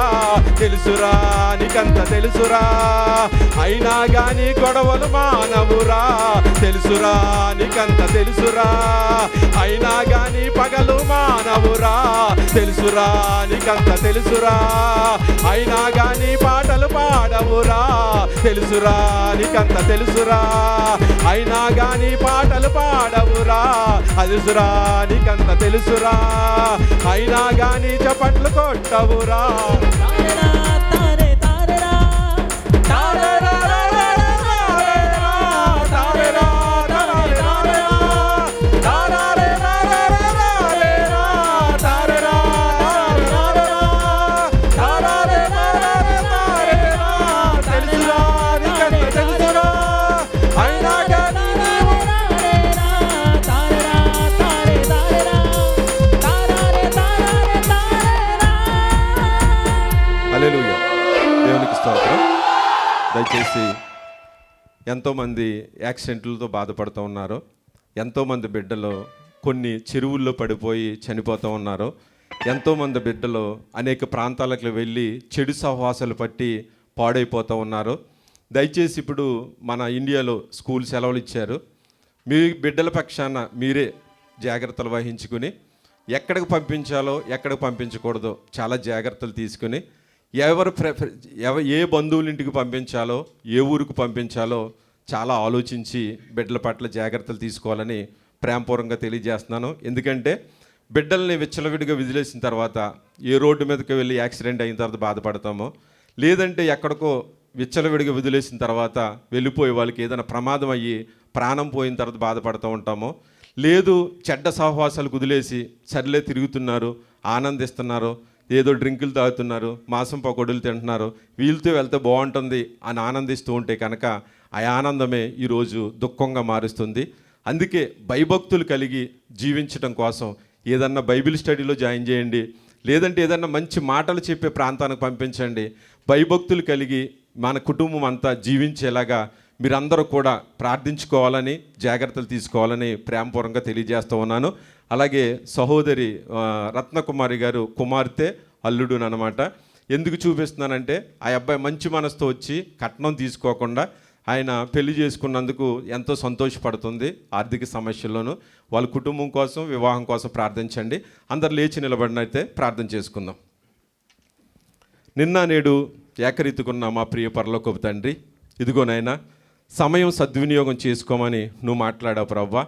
తెలుసురా, నీకంత తెలుసురా, అయినా గాని గొడవలు మానవురా. తెలుసురా, నీకంత తెలుసురా, అయినా గాని పగలు మానవురా. తెలుసురా, నీకంత తెలుసురా, అయినా గాని పాటలు పాడవురా. తెలుసురా, నీకంత తెలుసురా, అయినా గాని పాటలు పాడవురా. తెలుసురా, నీకంత తెలుసురా, అయినా గాని చప్పట్లు కొట్టవురా. హల్లెలూయా, దేవునికి స్తోత్రం. దయచేసి ఎంతోమంది యాక్సిడెంట్లతో బాధపడుతూ ఉన్నారు. ఎంతోమంది బిడ్డలు కొన్ని చెరువుల్లో పడిపోయి చనిపోతూ ఉన్నారు. ఎంతోమంది బిడ్డలు అనేక ప్రాంతాలకు వెళ్ళి చెడు సహవాసాలు పట్టి పాడైపోతూ ఉన్నారు. దయచేసి ఇప్పుడు మన ఇండియాలో స్కూల్ సెలవులు ఇచ్చారు. మీ బిడ్డల పక్షాన మీరే జాగ్రత్తలు వహించుకుని ఎక్కడికి పంపించాలో ఎక్కడికి పంపించకూడదో చాలా జాగ్రత్తలు తీసుకుని ఏ బంధువుల ఇంటికి పంపించాలో ఏ ఊరికి పంపించాలో చాలా ఆలోచించి బిడ్డల పట్ల జాగ్రత్తలు తీసుకోవాలని ప్రేమపూర్వకంగా తెలియజేస్తున్నాను. ఎందుకంటే బిడ్డల్ని విచ్చలవిడిగా వదిలేసిన తర్వాత ఏ రోడ్డు మీదకి వెళ్ళి యాక్సిడెంట్ అయిన తర్వాత బాధపడతామో, లేదంటే ఎక్కడికో విచ్చలవిడిగా వదిలేసిన తర్వాత వెళ్ళిపోయి వాళ్ళకి ఏదైనా ప్రమాదం అయ్యి ప్రాణం పోయిన తర్వాత బాధపడుతూ ఉంటామో, లేదు చెడ్డ సహవాసాలు వదిలేసి సర్లే తిరుగుతున్నారు, ఆనందిస్తున్నారు, ఏదో డ్రింకులు తాగుతున్నారు, మాంసం పకోడీలు తింటున్నారు, వీళ్ళతో వెళ్తే బాగుంటుంది అని ఆనందిస్తూ ఉంటే కనుక ఆ ఆనందమే ఈరోజు దుఃఖంగా మారుస్తుంది. అందుకే భయభక్తులు కలిగి జీవించడం కోసం ఏదన్నా బైబిల్ స్టడీలో జాయిన్ చేయండి, లేదంటే ఏదన్నా మంచి మాటలు చెప్పే ప్రాంతానికి పంపించండి. భయభక్తులు కలిగి మన కుటుంబం అంతా జీవించేలాగా మీరందరూ కూడా ప్రార్థించుకోవాలని జాగ్రత్తలు తీసుకోవాలని ప్రేమపూర్వకంగా తెలియజేస్తూ ఉన్నాను. అలాగే సహోదరి రత్నకుమారి గారు కుమార్తె అల్లుడు అనమాట. ఎందుకు చూపిస్తున్నానంటే ఆ అబ్బాయి మంచి మనసుతో వచ్చి కట్నం తీసుకోకుండా ఆయన పెళ్లి చేసుకున్నందుకు ఎంతో సంతోషపడుతుంది. ఆర్థిక సమస్యల్లోనూ వాళ్ళ కుటుంబం కోసం వివాహం కోసం ప్రార్థించండి. అందరు లేచి నిలబడినైతే ప్రార్థన చేసుకుందాం. నిన్న నేడు ఏకరీతికున్న మా ప్రియ పరలోకపు తండ్రి, ఇదిగో నాయనా సమయం సద్వినియోగం చేసుకోమని నువ్వు మాట్లాడావు ప్రభువా.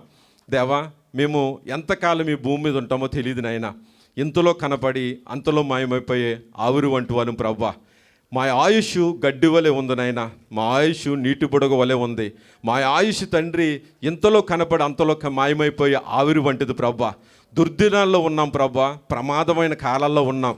దేవా, మేము ఎంతకాలం ఈ భూమి మీద ఉంటామో తెలియదు నాయనా. ఇంతలో కనపడి అంతలో మాయమైపోయే ఆవిరి వంటి వాళ్ళం ప్రభువా. మా ఆయుష్ గడ్డి వలె ఉంది నాయన, మా ఆయుష్ నీటి బుడగ వలె ఉంది. మా ఆయుష్ తండ్రి ఇంతలో కనపడి అంతలో మాయమైపోయే ఆవిరి వంటిది ప్రభువా. దుర్దినాల్లో ఉన్నాం ప్రభువా, ప్రమాదమైన కాలాల్లో ఉన్నాం.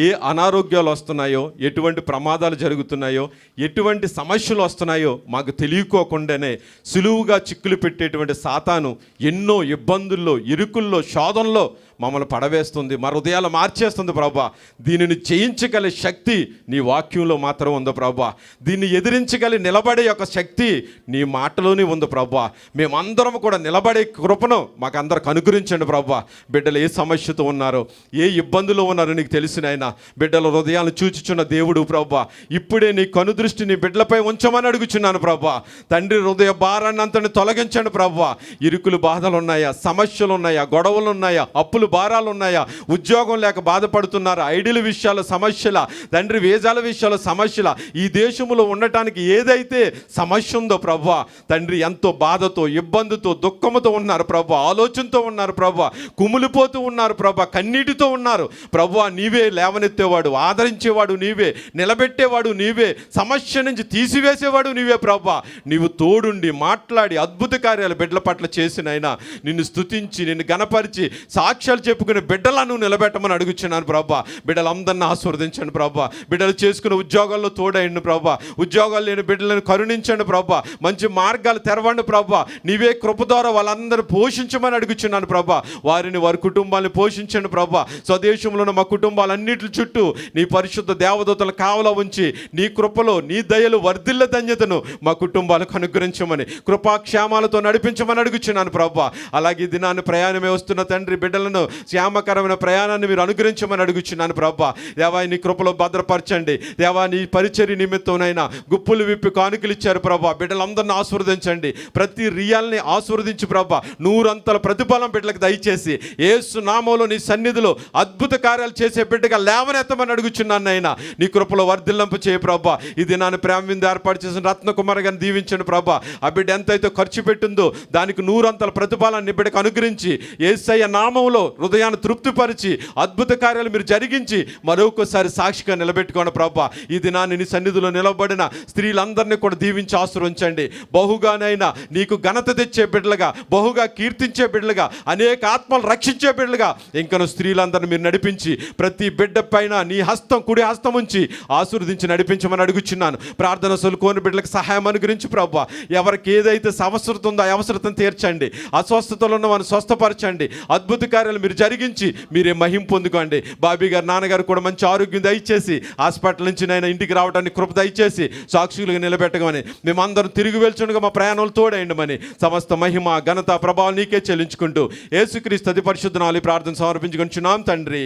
ఏ అనారోగ్యాలు వస్తున్నాయో, ఎటువంటి ప్రమాదాలు జరుగుతున్నాయో, ఎటువంటి సమస్యలు వస్తున్నాయో మాకు తెలియకోకుండానే సులువుగా చిక్కులు పెట్టేటువంటి సాతాను ఎన్నో ఇబ్బందుల్లో, ఇరుకుల్లో, శోధనలో మమ్మల్ని పడవేస్తుంది, మా హృదయాలు మార్చేస్తుంది ప్రభువా. దీనిని జయించగల శక్తి నీ వాక్యంలో మాత్రం ఉంది ప్రభువా. దీన్ని ఎదిరించగలి నిలబడే యొక్క శక్తి నీ మాటలోనే ఉంది ప్రభువా. మేమందరం కూడా నిలబడే కృపను మాకు అందరికి అనుగ్రహించండి ప్రభువా. బిడ్డలు ఏ సమస్యతో ఉన్నారో, ఏ ఇబ్బందులో ఉన్నారో నీకు తెలిసినైనా బిడ్డల హృదయాలను చూచుచున్న దేవుడు ప్రభువా, ఇప్పుడే నీ కనుదృష్టి నీ బిడ్డలపై ఉంచమని అడుగుచున్నాను ప్రభువా. తండ్రి హృదయ భారాన్ని అంతని తొలగించండి ప్రభువా. ఇరుకులు బాధలు ఉన్నాయా, సమస్యలు ఉన్నాయా, గొడవలు ఉన్నాయా, అప్పులు భారాలు ఉన్నాయా, ఉద్యోగం లేక బాధపడుతున్నారా, ఐడియల్ విషయాల సమస్యల, తండ్రి వేజాల విషయాల సమస్యల, ఈ దేశంలో ఉండటానికి ఏదైతే సమస్య ఉందో ప్రభువా, తండ్రి ఎంతో బాధతో, ఇబ్బందితో, దుఃఖంతో ఉన్నారు ప్రభువా, ఆలోచనతో ఉన్నారు ప్రభువా, కుమిలిపోతూ ఉన్నారు ప్రభువా, కన్నీటితో ఉన్నారు ప్రభువా. నీవే లేవనెత్తేవాడు, ఆదరించేవాడు నీవే, నిలబెట్టేవాడు నీవే, సమస్య నుంచి తీసివేసేవాడు నీవే ప్రభా. నీవు తోడుండి మాట్లాడి అద్భుత కార్యాలు బిడ్డల పట్ల చేసినైనా నిన్ను స్తుతించి నిన్ను గణపరిచి సాక్ష్యాలు చెప్పుకునే బిడ్డలను నిలబెట్టమని అడుగుచున్నాను ప్రభా. బిడ్డలందరినీ ఆశీర్వదించండి ప్రభా. బిడ్డలు చేసుకునే ఉద్యోగాల్లో తోడైండి ప్రభా. ఉద్యోగాలు లేని బిడ్డలను కరుణించండి ప్రభా. మంచి మార్గాలు తెరవండి ప్రభా. నీవే కృప ద్వారా వాళ్ళందరూ పోషించమని అడుగుచున్నాను ప్రభా. వారిని వారి కుటుంబాన్ని పోషించండి ప్రభా. స్వదేశంలో ఉన్న మా కుటుంబాలన్నిటి చుట్టూ నీ పరిశుద్ధ దేవదూతలు కావలా ఉంచి నీ కృపలో నీ దయలు వర్ధిల్ల ధన్యతను మా కుటుంబాలకు అనుగ్రహించమని కృపాక్షేమాలతో నడిపించమని అడుగుచున్నాను ప్రభా. అలాగే ఈ దినాన్ని ప్రయాణమే వస్తున్న తండ్రి బిడ్డలను క్షేమకరమైన ప్రయాణాన్ని మీరు అనుగ్రహించమని అడుగుచున్నాను ప్రభా. దేవా నీ కృపలో భద్రపరచండి. దేవా నీ పరిచర్య నిమిత్తమైనా గుప్పులు విప్పి కానుకలు ఇచ్చారు ప్రభా. బిడ్డలందరినీ ఆశీర్వదించండి. ప్రతి రియాల్ని ఆశీర్వదించి ప్రభా. 100 ప్రతిఫలం బిడ్డలకు దయచేసి యేసు నామములో నీ సన్నిధిలో అద్భుత కార్యాలు చేసే బిడ్డగా లేవనెత్తమని అడుగుచున్నాను నాయనా. నీ కృపలో వర్ధిల్లింపు చేయ ప్రభా. ఈ దినాన్ని ప్రేమ విందు ఏర్పాటు చేసిన రత్నకుమార్ గారిని దీవించండి ప్రభా. ఆ బిడ్డ ఎంతైతే ఖర్చు పెట్టిందో దానికి 100 ప్రతిఫలాన్ని బిడ్డకు అనుగ్రహించి యేసయ్య నామములో హృదయాన్ని తృప్తిపరిచి అద్భుత కార్యాలు మీరు జరిగించి మరొకసారి సాక్షిగా నిలబెట్టుకోండి ప్రభా. ఈ దినాన్ని నీ సన్నిధిలో నిలబడిన స్త్రీలందరినీ కూడా దీవించి ఆశీర్వదించండి. బహుగానైనా నీకు ఘనత తెచ్చే బిడ్డలుగా, బహుగా కీర్తించే బిడ్డలుగా, అనేక ఆత్మలు రక్షించే బిడ్డలుగా ఇంకను స్త్రీలందరినీ మీరు నడిపించి ప్రతి బిడ్డ పైన నీ హస్తం, కుడి హస్తం ఉంచి ఆశీర్వదించి నడిపించమని అడుగుచున్నాను. ప్రార్థన సొలుకోని బిడ్డలకు సహాయం అనుగ్రహించి ప్రభా. ఎవరికి ఏదైతే అవసరం ఉందో ఆ అవసరతను తీర్చండి. అస్వస్థతలో ఉన్న వారిని స్వస్థపరచండి. అద్భుత కార్యాలు మీరు జరిగించి మీరే మహిమ పొందుకోండి. బాబీ గారు, నాన్నగారు కూడా మంచి ఆరోగ్యం దయచేసి హాస్పిటల్ నుంచి నైనా ఇంటికి రావడానికి కృప దయచేసి సాక్షులుగా నిలబెట్టగమని, మేమందరం తిరిగి వెళ్తుండగా మా ప్రయాణాలు తోడైండమని సమస్త మహిమ ఘనత ప్రభావం నీకే చెల్లించుకుంటూ యేసుక్రీస్తు అతి పరిశుద్ధ నామములో ప్రార్థన సమర్పించుకొనిచున్నాం తండ్రి.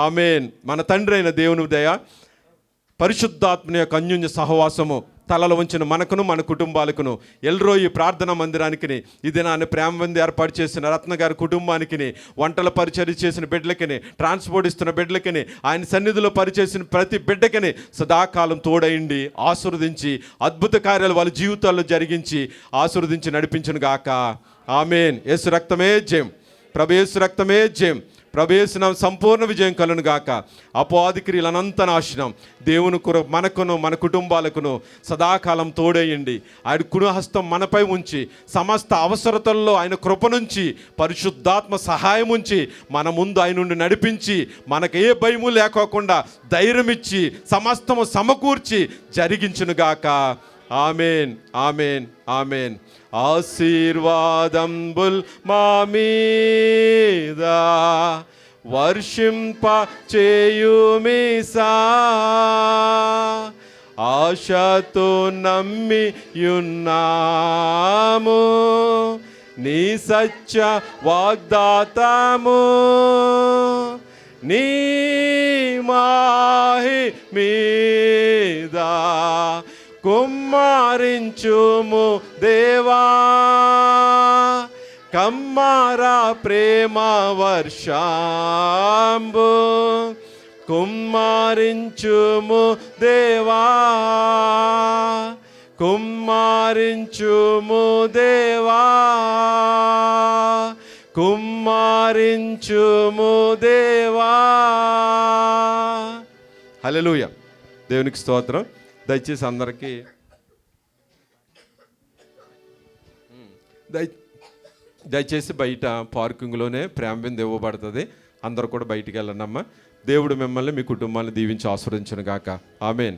ఆమేన్. మన తండ్రి అయిన దేవుని దయ, పరిశుద్ధాత్మని యొక్క అన్యోన్య సహవాసము తలలో ఉంచిన మనకును మన కుటుంబాలకును ఎల్రోయి ప్రార్థనా మందిరానికి ఈ దినాన్ని ప్రేమ విందు ఏర్పాటు చేసిన రత్న గారి కుటుంబానికి, వంటల పరిచర్య చేసిన బిడ్డలకి, ట్రాన్స్పోర్ట్ ఇస్తున్న బిడ్డలకి, ఆయన సన్నిధిలో పరిచేసిన ప్రతి బిడ్డకి సదాకాలం తోడైండి ఆశీర్వదించి అద్భుత కార్యాలు వాళ్ళ జీవితాల్లో జరిగించి ఆశీర్వదించి నడిపించును గాక. ఆమేన్. యేసు రక్తమే జయం. ప్రభు యేసు రక్తమే జయం. ప్రభు యేసు నామమున సంపూర్ణ విజయం కలుగును గాక. అపవాది క్రియలనంత నాశనం దేవుని మనకును మన కుటుంబాలకును సదాకాలం తోడేయండి. ఆయన కుడి హస్తం మనపై ఉంచి సమస్త అవసరతల్లో ఆయన కృప నుంచి పరిశుద్ధాత్మ సహాయం ఉంచి మన ముందు ఆయన నుండి నడిపించి మనకు ఏ భయము లేకోకుండా ధైర్యం ఇచ్చి సమస్తము సమకూర్చి జరిగించునుగాక. ఆమేన్. ఆమేన్. ఆమేన్. ఆశీర్వాదంబుల్ మా మీద వర్షింప చేయుమిసా, ఆశతో నమ్మియున్నాము నీ సత్య వాగ్దాతము, నీ మాహి మీద కుమ్మరించుము దేవా, కమ్మారా ప్రేమ వర్షంబు కుమ్మరించుము దేవా, కుమ్మరించుము దేవా, కుమ్మరించుము దేవా. హల్లెలూయా. దేవునికి స్తోత్రం. దయచేసి అందరికీ దయచేసి బయట పార్కింగ్లోనే ప్రేమ విందు ఇవ్వబడుతుంది. అందరూ కూడా బయటికి వెళ్ళండి అమ్మా. దేవుడు మిమ్మల్ని మీ కుటుంబాన్ని దీవించి ఆశీర్వదించును గాక. ఆమేన్.